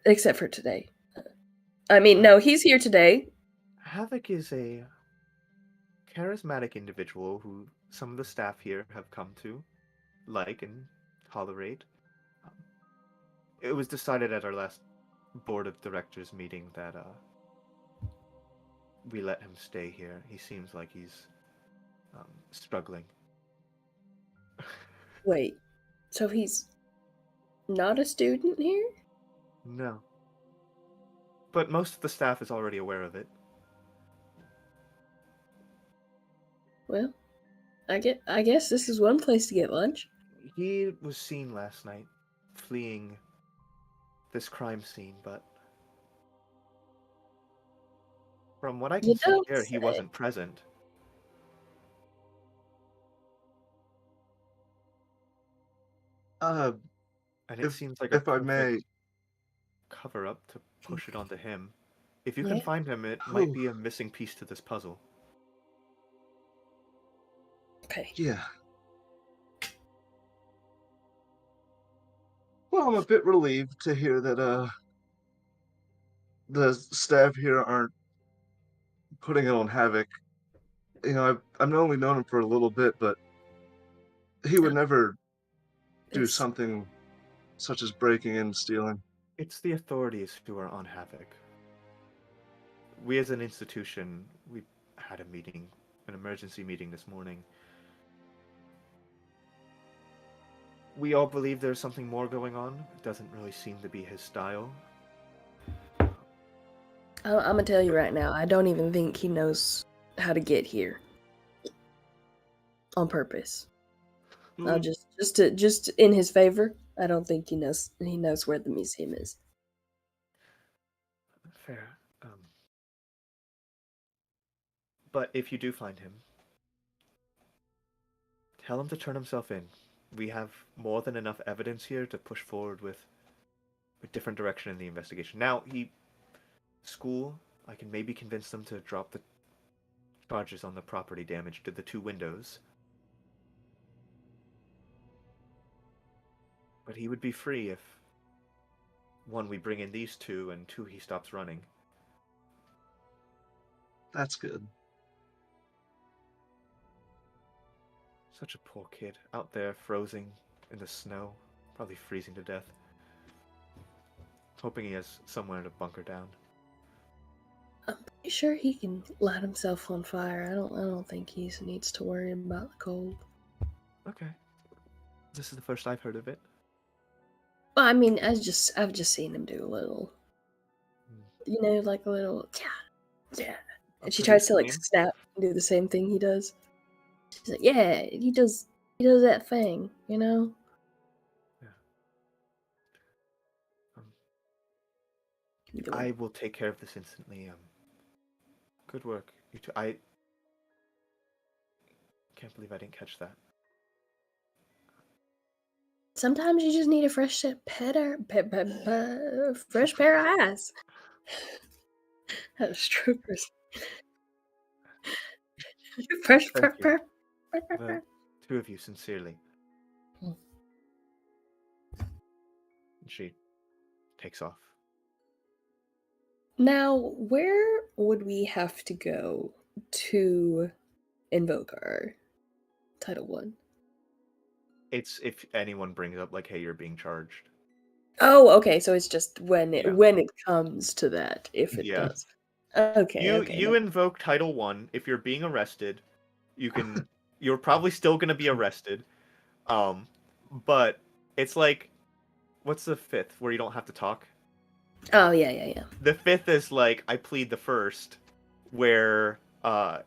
Except for today. No, he's here today. Havoc is a charismatic individual who some of the staff here have come to like and tolerate. It was decided at our last board of directors meeting that we let him stay here. He seems like he's struggling. Wait, so he's not a student here? No. But most of the staff is already aware of it. Well, I guess this is one place to get lunch. He was seen last night fleeing this crime scene, but from what I can You see don't here, he say. wasn't present. Uh, And it seems like a if I may, perfect cover up to push it onto him. If you can Yeah. find him, it might Oh, be a missing piece to this puzzle. Okay. yeah. Well, I'm a bit relieved to hear that the staff here aren't putting it on Havoc. I've only known him for a little bit, but he would never do This something such as breaking and stealing. It's the authorities who are on Havoc. We as an institution, we had a meeting, an emergency meeting this morning. We all believe there's something more going on. It doesn't really seem to be his style. I'm gonna tell you right now. I don't even think he knows how to get here on purpose. I'll just in his favor. I don't think he knows where the museum is. Fair. But if you do find him, tell him to turn himself in. We have more than enough evidence here to push forward with a different direction in the investigation. Now, school, I can maybe convince them to drop the charges on the property damage to the 2 windows. But he would be free if, 1, we bring in these 2, and 2, he stops running. That's good. Such a poor kid, out there frozen in the snow, probably freezing to death. Hoping he has somewhere to bunker down. I'm pretty sure he can light himself on fire. I don't think he needs to worry about the cold. Okay. This is the first I've heard of it. Well, I mean, I've just seen him do a little, like a little yeah. And she tries to like snap and do the same thing he does. She's like, yeah, he does that thing, Yeah. I will take care of this instantly. Good work. You two. I can't believe I didn't catch that. Sometimes you just need a fresh fresh pair of eyes. That's troopers. Fresh Thank you. pair. The 2 of you, sincerely. Hmm. And she takes off. Now, where would we have to go to invoke our Title 1? It's if anyone brings up, like, hey, you're being charged. Oh, okay, so it's just when Yeah. it comes to that, if it Yeah. does. Okay, You invoke Title 1. If you're being arrested, you're probably still going to be arrested. But it's like, what's the 5th where you don't have to talk? Oh, yeah. The 5th is like, I plead the 1st, where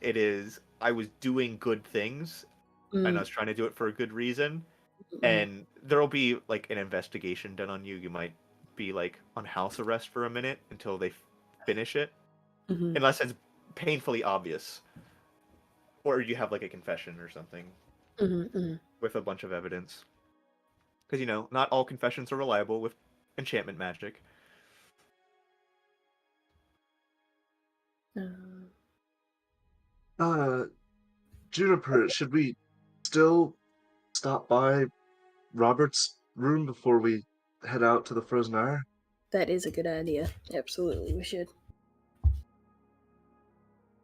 it is, I was doing good things, and I was trying to do it for a good reason, and there'll be, like, an investigation done on you. You might be, like, on house arrest for a minute until they finish it, unless it's painfully obvious. Or you have, like, a confession or something with a bunch of evidence. Because, not all confessions are reliable with enchantment magic. Juniper, should we still stop by Robert's room before we head out to the Frozen Iron? That is a good idea. Absolutely, we should. I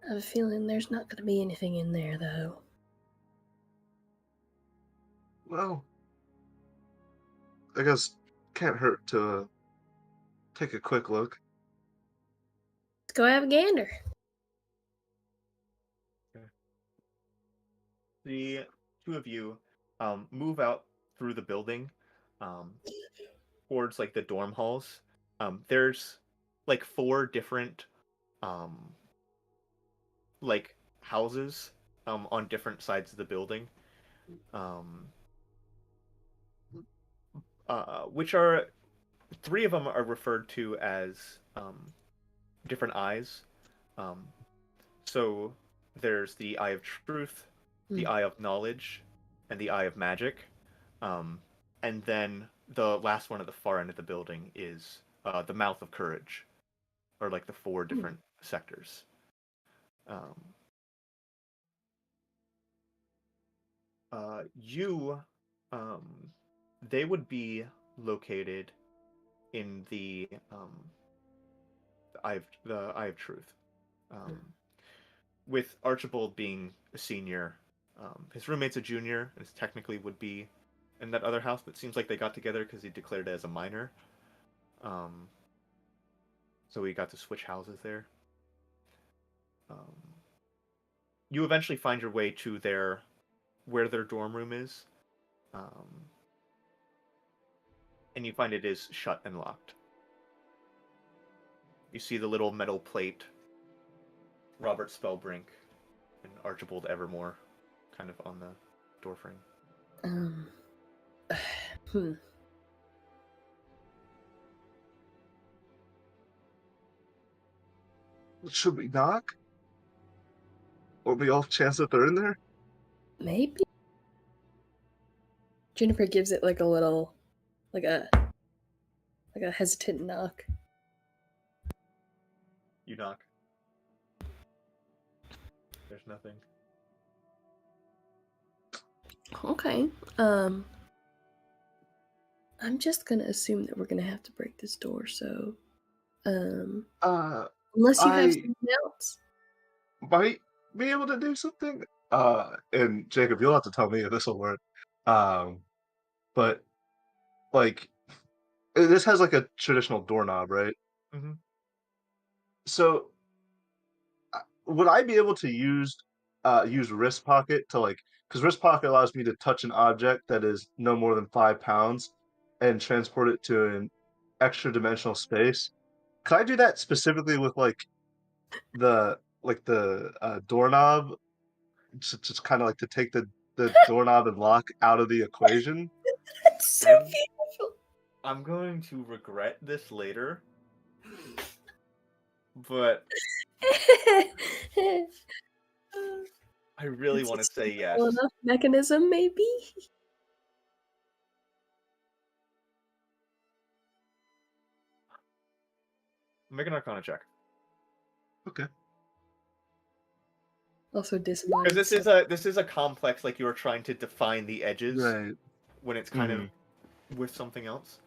have a feeling there's not going to be anything in there, though. Well, I guess can't hurt to take a quick look. Let's go have a gander. The 2 of you move out through the building towards, like, the dorm halls. There's, like, 4 different like, houses on different sides of the building, which are 3 of them are referred to as different eyes. So there's the Eye of Truth, the Eye of Knowledge, and the Eye of Magic. And then the last one at the far end of the building is the Mouth of Courage, or like the 4 different sectors. You, they would be located in the Eye of Truth. With Archibald being a senior, his roommate's a junior, and technically would be in that other house, but it seems like they got together because he declared it as a minor. So we got to switch houses there. You eventually find your way to where their dorm room is, and you find it is shut and locked. You see the little metal plate, Robert Spellbrink and Archibald Evermore, kind of on the doorframe. Should we knock? Or be off chance that they're in there? Maybe. Juniper gives it like a little, like a hesitant knock. You knock. There's nothing. Okay. I'm just gonna assume that we're gonna have to break this door. So, unless you have something else. Might be able to do something. And Jacob, you'll have to tell me if this will work. But like, this has like a traditional doorknob, right? Mm-hmm. So, would I be able to use wrist pocket to like, because wrist pocket allows me to touch an object that is no more than 5 pounds and transport it to an extra dimensional space. Could I do that specifically with like the doorknob, just kind of like to take the doorknob and lock out of the equation? That's so beautiful. I'm going to regret this later, but I really want to say yes. Well enough mechanism, maybe. Make an Arcana check. Okay. Also disembodied. Because this is a complex, like you are trying to define the edges Right. when it's kind of with something else.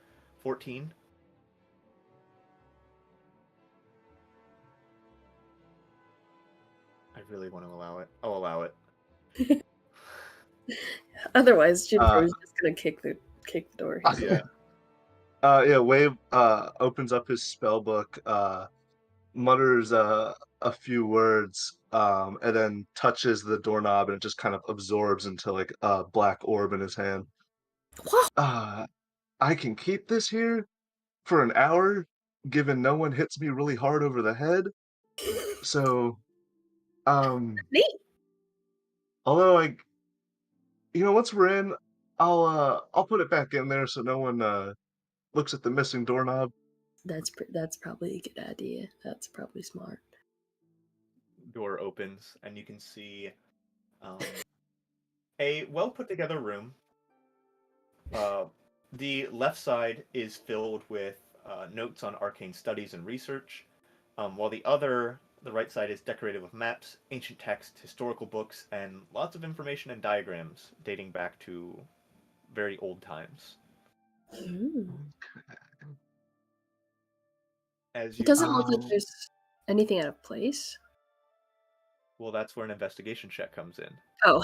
14. I really want to allow it. I'll allow it. Otherwise, Juniper was just gonna kick the door. Yeah. Wave opens up his spell book, mutters a few words, and then touches the doorknob, and it just kind of absorbs into like a black orb in his hand. I can keep this here for an hour, given no one hits me really hard over the head. So, Neat. although once we're in, I'll put it back in there so no one looks at the missing doorknob. That's probably a good idea. That's probably smart. Door opens, and you can see a well put together room. The left side is filled with notes on arcane studies and research, while the right side is decorated with maps, ancient text, historical books, and lots of information and diagrams dating back to very old times. It doesn't look like there's anything out of place. Well, that's where an investigation check comes in. Oh.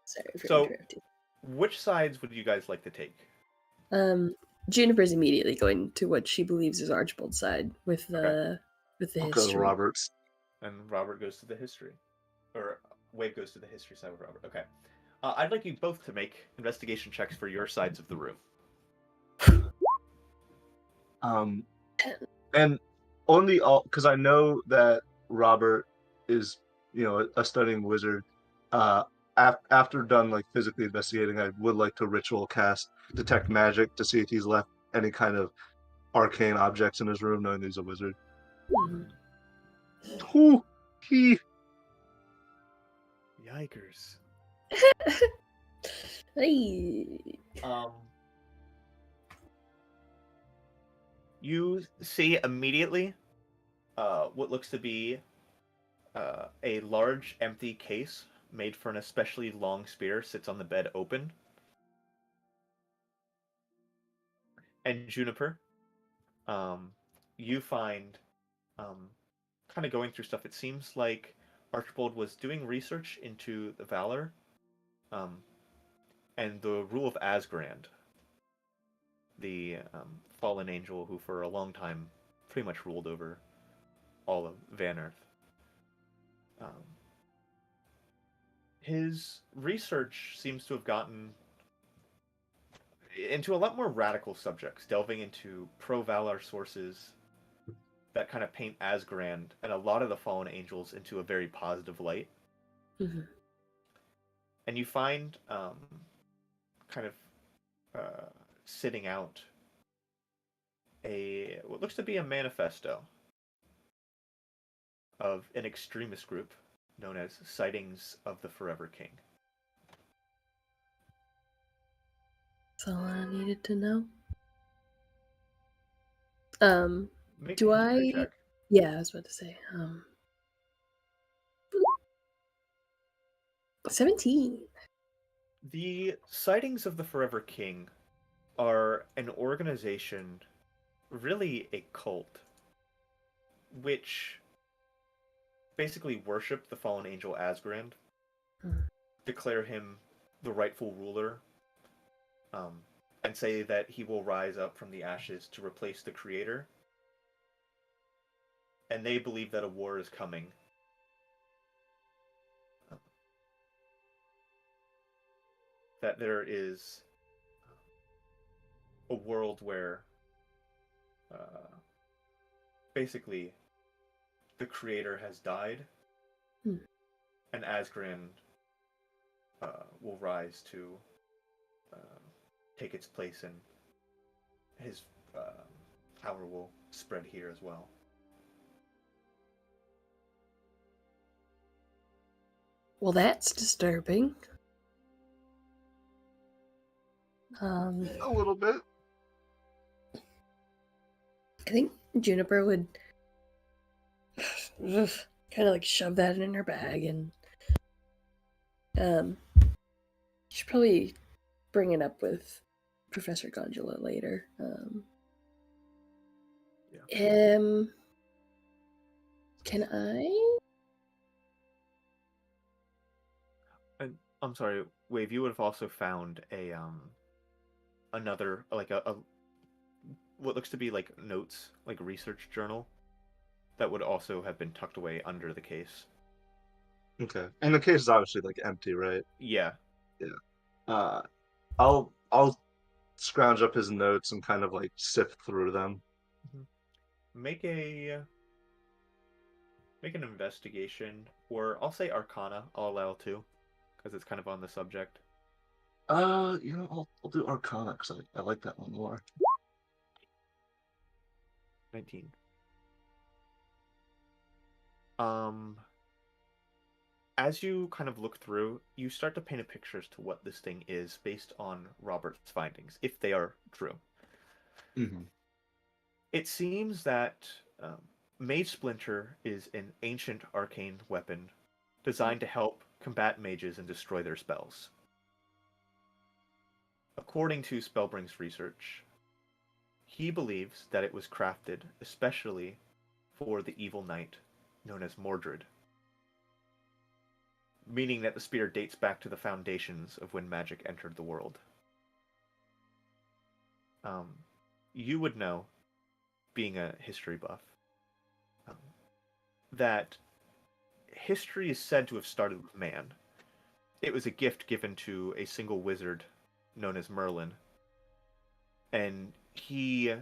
Sorry for interrupting. Which sides would you guys like to take? Juniper's immediately going to what she believes is Archibald's side with the I'll history. go to Robert's. And Robert goes to the history. Or Wade goes to the history side with Robert. Okay. I'd like you both to make investigation checks for your sides of the room. And only because I know that Robert is, a studying wizard. After done like physically investigating, I would like to ritual cast detect magic to see if he's left any kind of arcane objects in his room, knowing he's a wizard. Ooh, Yikers. Hey. You see immediately what looks to be a large empty case made for an especially long spear sits on the bed open. And Juniper, um, you find, um, kind of going through stuff, it seems like Archibald was doing research into the Valor um, and the rule of Asgrand, the fallen angel who for a long time pretty much ruled over all of Vanerth. Um, his research seems to have gotten into a lot more radical subjects, delving into pro-Valar sources that kind of paint Asgrand and a lot of the fallen angels into a very positive light. Mm-hmm. And you find kind of sitting out what looks to be a manifesto of an extremist group known as Sightings of the Forever King. That's all I needed to know. Make Do a history I? check. Yeah, I was about to say. 17. The Sightings of the Forever King are an organization, really a cult, which basically worship the fallen angel Asgrand, declare him the rightful ruler, um, and say that he will rise up from the ashes to replace the creator. And they believe that a war is coming. That there is a world where basically the creator has died, and Asgrand will rise to take its place, and his power will spread here as well. Well, that's disturbing. A little bit. I think Juniper would kind of like shove that in her bag, and she'd probably bring it up with Professor Gondula later. Can I? And I'm sorry, Wave. You would have also found a another like a what looks to be like notes, like a research journal, that would also have been tucked away under the case. Okay. And the case is obviously like empty, right? Yeah. Yeah. I'll scrounge up his notes and kind of like sift through them. Make an investigation, or I'll say Arcana. I'll allow two, because it's kind of on the subject. I'll do Arcana because I like that one more. 19. As you kind of look through, you start to paint a picture as to what this thing is based on Robert's findings, if they are true. Mm-hmm. It seems that Mage Splinter is an ancient arcane weapon designed to help combat mages and destroy their spells. According to Spellbring's research, he believes that it was crafted especially for the evil knight known as Mordred, meaning that the spear dates back to the foundations of when magic entered the world. You would know, being a history buff, that history is said to have started with man. It was a gift given to a single wizard known as Merlin, and he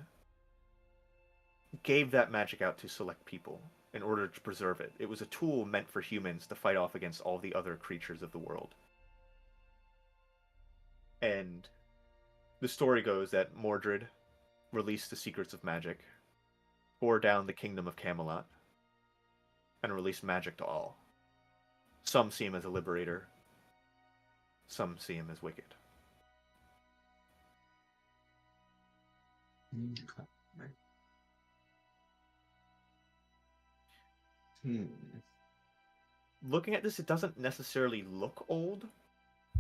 gave that magic out to select people in order to preserve it. It was a tool meant for humans to fight off against all the other creatures of the world. And the story goes that Mordred released the secrets of magic, tore down the kingdom of Camelot, and released magic to all. Some see him as a liberator, some see him as wicked. Okay. Hmm. Looking at this, it doesn't necessarily look old,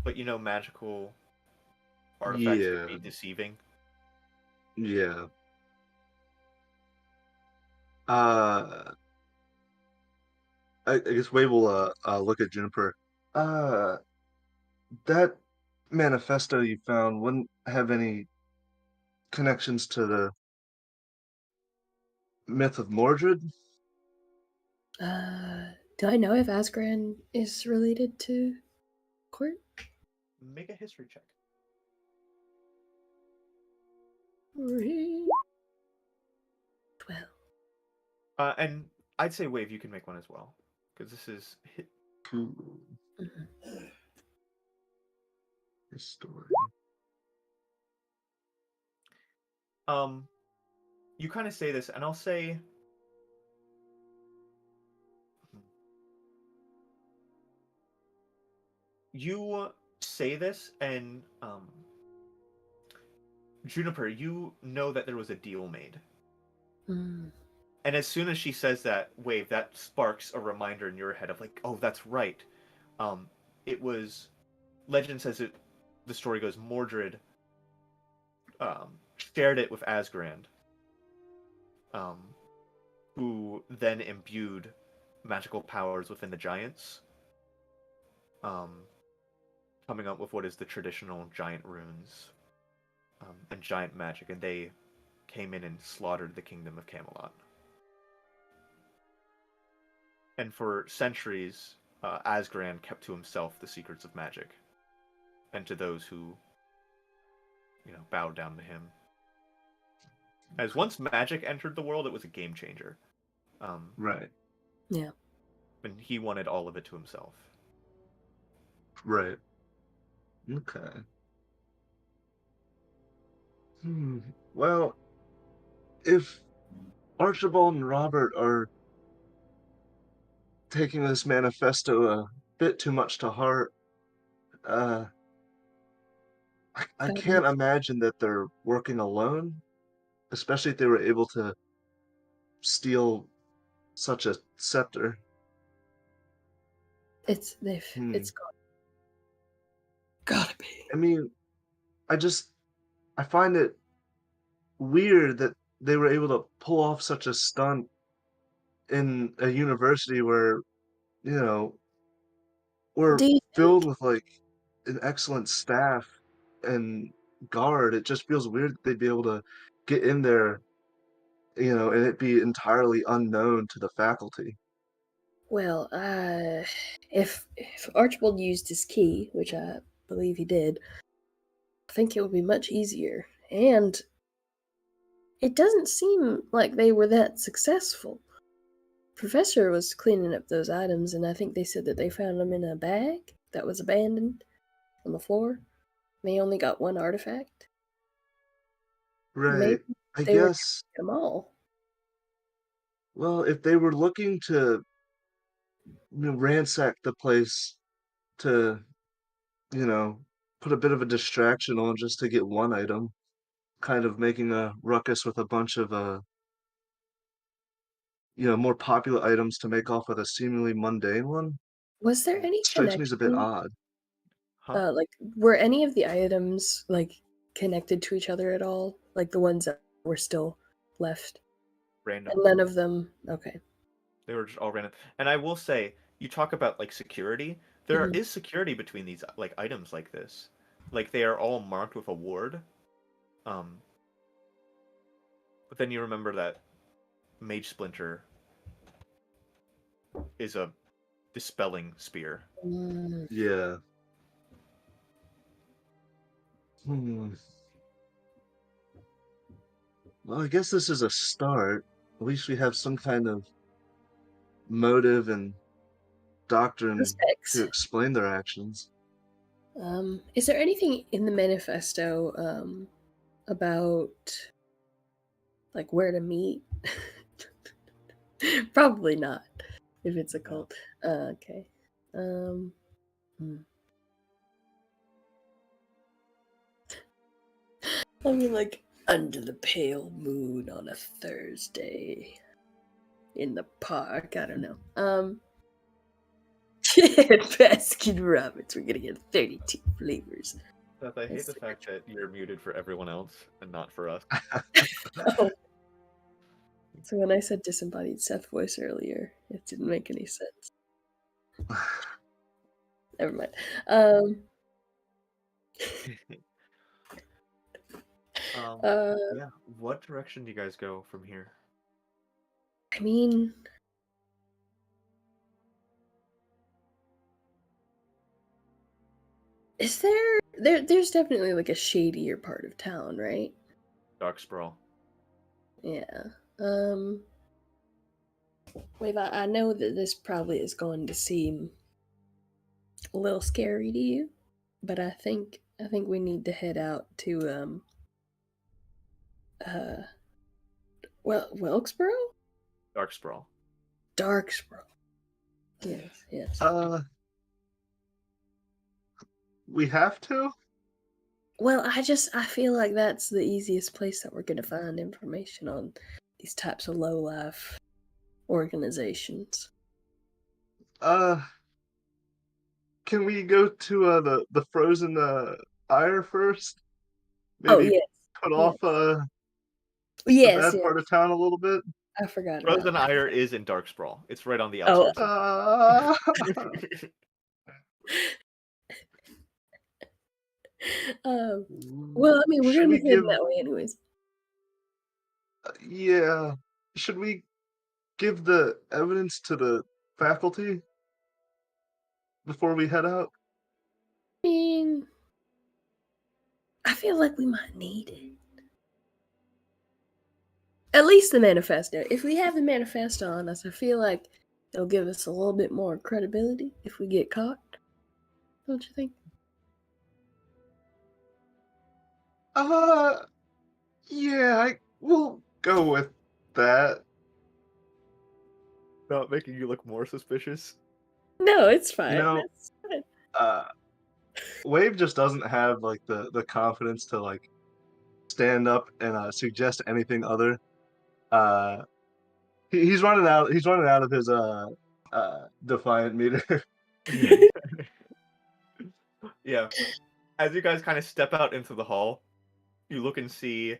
but magical artifacts can Yeah. be deceiving. Yeah. Uh, I guess Wade will look at Juniper. Uh, that manifesto you found wouldn't have any connections to the myth of Mordred? Do I know if Asgran is related to Court? Make a history check. 12. And I'd say Wave, you can make one as well, because this is Cool. Mhm. Story. You kind of say this, and I'll say, you say this, and Juniper, you know that there was a deal made. Mm. And as soon as she says that, Wave, that sparks a reminder in your head of like, oh, that's right. It was, legend says it, the story goes, Mordred shared it with Asgrand, um, who then imbued magical powers within the giants, um, coming up with what is the traditional giant runes and giant magic, and they came in and slaughtered the kingdom of Camelot. And for centuries, Asgran kept to himself the secrets of magic, and to those who, bowed down to him. As once magic entered the world, it was a game changer. Right. Yeah. And he wanted all of it to himself. Right. Okay. Well, if Archibald and Robert are taking this manifesto a bit too much to heart, uh, I That can't makes imagine that they're working alone, especially if they were able to steal such a scepter. Hmm. it's gotta be. I mean, I find it weird that they were able to pull off such a stunt in a university where, you know, we're Do you filled think? with like an excellent staff and guard. It just feels weird that they'd be able to get in there, and it be entirely unknown to the faculty. Well, if Archibald used his key, which I believe he did, I think it would be much easier. And it doesn't seem like they were that successful. Professor was cleaning up those items, and I think they said that they found them in a bag that was abandoned on the floor. They only got one artifact. Maybe Right. I they were guess, taking them all. well, if they were looking to, ransack the place to, you know, put a bit of a distraction on just to get one item, kind of making a ruckus with a bunch of more popular items to make off with a seemingly mundane one, Was there any strikes me as a bit connection? odd. Huh? Like, were any of the items like connected to each other at all? Like the ones that were still left, Random. and none of them. Okay. They were just all random. And I will say, you talk about like security. There Mhm. is security between these like items like this. Like they are all marked with a ward. Um, but then you remember that Mage Splinter is a dispelling spear. Mm. Yeah. Hmm. Well, I guess this is a start. At least we have some kind of motive and doctrine to Suspects. explain their actions. Is there anything in the manifesto about like where to meet? Probably not, if it's a No. cult. Okay. Hmm. I mean, like under the pale moon on a Thursday. in the park. I don't know. Baskin Robbins. We're gonna get 32 flavors. Seth, I hate That's the the fact that you're muted for everyone else and not for us. Oh. So when I said disembodied Seth voice earlier, it didn't make any sense. Never mind. Yeah. What direction do you guys go from here? I mean, is there's definitely like a shadier part of town, right? Dark Sprawl. Yeah. Wait, I know that this probably is going to seem a little scary to you, but I think we need to head out to uh Wilkesboro? Dark Sprawl. Darksboro. Yes. We have to? Well, I feel like that's the easiest place that we're gonna find information on these types of low life organizations. Can we go to the frozen ire first? Oh Maybe yes. put off the Yes, bad part of town a little bit? I forgot about Frozen that. Ire is in Dark Sprawl. It's right on the Oh. outskirts. Well, I mean, we're Should gonna we be heading give that way anyways. yeah. Should we give the evidence to the faculty before we head out? I mean, I feel like we might need it. At least the manifesto. If we have the manifesto on us, I feel like it'll give us a little bit more credibility if we get caught. Don't you think? Yeah, we'll go with that. Not making you look more suspicious. No, it's fine. You know, It's fine. Wave just doesn't have like the confidence to like stand up and suggest anything other. He's running out. He's running out of his defiant meter. Yeah. As you guys kind of step out into the hall, you look and see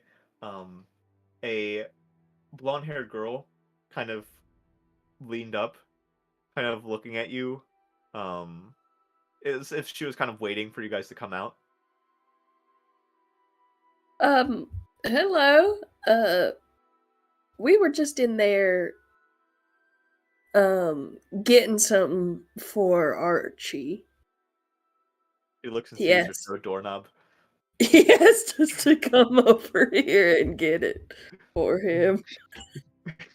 a blonde-haired girl kind of leaned up, kind of looking at you, as if she was kind of waiting for you guys to come out. Hello. We were just in there getting something for Archie. He looks and sees Yes. there's no doorknob. He asked us to come over here and get it for him.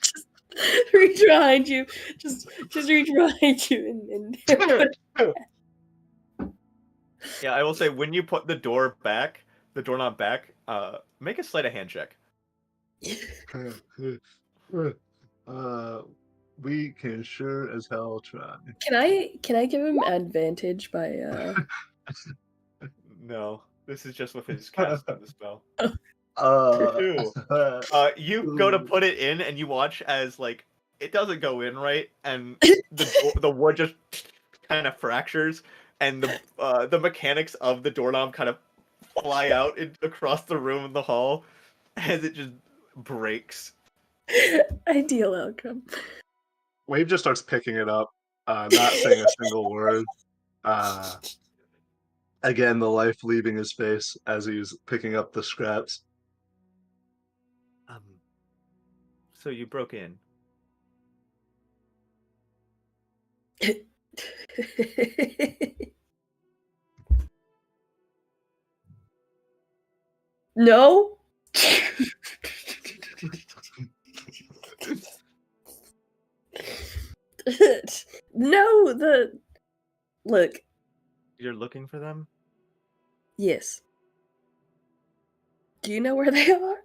Just reach behind you. Just reach behind you and Yeah, I will say when you put the doorknob back, make a sleight of hand check. We can sure as hell try. Can I give him advantage by No, this is just with his casting the spell. You go to put it in, and you watch as like it doesn't go in right, and the wood just kind of fractures, and the mechanics of the doorknob kind of fly out across the room in the hall as it just breaks. ideal outcome? Wave just starts picking it up, not saying a single word. Again, the life leaving his face as he's picking up the scraps. So you broke in. No. No, look. You're looking for them? Yes. Do you know where they are?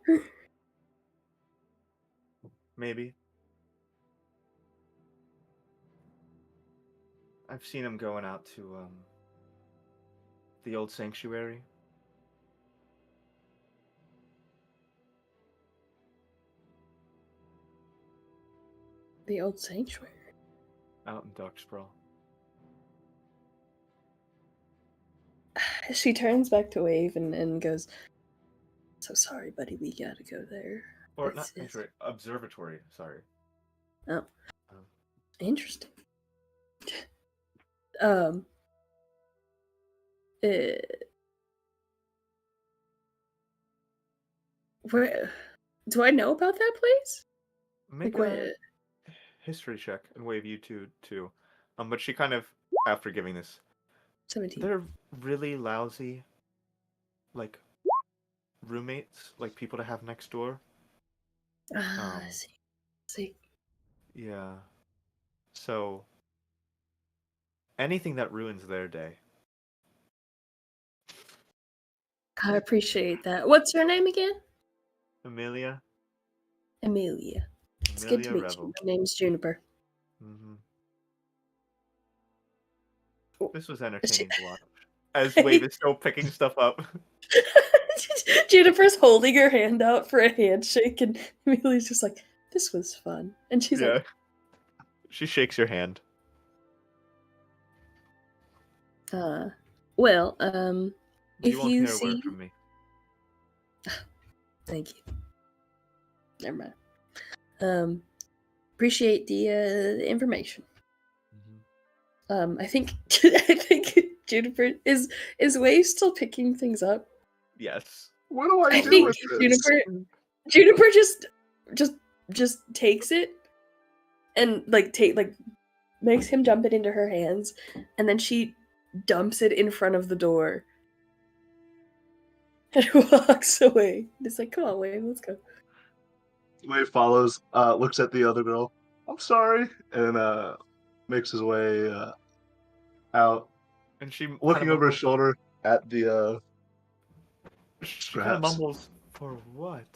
Maybe. I've seen them going out to the old sanctuary. The old sanctuary. Out in Darksprawl. She turns back to Wave and goes, "So sorry, buddy. We gotta go there." Or It's- not it's- sanctuary, observatory. Sorry. Oh, Um, interesting. Um. Uh, where do I know about that place? Make Like, a where? history check and wave you two too. But she kind of, after giving this, 17. they're really lousy, like roommates, like people to have next door. Ah, Um, I see. See. yeah. So anything that ruins their day. I appreciate that. What's her name again? Amelia. Amelia. It's good to Amelia meet you. Revel. My name's Juniper. hmm Oh, This was she- entertaining to watch. As Wave is still picking stuff up. Juniper's holding her hand out for a handshake, and Amelia's just like, "This was fun," and she's Yeah. like, She shakes your hand. "Well, You if won't you hear a word see, from me. thank you. Never mind. Appreciate the information. I think I think Juniper is Wave still picking things up. Yes. What do I I do think with this? Juniper just takes it and makes him dump it into her hands, and then she dumps it in front of the door and walks away. It's like, come on, Wave, let's go. Wave follows, looks at the other girl. I'm sorry, and makes his way out, And she kind looking of over his mumbles, shoulder at the she kind of scraps. mumbles, for what?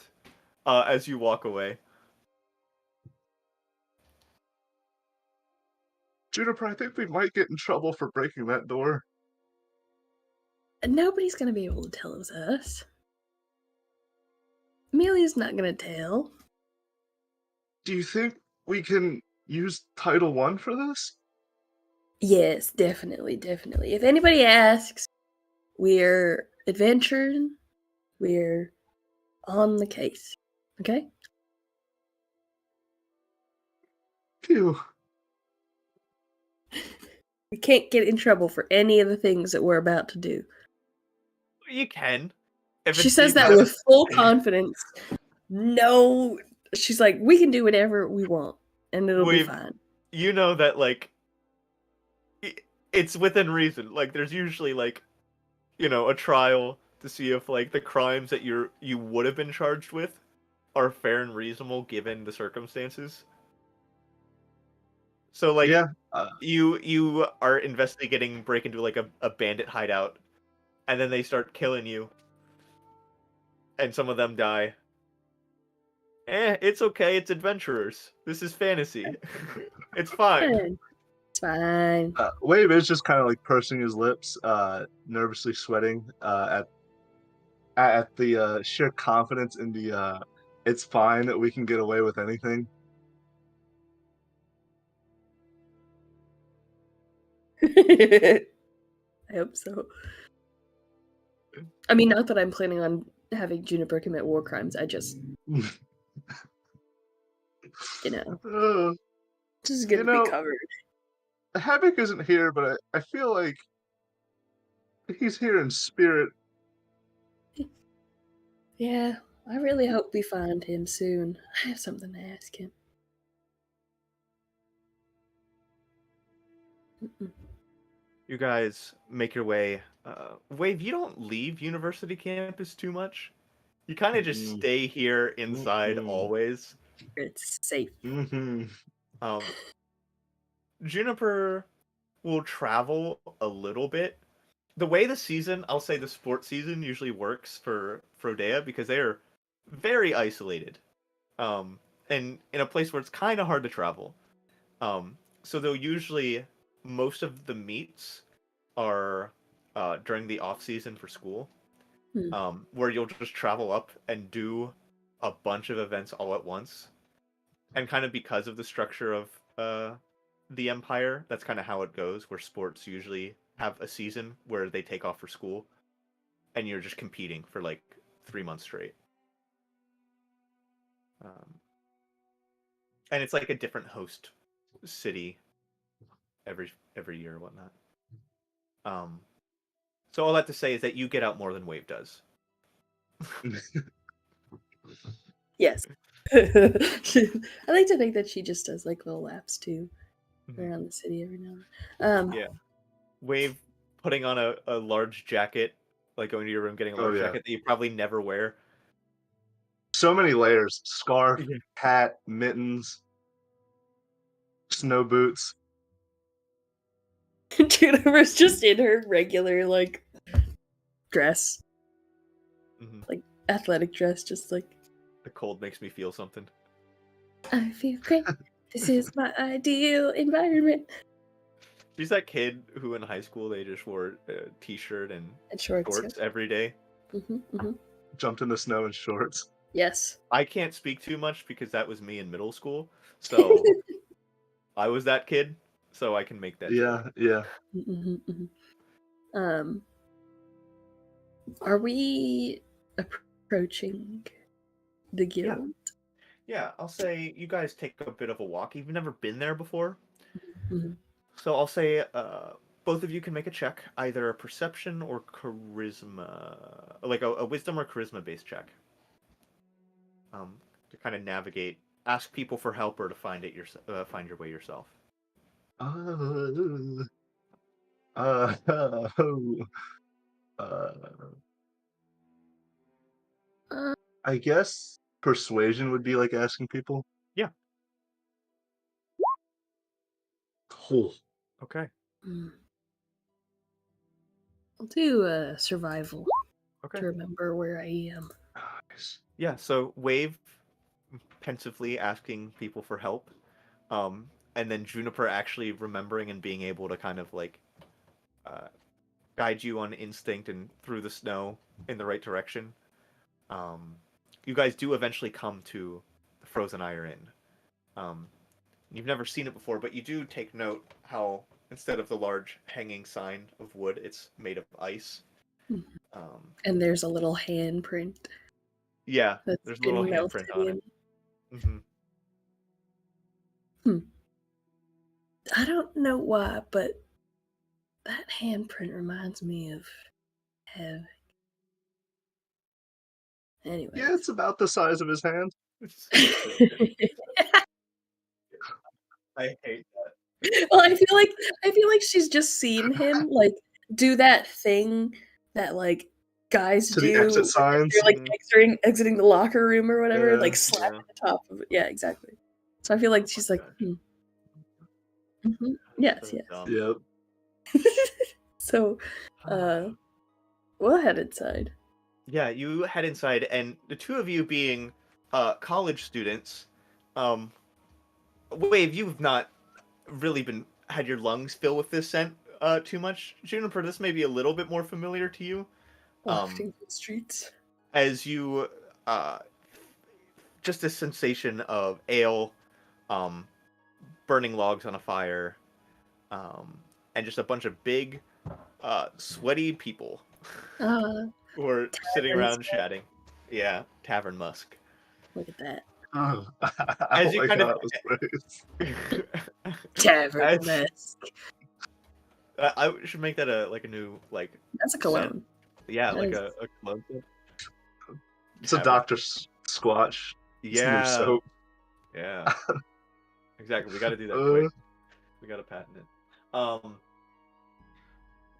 As you walk away. Juniper, I think we might get in trouble for breaking that door. And nobody's gonna be able to tell us. Amelia's not gonna tell. Do you think we can use Title One for this? Yes, definitely, definitely. If anybody asks, we're adventuring. We're on the case. Okay? Phew. We can't get in trouble for any of the things that we're about to do. You can. If She it's says that with full confidence. No, she's like, we can do whatever we want, and it'll be We've- fine. You know that, like, it's within reason. Like, there's usually, like, you know, a trial to see if, like, the crimes that you would have been charged with are fair and reasonable given the circumstances. So, like, Yeah. you are investigating break into, like, a bandit hideout, and then they start killing you, and some of them die. It's okay, it's adventurers. This is fantasy. It's fine. It's fine. Wave is just kind of like pursing his lips, nervously sweating at the sheer confidence in the it's fine that we can get away with anything. I hope so. I mean, not that I'm planning on having Juniper commit war crimes. I just, you know, Uh, this is good You to know- be covered. Havoc isn't here, but I feel like he's here in spirit. Yeah, I really hope we find him soon. I have something to ask him. Mm-mm. You guys make your way. Wave, you don't leave university campus too much. You kind of just Mhm. stay here inside Mhm. always. It's safe. Mm-hmm. Juniper will travel a little bit. The way the season, I'll say the sports season usually works for Frodea because they are very isolated. And in a place where it's kind of hard to travel. So they'll usually, most of the meets are during the off season for school, where you'll just travel up and do a bunch of events all at once. And kind of because of the structure of the Empire, that's kind of how it goes, where sports usually have a season where they take off for school, and you're just competing for like 3 months straight. And it's like a different host city every year or whatnot. So all that to say is that you get out more than Wave does. Yes. I like to think that she just does like little laps too around the city every now and then. Yeah. Wave putting on a large jacket, like going to your room getting a large yeah. jacket that you probably never wear. So many layers: scarf, Yeah. hat, mittens, snow boots. Juniper's just in her regular like dress, like athletic dress, just like The cold makes me feel something. I feel great. This is my ideal environment. She's that kid who in high school they just wore a t-shirt and And shorts. shorts every day. Jumped in the snow in shorts. Yes. I can't speak too much because that was me in middle school. So I was that kid, so I can make that joke. Yeah. Are we approaching the guild? Yeah, I'll say you guys take a bit of a walk. You've never been there before. Mhm. So I'll say both of you can make a check, either a perception or charisma, like a wisdom or charisma based check, to kind of navigate, ask people for help or to find find your way yourself. I guess persuasion would be like asking people. Yeah. Oh. Okay. I'll do survival Okay. to remember where I am. Yeah. So Wave pensively asking people for help, and then Juniper actually remembering and being able to kind of like guide you on instinct and through the snow in the right direction. You guys do eventually come to the Frozen Iron Inn. You've never seen it before, but you do take note how instead of the large hanging sign of wood, it's made of ice. And there's a little handprint. Yeah, That's there's a been little melted handprint on in. it. I don't know why, but that handprint reminds me of Havoc. Anyway. Yeah, it's about the size of his hand. I hate that. Well, I feel like she's just seen him like do that thing that like guys To the do exit signs. they're like exiting the locker room or whatever, Yeah, like slap at the top of it. Yeah, exactly. So I feel like she's like, yes, yes. Yep. So, we'll head inside. Yeah, you head inside, and the two of you being college students, Wave, you've not really had your lungs fill with this scent too much. Juniper, this may be a little bit more familiar to you. Wafting the streets. As you just a sensation of ale, burning logs on a fire, and just a bunch of big, sweaty people who are sitting around chatting. Yeah, Tavern Musk. Look at that. Oh, As you kind of Tavern Musk. I should make that a new like. That's a cologne. Yeah, That like is- a cologne. it's a Dr. Squatch. It's new Yeah. soap. Yeah. Exactly. We got to do that quick. We got to patent it.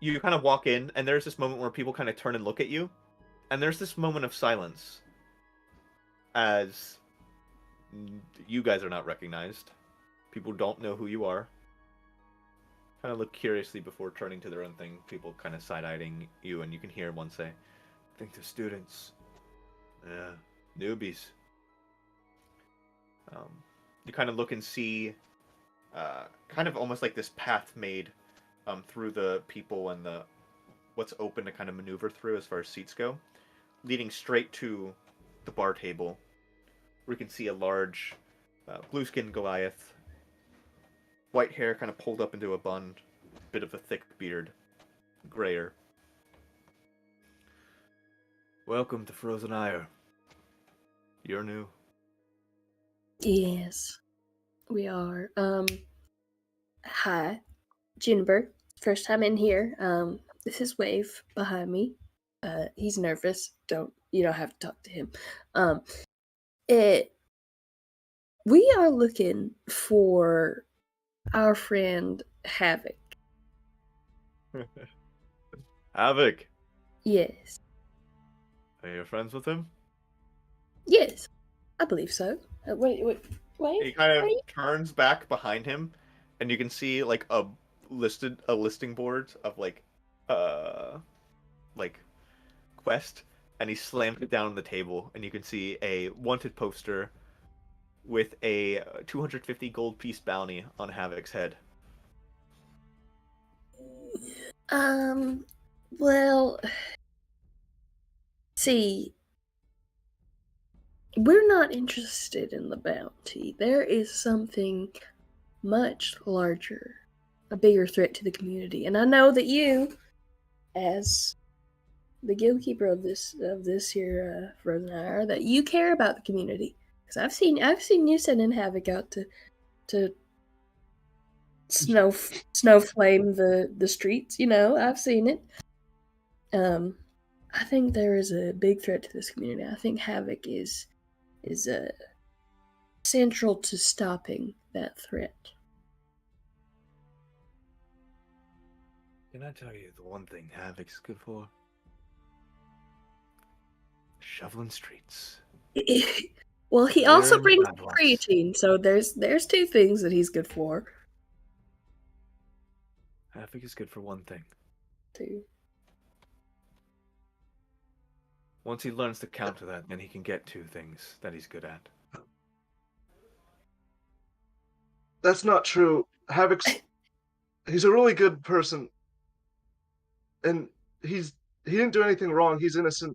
You kind of walk in, and there's this moment where people kind of turn and look at you, and there's this moment of silence as you guys are not recognized. People don't know who you are. Kind of look curiously before turning to their own thing. People kind of side-eyeing you, and you can hear one say, "I think they're students. Yeah, newbies." You kind of look and see kind of almost like this path made through the people and what's open to kind of maneuver through as far as seats go, leading straight to the bar table, where you can see a large blue-skinned Goliath, white hair kind of pulled up into a bun, bit of a thick beard, grayer. Welcome to Frozen Ire. You're new. Yes, we are. Hi, Juniper. First time in here. This is Wave behind me. He's nervous. You don't have to talk to him. It we are looking for our friend Havoc. Havoc, Yes. are you friends with him? Yes. I believe so. Wait, He Wave? kind Are of you? turns back behind him, and you can see like a listing board of like quest, and he slams it down on the table, and you can see a wanted poster with a 250 gold piece bounty on Havoc's head. Well, see, we're not interested in the bounty. There is something much larger, a bigger threat to the community. And I know that you, as the guildkeeper of this here Frozen Hour, that you care about the community. Because I've seen you sending Havoc out to snow flame the streets. You know, I've seen it. I think there is a big threat to this community. I think Havoc is central to stopping that threat. Can I tell you the one thing Havoc's good for? Shoveling streets. Well, he also Clearing brings sidewalks. creatine, so there's two things that he's good for. Havoc is good for one thing. Too. Once he learns to counter that, then he can get two things that he's good at. That's not true. He's a really good person, and he didn't do anything wrong. He's innocent.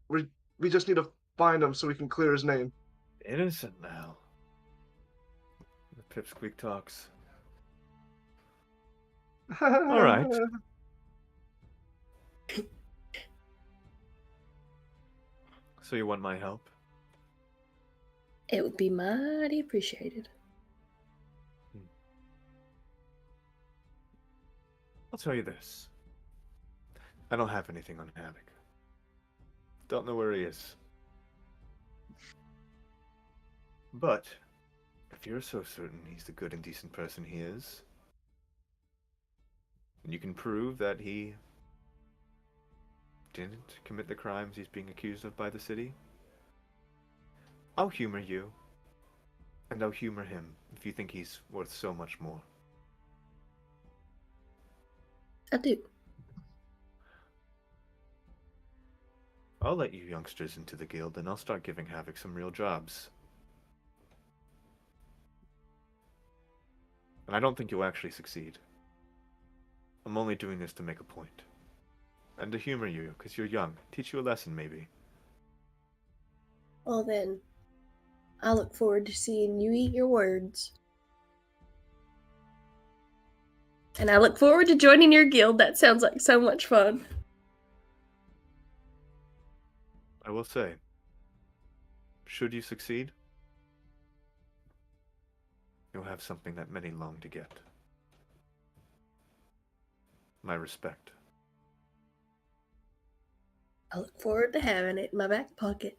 We just need to find him so we can clear his name. Innocent now. The pipsqueak talks. All right. So you want my help? It would be mighty appreciated. I'll tell you this. I don't have anything on Havoc. Don't know where he is. But, if you're so certain he's the good and decent person he is, and you can prove that he didn't commit the crimes he's being accused of by the city, I'll humor you. And I'll humor him if you think he's worth so much more. I do. I'll let you youngsters into the guild, and I'll start giving Havoc some real jobs. And I don't think you'll actually succeed. I'm only doing this to make a point. And to humor you, because you're young. Teach you a lesson, maybe. Well then, I look forward to seeing you eat your words. And I look forward to joining your guild. That sounds like so much fun. I will say, should you succeed, you'll have something that many long to get. My respect. I look forward to having it in my back pocket.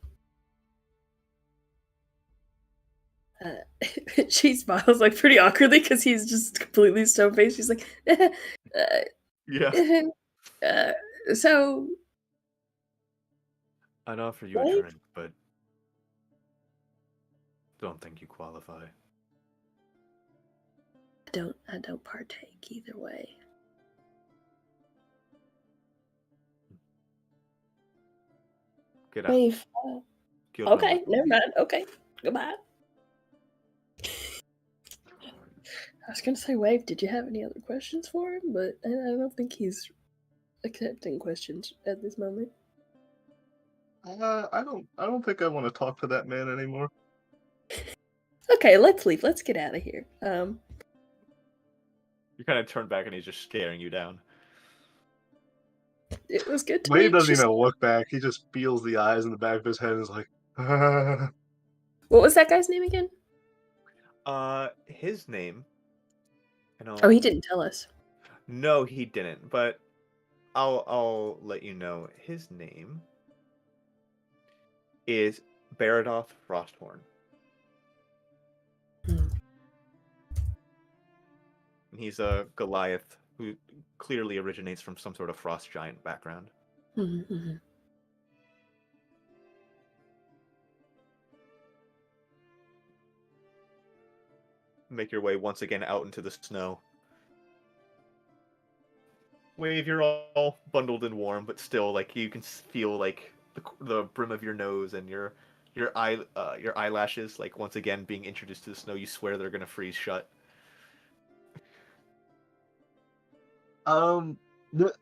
She smiles like pretty awkwardly because he's just completely stone faced. She's like, Yeah. so I'd offer you a What? drink, but don't think you qualify. I don't partake either way. Get out. Wave. Guild Okay, member. never mind. Okay, goodbye. I was gonna say, Wave, did you have any other questions for him? But I don't think he's accepting questions at this moment. I don't think I want to talk to that man anymore. Okay, let's leave. Let's get out of here. You kind of turn back and he's just staring you down. It was good to Wade meet doesn't you. even look back. He just feels the eyes in the back of his head and is like, What was that guy's name again? His name. Oh, he didn't tell us. No, he didn't. But I'll let you know. His name is Baradoth Frosthorn. Hmm. And he's a Goliath who clearly originates from some sort of frost giant background. Mm-hmm. Make your way once again out into the snow. Wave, you're all bundled and warm, but still, like, you can feel like the brim of your nose and your your eyelashes, like, once again being introduced to the snow. You swear they're gonna freeze shut. um, the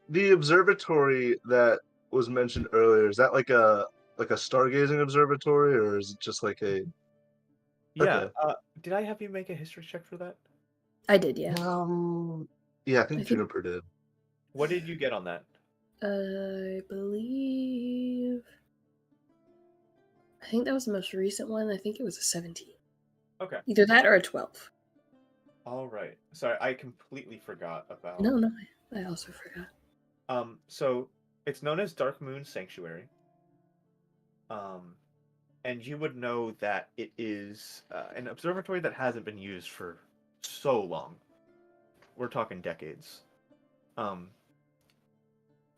the observatory that was mentioned earlier, is that like a stargazing observatory, or is it just like a Yeah. okay? Did I have you make a history check for that? I did, yeah. Yeah, I I think think Juniper did. What did you get on that? I believe. I think that was the most recent one. I think it was a 17. Okay. Either that or a 12. All right. Sorry, I completely forgot about. No, I also forgot. So it's known as Dark Moon Sanctuary. Um, and you would know that it is an observatory that hasn't been used for so long. We're talking decades. Um,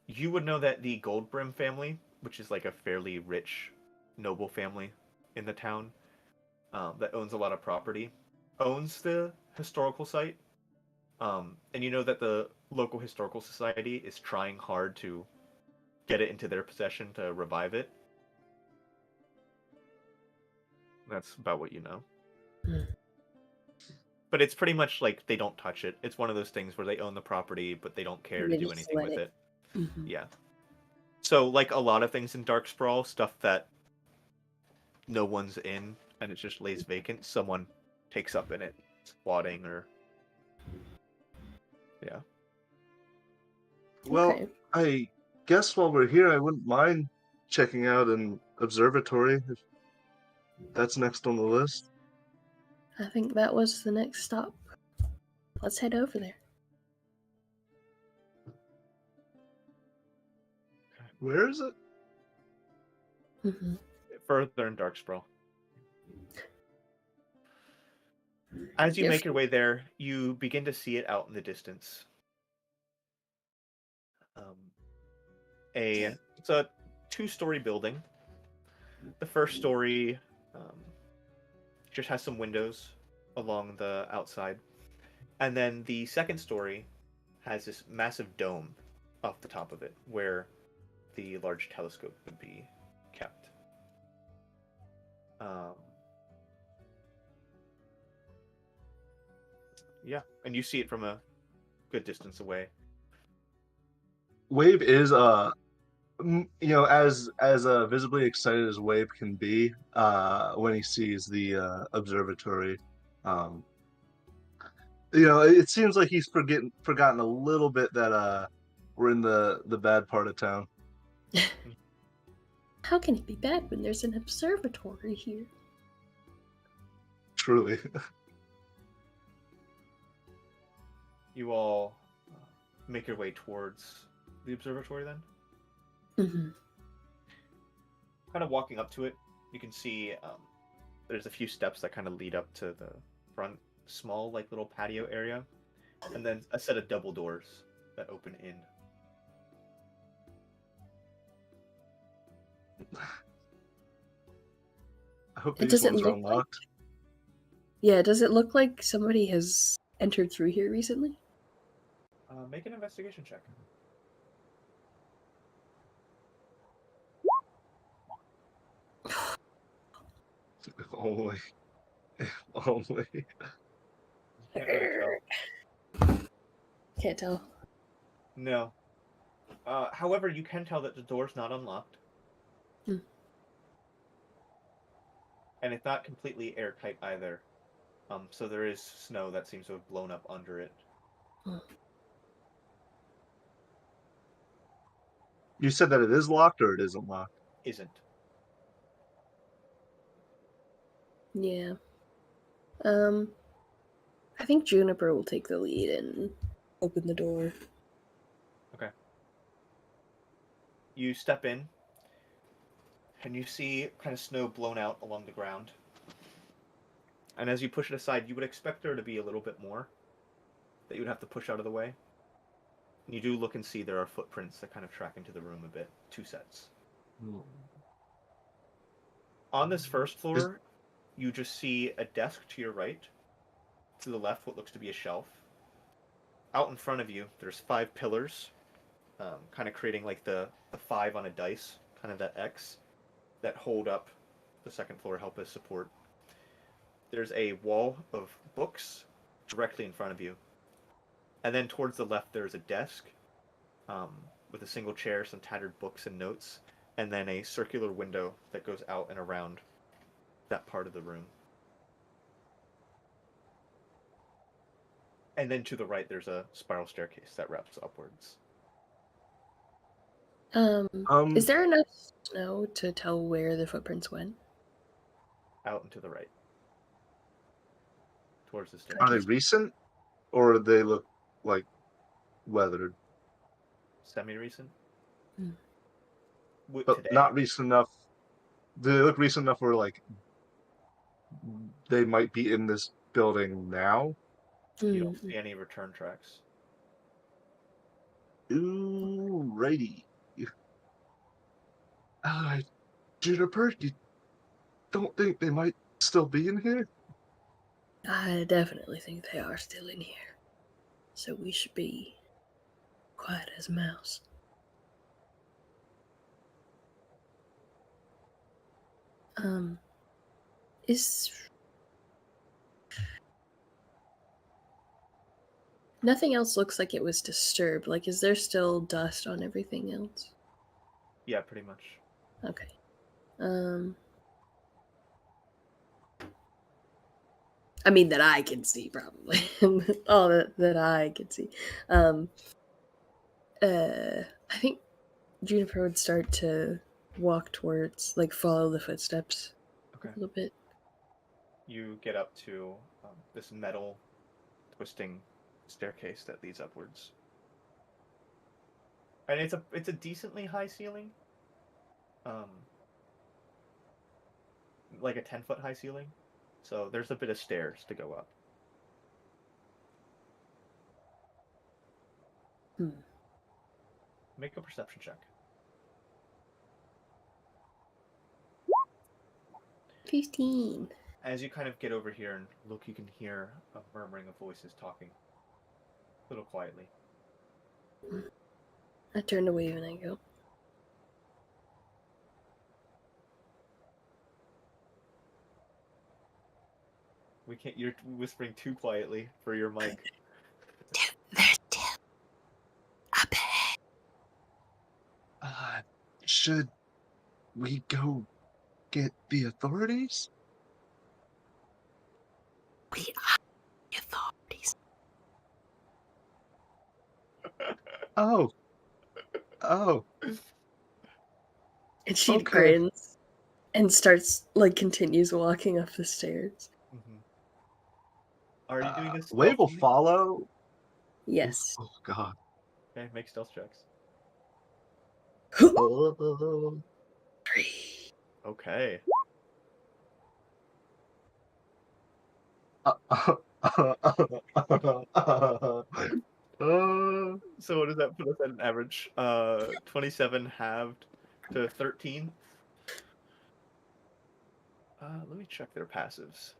you would know that the Goldbrim family, which is like a fairly rich, noble family in the town, that owns a lot of property, owns the historical site. And you know that the local historical society is trying hard to get it into their possession to revive it. That's about what you know. Hmm. But it's pretty much like they don't touch it. It's one of those things where they own the property, but they don't care to They do just anything let with it. it. Mm-hmm. Yeah. So, like a lot of things in Dark Sprawl, stuff that no one's in and it just lays vacant, someone takes up in it, squatting or. Yeah. Well, Okay. I guess while we're here, I wouldn't mind checking out an observatory if that's next on the list. I think that was the next stop. Let's head over there. Where is it? Mm-hmm. Further in Dark Sprawl. As you Yes. make your way there, you begin to see it out in the distance. Um, it's a two-story building. The first story just has some windows along the outside, and then the second story has this massive dome off the top of it, where the large telescope would be kept. Yeah, and you see it from a good distance away. Wave is as visibly excited as Wave can be when he sees the observatory. Um, it seems like he's forgotten a little bit that we're in the bad part of town. How can it be bad when there's an observatory here? Truly. You all make your way towards the observatory then? Mm-hmm. Kind of walking up to it, you can see there's a few steps that kind of lead up to the front, small, like, little patio area, and then a set of double doors that open in. I hope It these doesn't ones are look like. unlocked. Yeah, does it look like somebody has entered through here recently? Make an investigation check. If only. If only. Can't really tell. Can't tell. No. However, you can tell that the door's not unlocked. Hmm. and it's not completely airtight either. So there is snow that seems to have blown up under it. You said that it is locked or it isn't locked? Isn't. Yeah. I think Juniper will take the lead and open the door. Okay. You step in, and you see kind of snow blown out along the ground. And as you push it aside, you would expect there to be a little bit more that you would have to push out of the way. You do look and see there are footprints that kind of track into the room a bit. 2 sets. On this first floor, you just see a desk to your right. To the left, what looks to be a shelf. Out in front of you, there's 5 pillars, kind of creating like the 5 on a dice, kind of that X, that hold up the second floor, help as support. There's a wall of books directly in front of you. And then towards the left, there's a desk with a single chair, some tattered books and notes, and then a circular window that goes out and around that part of the room. And then to the right, there's a spiral staircase that wraps upwards. Is there enough snow to tell where the footprints went? Out and to the right. Towards the Are they staircase. recent, or do they look like weathered? Semi-recent. But Today. not recent enough. Do they look recent enough where like they might be in this building now? You don't see any return tracks. Ooh, righty. Juniper, you don't think they might still be in here? I definitely think they are still in here. So we should be quiet as a mouse. Is nothing else looks like it was disturbed? Like, is there still dust on everything else? Yeah, pretty much. Okay. I mean, that I can see, probably. All that I can see. I think Juniper would start to walk towards, like, follow the footsteps Okay. a little bit. You get up to this metal twisting staircase that leads upwards. And it's a decently high ceiling. Like a 10-foot high ceiling. So there's a bit of stairs to go up. Make a perception check. 15. As you kind of get over here and look, you can hear a murmuring of voices talking. A little quietly. I turn away when I go. We can't. You're whispering too quietly for your mic. There's two up ahead. Should we go get the authorities? We are the authorities. Oh. Oh. And she Okay. grins and starts, like, continues walking up the stairs. Mm-hmm. Are you doing this? Wave will follow. Yes. Oh God. Okay, make stealth checks. 3. Okay. So what does that put us at an average? 27 halved to 13. Let me check their passives.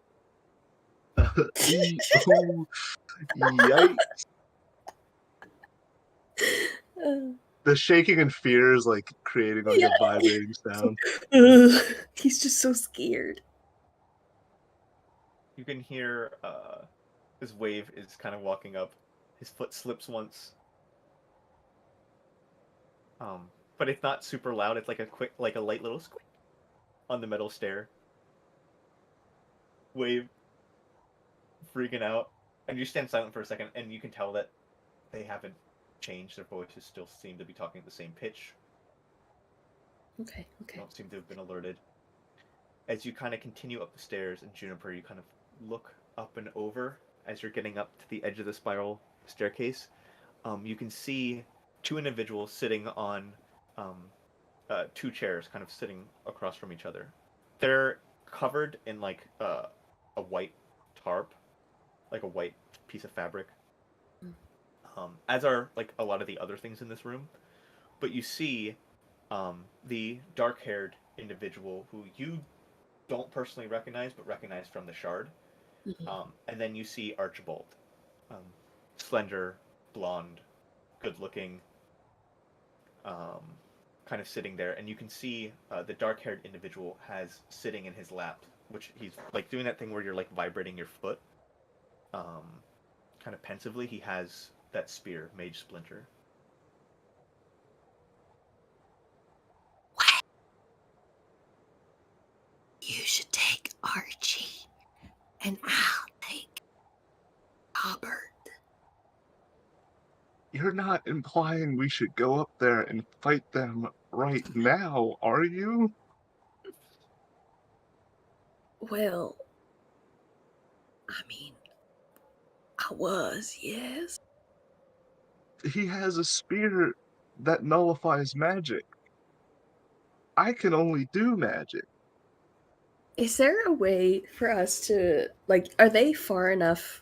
Yikes. The shaking and fear is like creating like a vibrating sound. He's just so scared. You can hear his wave is kind of walking up. His foot slips once. But it's not super loud. It's like a quick, like a light little squeak on the metal stair. Wave freaking out, and you stand silent for a second, and you can tell that they haven't changed. Their voices still seem to be talking at the same pitch. Okay. Don't seem to have been alerted. As you kind of continue up the stairs, and Juniper, you kind of look up and over as you're getting up to the edge of the spiral staircase. You can see two individuals sitting on um, two chairs, kind of sitting across from each other. They're covered in like a white tarp, like a white piece of fabric, as are like a lot of the other things in this room. But you see the dark-haired individual who you don't personally recognize, but recognize from the shard. And then you see Archibald, um, slender, blonde, good-looking, kind of sitting there, and you can see the dark-haired individual has sitting in his lap, which he's like doing that thing where you're like vibrating your foot, kind of pensively. He has that spear, Mage Splinter. You should take Archie, and I'll take Robert. You're not implying we should go up there and fight them right now, are you? Well, I mean, I was, yes. He has a spear that nullifies magic. I can only do magic. is there a way for us to like? Are they far enough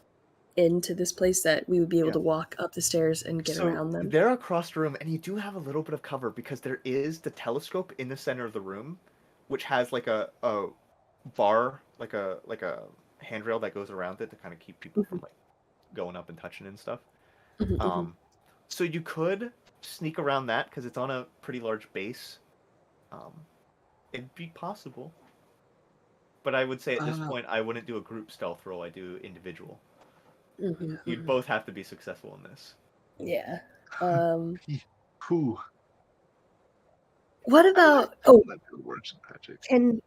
into this place that we would be able Yeah. to walk up the stairs and get So around them? they're across the room, and you do have a little bit of cover because there is the telescope in the center of the room, which has like a bar, like a handrail that goes around it to kind of keep people from like going up and touching and stuff. So you could sneak around that because it's on a pretty large base. Um, it'd be possible, but I would say at this point I wouldn't do a group stealth roll. I do individual. You'd both have to be successful in this. Yeah. Whew. What I about? don't Oh, know how it works in magic.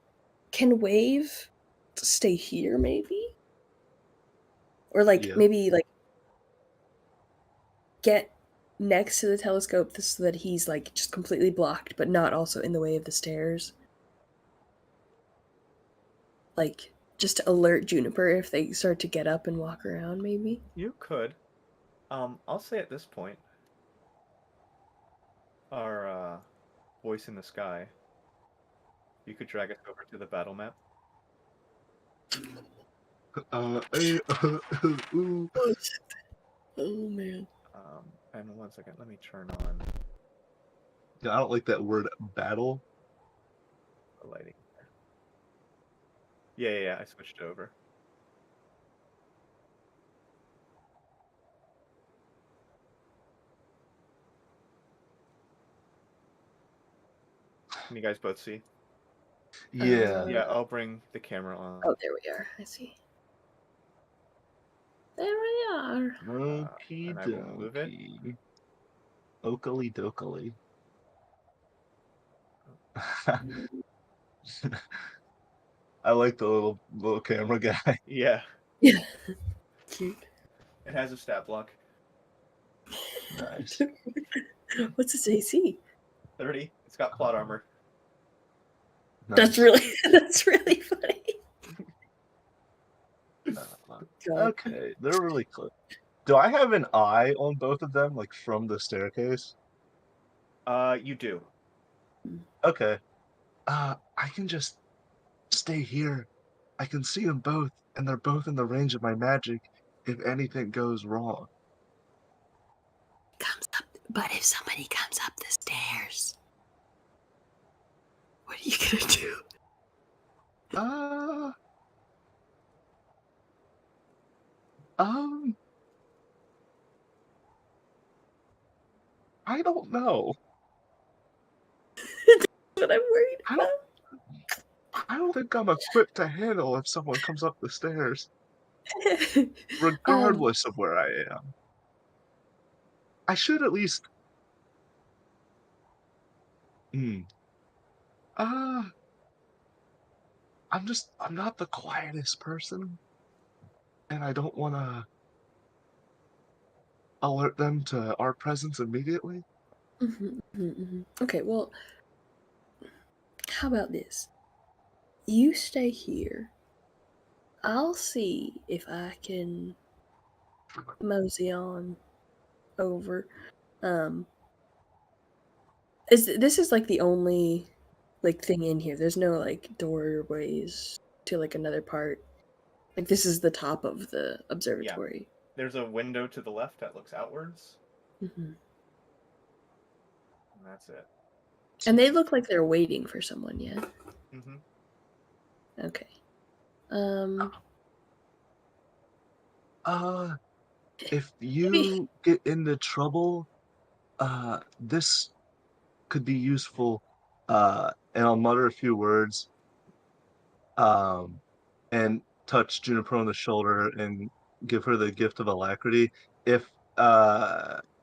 can Wave stay here maybe, or like Yeah. maybe like get next to the telescope so that he's like just completely blocked, but not also in the way of the stairs. Like just to alert Juniper if they start to get up and walk around, maybe. You could. I'll say at this point, our voice in the sky. You could drag us over to the battle map. Ooh. Oh man. And 1 second, let me turn on Yeah, I don't like that word battle. the lighting. Yeah, I switched over. Can you guys both see? Yeah. Yeah, I'll bring the camera on. Oh, there we are. I see. There we are. Okie And I will move it. dokie. Oakley dokley. I like the little camera guy. Yeah, Yeah. Cute. it has a stat block. Nice. What's its AC? 30. It's got plot armor. That's Nice. really funny. God. Okay, they're really close. Do I have an eye on both of them, like from the staircase? You do. Okay. I can just stay here. I can see them both, and they're both in the range of my magic if anything goes wrong. Comes up, but if somebody comes up the stairs, what are you gonna do? Uh, um, I don't know. What I'm worried I about. don't, I don't think I'm equipped to handle if someone comes up the stairs, regardless of where I am. I should at least. Uh, I'm not the quietest person, and I don't want to alert them to our presence immediately. Okay, well, how about this? You stay here. I'll see if I can mosey on over. Um, this is like the only like thing in here? There's no like doorways to like another part. Like this is the top of the observatory. There's a window to the left that looks outwards, Hmm. and that's it. And they look like they're waiting for someone. Yeah. Mm-hmm. Okay. Um. If Maybe. you get into trouble, this could be useful. And I'll mutter a few words, um, and touch Juniper on the shoulder and give her the gift of alacrity. If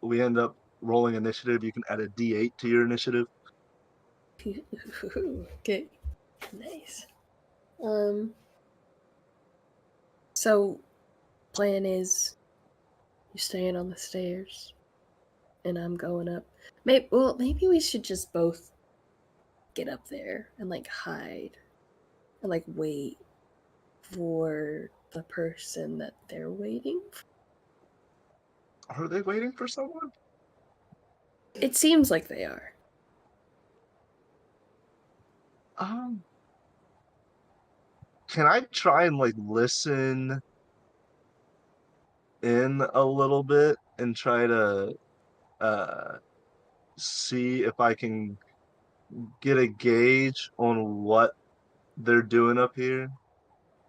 we end up rolling initiative, you can add a D8 to your initiative. Okay. Nice. Um. So, plan is you're staying on the stairs, and I'm going up. Maybe we should just both get up there and like hide and like wait for the person that they're waiting for. Are they waiting for someone? It seems like they are. Um, can I try and like listen in a little bit and try to uh see if I can get a gauge on what they're doing up here,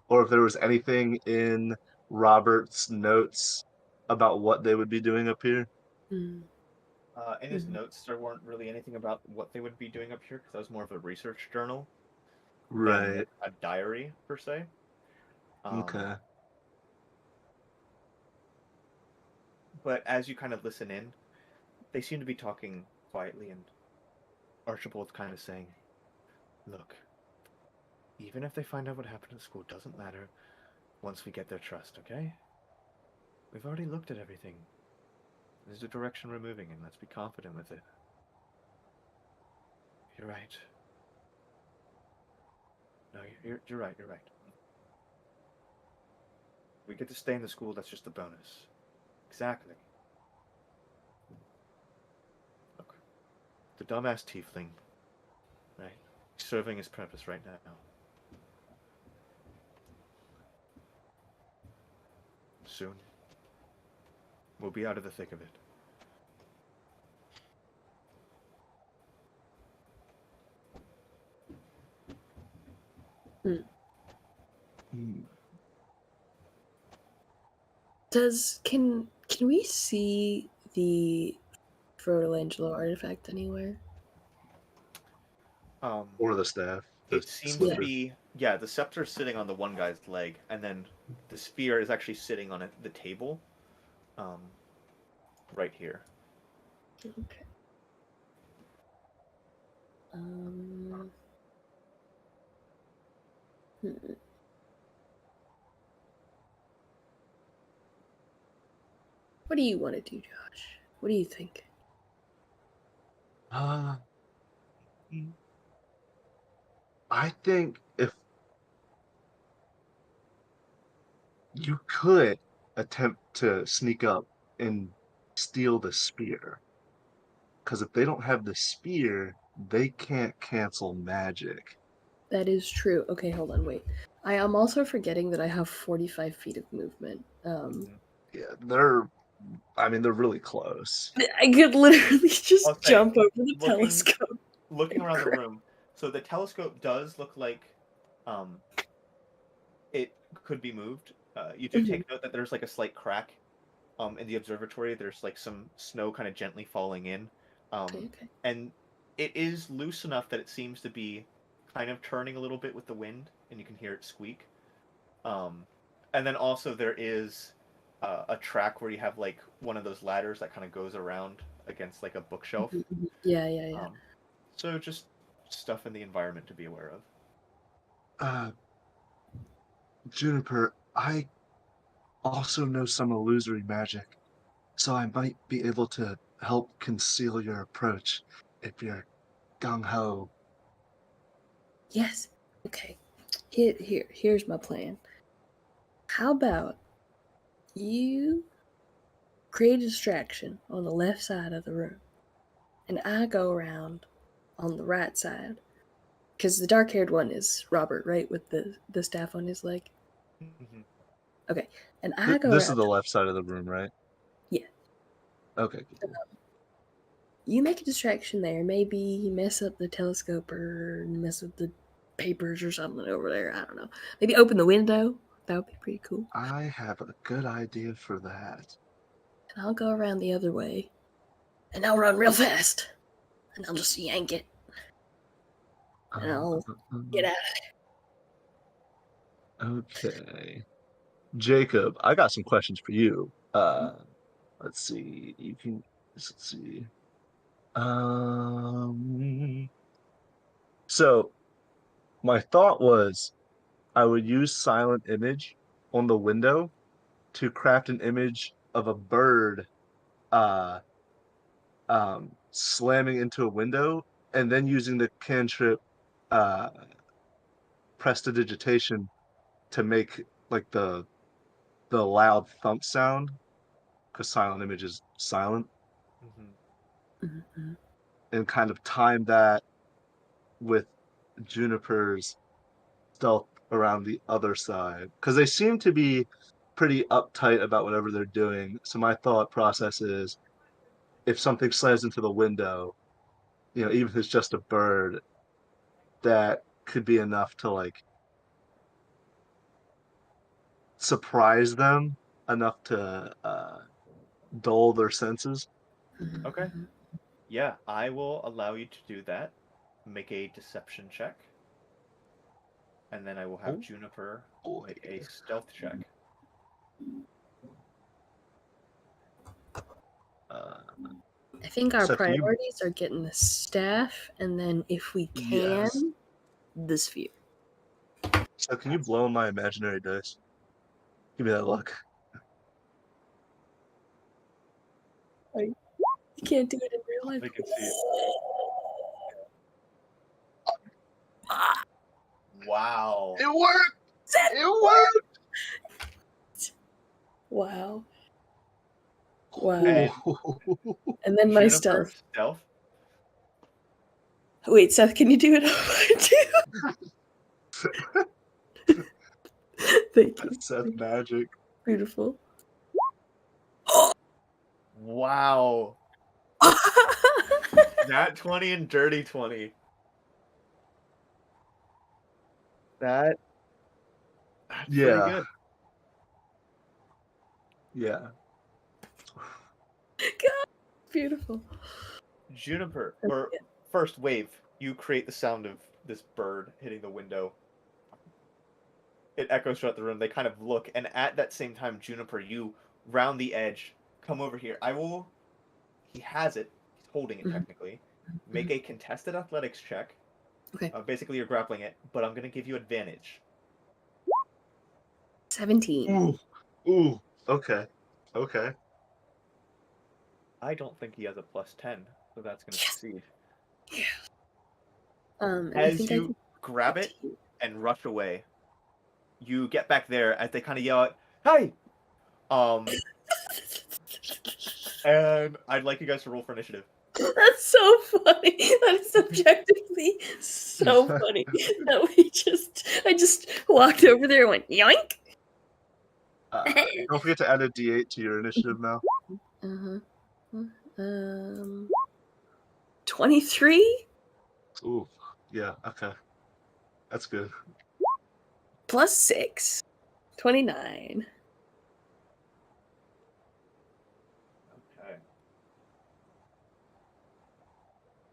or if there was anything in Robert's notes about what they would be doing up here. Mm. In his Mhm. notes, there weren't really anything about what they would be doing up here because that was more of a research journal than Right. like a diary per se. Okay. But as you kind of listen in, they seem to be talking quietly, and Archibald's kind of saying, "Look, even if they find out what happened at school, it doesn't matter once we get their trust, okay? We've already looked at everything. There's a direction we're moving in. Let's be confident with it." You're right. No, you're right. You're right. We get to stay in the school. That's just a bonus. Exactly. Look, the dumbass tiefling, right? He's serving his purpose right now. Soon, we'll be out of the thick of it. Hmm. Can we see the Frodo artifact anywhere? Um, Or the staff. The it seems to Yeah. scepter. be, yeah, the scepter's sitting on the one guy's leg, and then the spear is actually sitting on the table, um, right here. Okay. Um. hmm. What do you want to do, Josh? What do you think? Uh, I think if you could attempt to sneak up and steal the spear, because if they don't have the spear, they can't cancel magic. That is true. Okay, hold on, wait. I am also forgetting that I have 45 feet of movement. Yeah, they're really close. I could literally I'll just say, jump over the looking telescope. looking and around the grab- room, so the telescope does look like, um, it could be moved. You do Mhm. take note that there's like a slight crack, in the observatory. There's like some snow kind of gently falling in, Okay, okay. and it is loose enough that it seems to be kind of turning a little bit with the wind, and you can hear it squeak. Um, and then also there is a track where you have like one of those ladders that kind of goes around against like a bookshelf. Mhm, mhm. Yeah, yeah. Um, so just stuff in the environment to be aware of. Uh, Juniper, I also know some illusory magic, so I might be able to help conceal your approach if you're gung ho. Yes. Okay. Here's my plan. How about you create a distraction on the left side of the room, and I go around on the right side, because the dark-haired one is Robert, right, with the staff on his leg. Mhm. Okay, and I go This is around. the left side of the room, right? Yeah. Okay. Cool. You make a distraction there. Maybe you mess up the telescope or mess with the papers or something over there. I don't know. Maybe open the window. That would be pretty cool. I have a good idea for that. And I'll go around the other way. And I'll run real fast. And I'll just yank it. And I'll get out. Okay. Jacob, I got some questions for you. Let's see. Let's see. Um, so my thought was I would use silent image on the window to craft an image of a bird uh slamming into a window and then using the cantrip uh prestidigitation to make like the loud thump sound because silent image is silent Mhm. Mhm. and kind of time that with Juniper's stealth around the other side because they seem to be pretty uptight about whatever they're doing. So my thought process is if something slams into the window, even if it's just a bird, that could be enough to like surprise them enough to dull their senses. Okay. Mhm. Yeah, I will allow you to do that. Make a deception check, and then I will have Oh Juniper boy. make a stealth check. Uh, I think our so can you? priorities are getting the staff, and then if we can, Yes. the sphere. So can you blow my imaginary dice? Give me that luck. You can't do it in real life. They can see it. Wow. It worked. It worked. Wow. Wow. And Ooh. And then my Juniper stealth. stealth. Wait, Seth, can you do it too? Thank you. That's Seth magic. Beautiful. Wow. Nat 20 and dirty 20. That's pretty Yeah. good. Yeah. God, beautiful. Juniper, or first wave, you create the sound of this bird hitting the window. It echoes throughout the room. They kind of look, and at that same time, Juniper, you round the edge, come over here. He has it. He's holding it Mhm. technically. Make a contested athletics check. Okay. Basically, you're grappling it, but I'm going to give you advantage. 17. Ooh. Ooh. Okay. Okay. I don't think he has a +10, so that's going to succeed. And I As think I you can grab get it to you. and rush away, you get back there as they kind of yell out, "Hey!" And I'd like you guys to roll for initiative. That's so funny. That is objectively so funny. That I just walked over there and went yoink. Don't forget to add a D8 to your initiative now. Uh-huh. 23 Ooh. Yeah. Okay. That's good. plus 6. 29. Okay.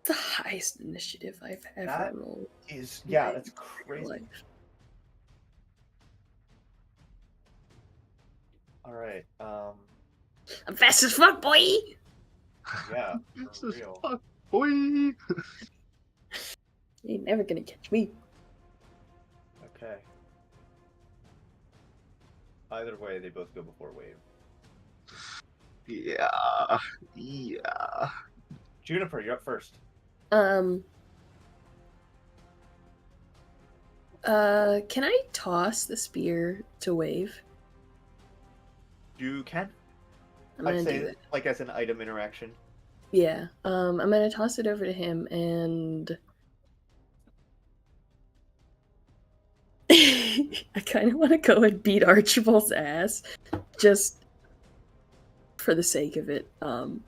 The highest initiative I've ever That rolled. is, in yeah, my that's entire crazy. life. All right. I'm fast as fuck, boy! Yeah, This for is real. fuck, boy. You ain't never gonna catch me. Okay. Either way, they both go before wave. Yeah. Yeah. Juniper, you're up first. Can I toss the spear to Wave? You can. I'm I'd gonna say do that. like as an item interaction. Yeah. I'm gonna toss it over to him and I kind of want to go and beat Archibald's ass, just for the sake of it. So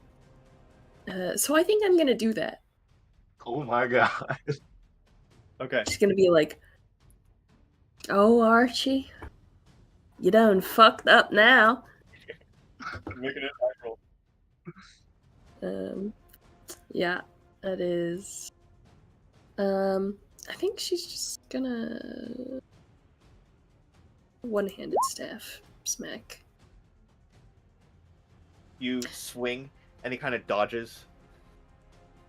I think I'm gonna do that. Oh my god. Okay. Just gonna be like, "Oh, Archie, you done fucked up now." Make an attack roll. Yeah, that is. I think she's just gonna one-handed staff smack. You swing, and he kind of dodges.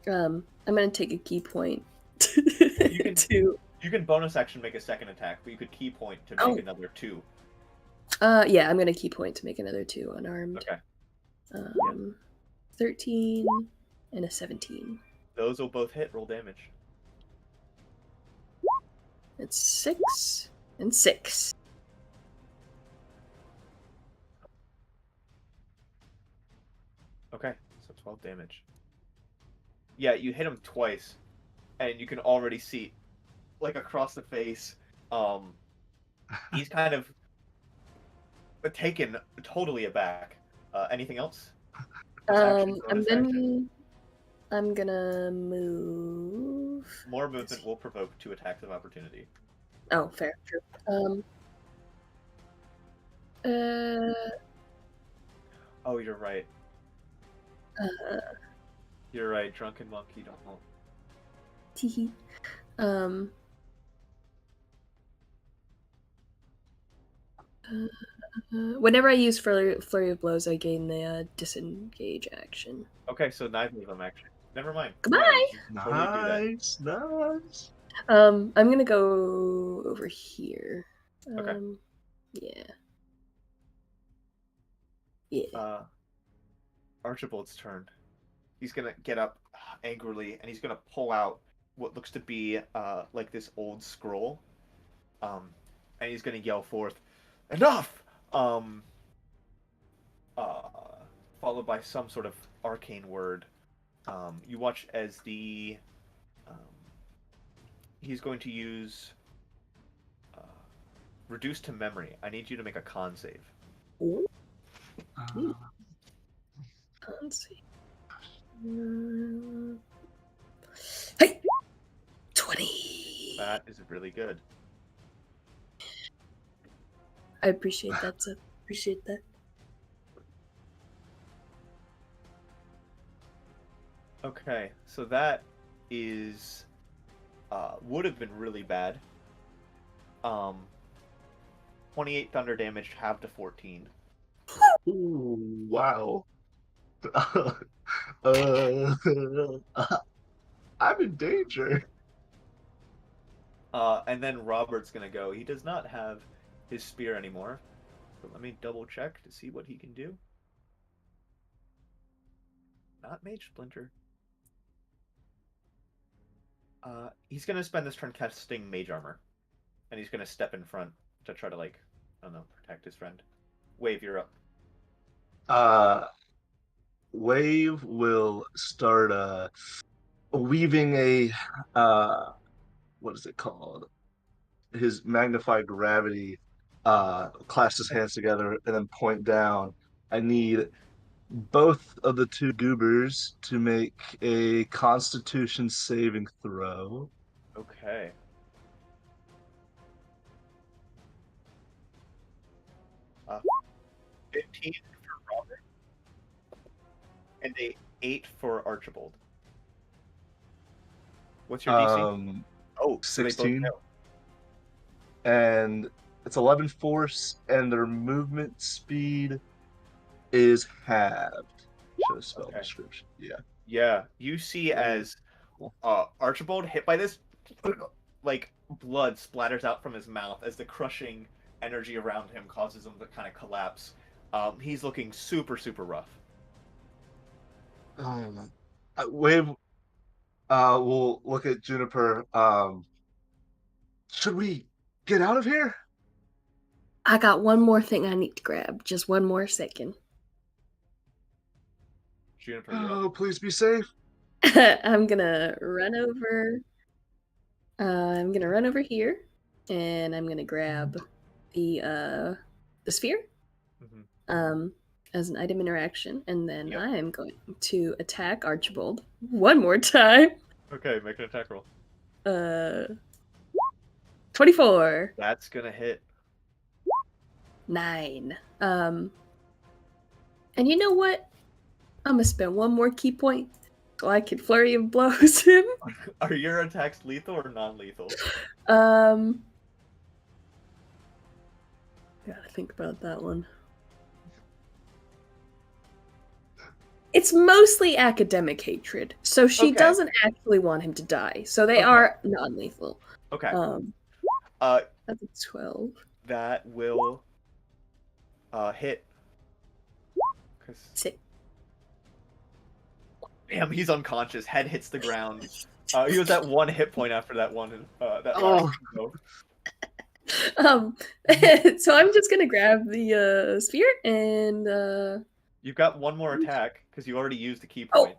I'm gonna take a key point You can- to. You can bonus action make a second attack, but you could key point to make Oh. another 2. Yeah, I'm gonna key point to make another 2 unarmed. Okay. 13 and a 17. Those will both hit. Roll damage. It's 6 and 6. Okay, so 12 damage. Yeah, you hit him twice, and you can already see, like across the face, he's kind of taken totally aback. Anything else? Action, bonus action. I'm gonna move. More movement will provoke 2 attacks of opportunity. Oh, fair, true. Oh, you're right. Uh, You're right. Drunken monkey don't know. Teehee. Whenever I use flurry of blows, I gain the disengage action. Okay, so neither of them actually. Never mind. Goodbye! Yeah, you can totally do that. Nice, nice. I'm gonna go over here. Okay. Yeah. Yeah. Archibald's turn. He's gonna get up angrily, and he's gonna pull out what looks to be like this old scroll, and he's gonna yell forth, "Enough!" Followed by some sort of arcane word. You watch as the he's going to use reduce to memory. I need you to make a con save. Ooh. Let's see. Hey! 20! That is really good. I appreciate that, Seth. Appreciate that. Okay, so that is would have been really bad. 28 thunder damage halved to 14. Ooh, wow. I'm in danger. And then Robert's gonna go. He does not have his spear anymore. So let me double check to see what he can do. Not Mage Splinter. He's gonna spend this turn casting Mage Armor. And he's gonna step in front to try to, like, I don't know, protect his friend. Wave, you're up. Wave will start weaving a what is it called? His magnified gravity, clasp his hands together and then point down. I need both of the 2 goobers to make a Constitution saving throw. Okay. Uh, 15 for Robert. And a 8 for Archibald. What's your DC? Oh, so they both 16. fail. And it's 11 force, and their movement speed is halved. Show spell Okay. description. Yeah. Yeah, you see as Archibald hit by this, like blood splatters out from his mouth as the crushing energy around him causes him to kind of collapse. He's looking super, super rough. Wave will look at Juniper. Should we get out of here? I got one more thing I need to grab. Just one more second. Juniper, you're Oh, up. please be safe. I'm gonna run over. I'm gonna run over here, and I'm gonna grab the sphere Mhm. as an item interaction, and then Yep. I am going to attack Archibald one more time. Okay, make an attack roll. 24. That's gonna hit. 9. And you know what? I'm gonna spend one more key point so I can flurry of blows him. Are your attacks lethal or non-lethal? Gotta think about that one. It's mostly academic hatred, so she Okay. doesn't actually want him to die. So they Okay. are non-lethal. Okay. That's a 12. That will hit. 'Cause- 6. Damn, he's unconscious. Head hits the ground. He was at 1 hit point after that one. That Oh. last blow. So I'm just gonna grab the sphere and You've got one more attack because you already used the key Oh. point.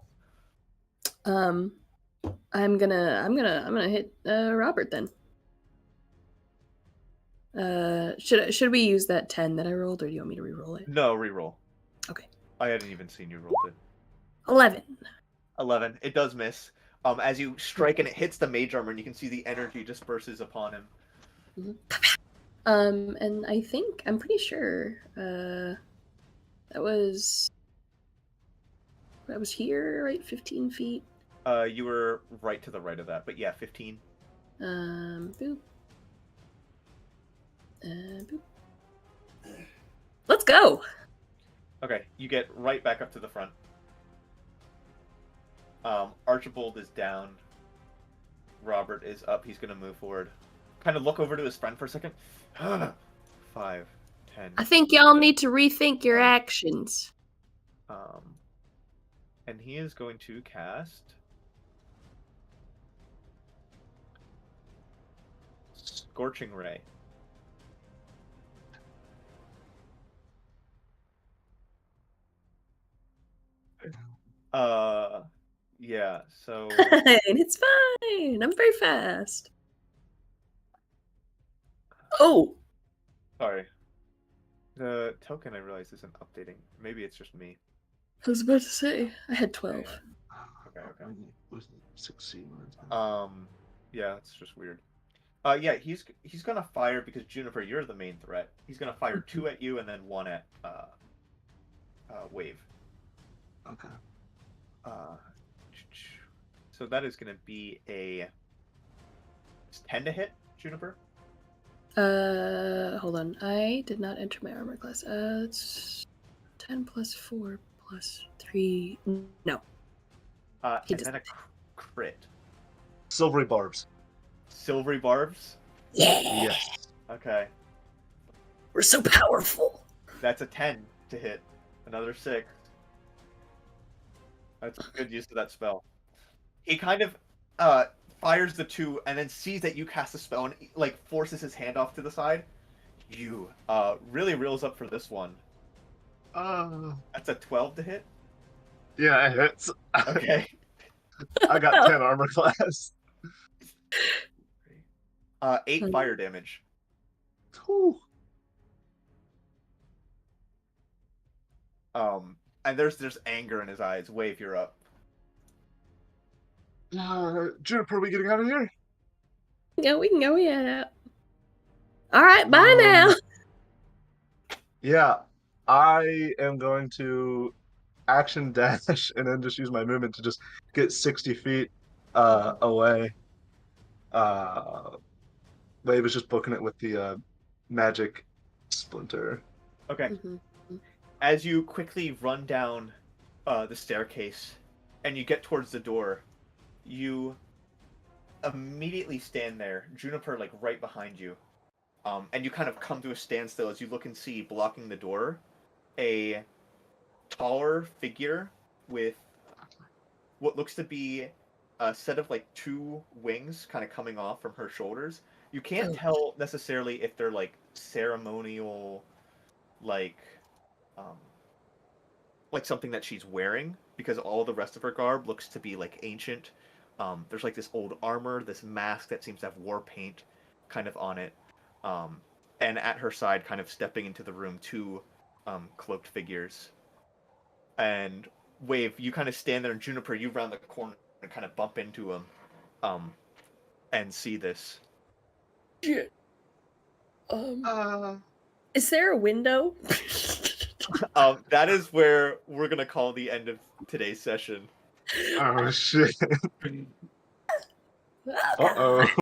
I'm gonna hit Robert then. Should we use that 10 that I rolled, or do you want me to re-roll it? No, reroll. Okay. I hadn't even seen you roll it. 11. 11. It does miss. As you strike and it hits the mage armor, and you can see the energy disperses upon him. And I'm pretty sure that was here, right? 15 feet. You were right to the right of that, but yeah, 15. Boop. Boop. Let's go. Okay, you get right back up to the front. Archibald is down. Robert is up. He's gonna move forward. Kind of look over to his friend for a second. 5, 10. I think y'all need to rethink your actions. And he is going to cast Scorching Ray. Yeah, so It's fine. I'm very fast. Oh, sorry. The token I realize isn't updating. Maybe it's just me. I was about to say I had 12. Okay. Was 16. Yeah, it's just weird. Yeah, he's gonna fire because Juniper, you're the main threat. He's gonna fire 2 at you and then 1 at Wave. Okay. So that is gonna be a 10 to hit, Juniper. Hold on. I did not enter my armor class. It's 10 plus 4 plus 3. No. And He does then a crit. Silvery barbs. Silvery barbs. Yeah. Yes. Okay, We're so powerful. that's a 10 to hit. Another 6. That's a good use of that spell. He kind of fires the 2 and then sees that you cast a spell and like forces his hand off to the side. You really reels up for this one. That's a 12 to hit. Yeah, it hits. Okay. I got 10 armor class. 8 fire damage. Whew. And there's anger in his eyes. Wave, you're up. Juniper, are we getting out of here? Yeah, we can go. Yeah. All right. Bye now. Yeah, I am going to action dash and then just use my movement to just get 60 feet away. Wave is just booking it with the magic splinter. Okay. Mhm. As you quickly run down the staircase and you get towards the door, you immediately stand there, Juniper like right behind you. And you kind of come to a standstill as you look and see, blocking the door, a taller figure with what looks to be a set of like two wings kind of coming off from her shoulders. You can't Oh. tell necessarily if they're like ceremonial, like um, like something that she's wearing, because all the rest of her garb looks to be like ancient. There's like this old armor, this mask that seems to have war paint kind of on it, and at her side, kind of stepping into the room, two cloaked figures. And Wave, you kind of stand there, and Juniper, you round the corner and kind of bump into him, um, and see this. Shit. Uh, Is there a window? That is where we're gonna call the end of today's session. oh shit. Uh-oh.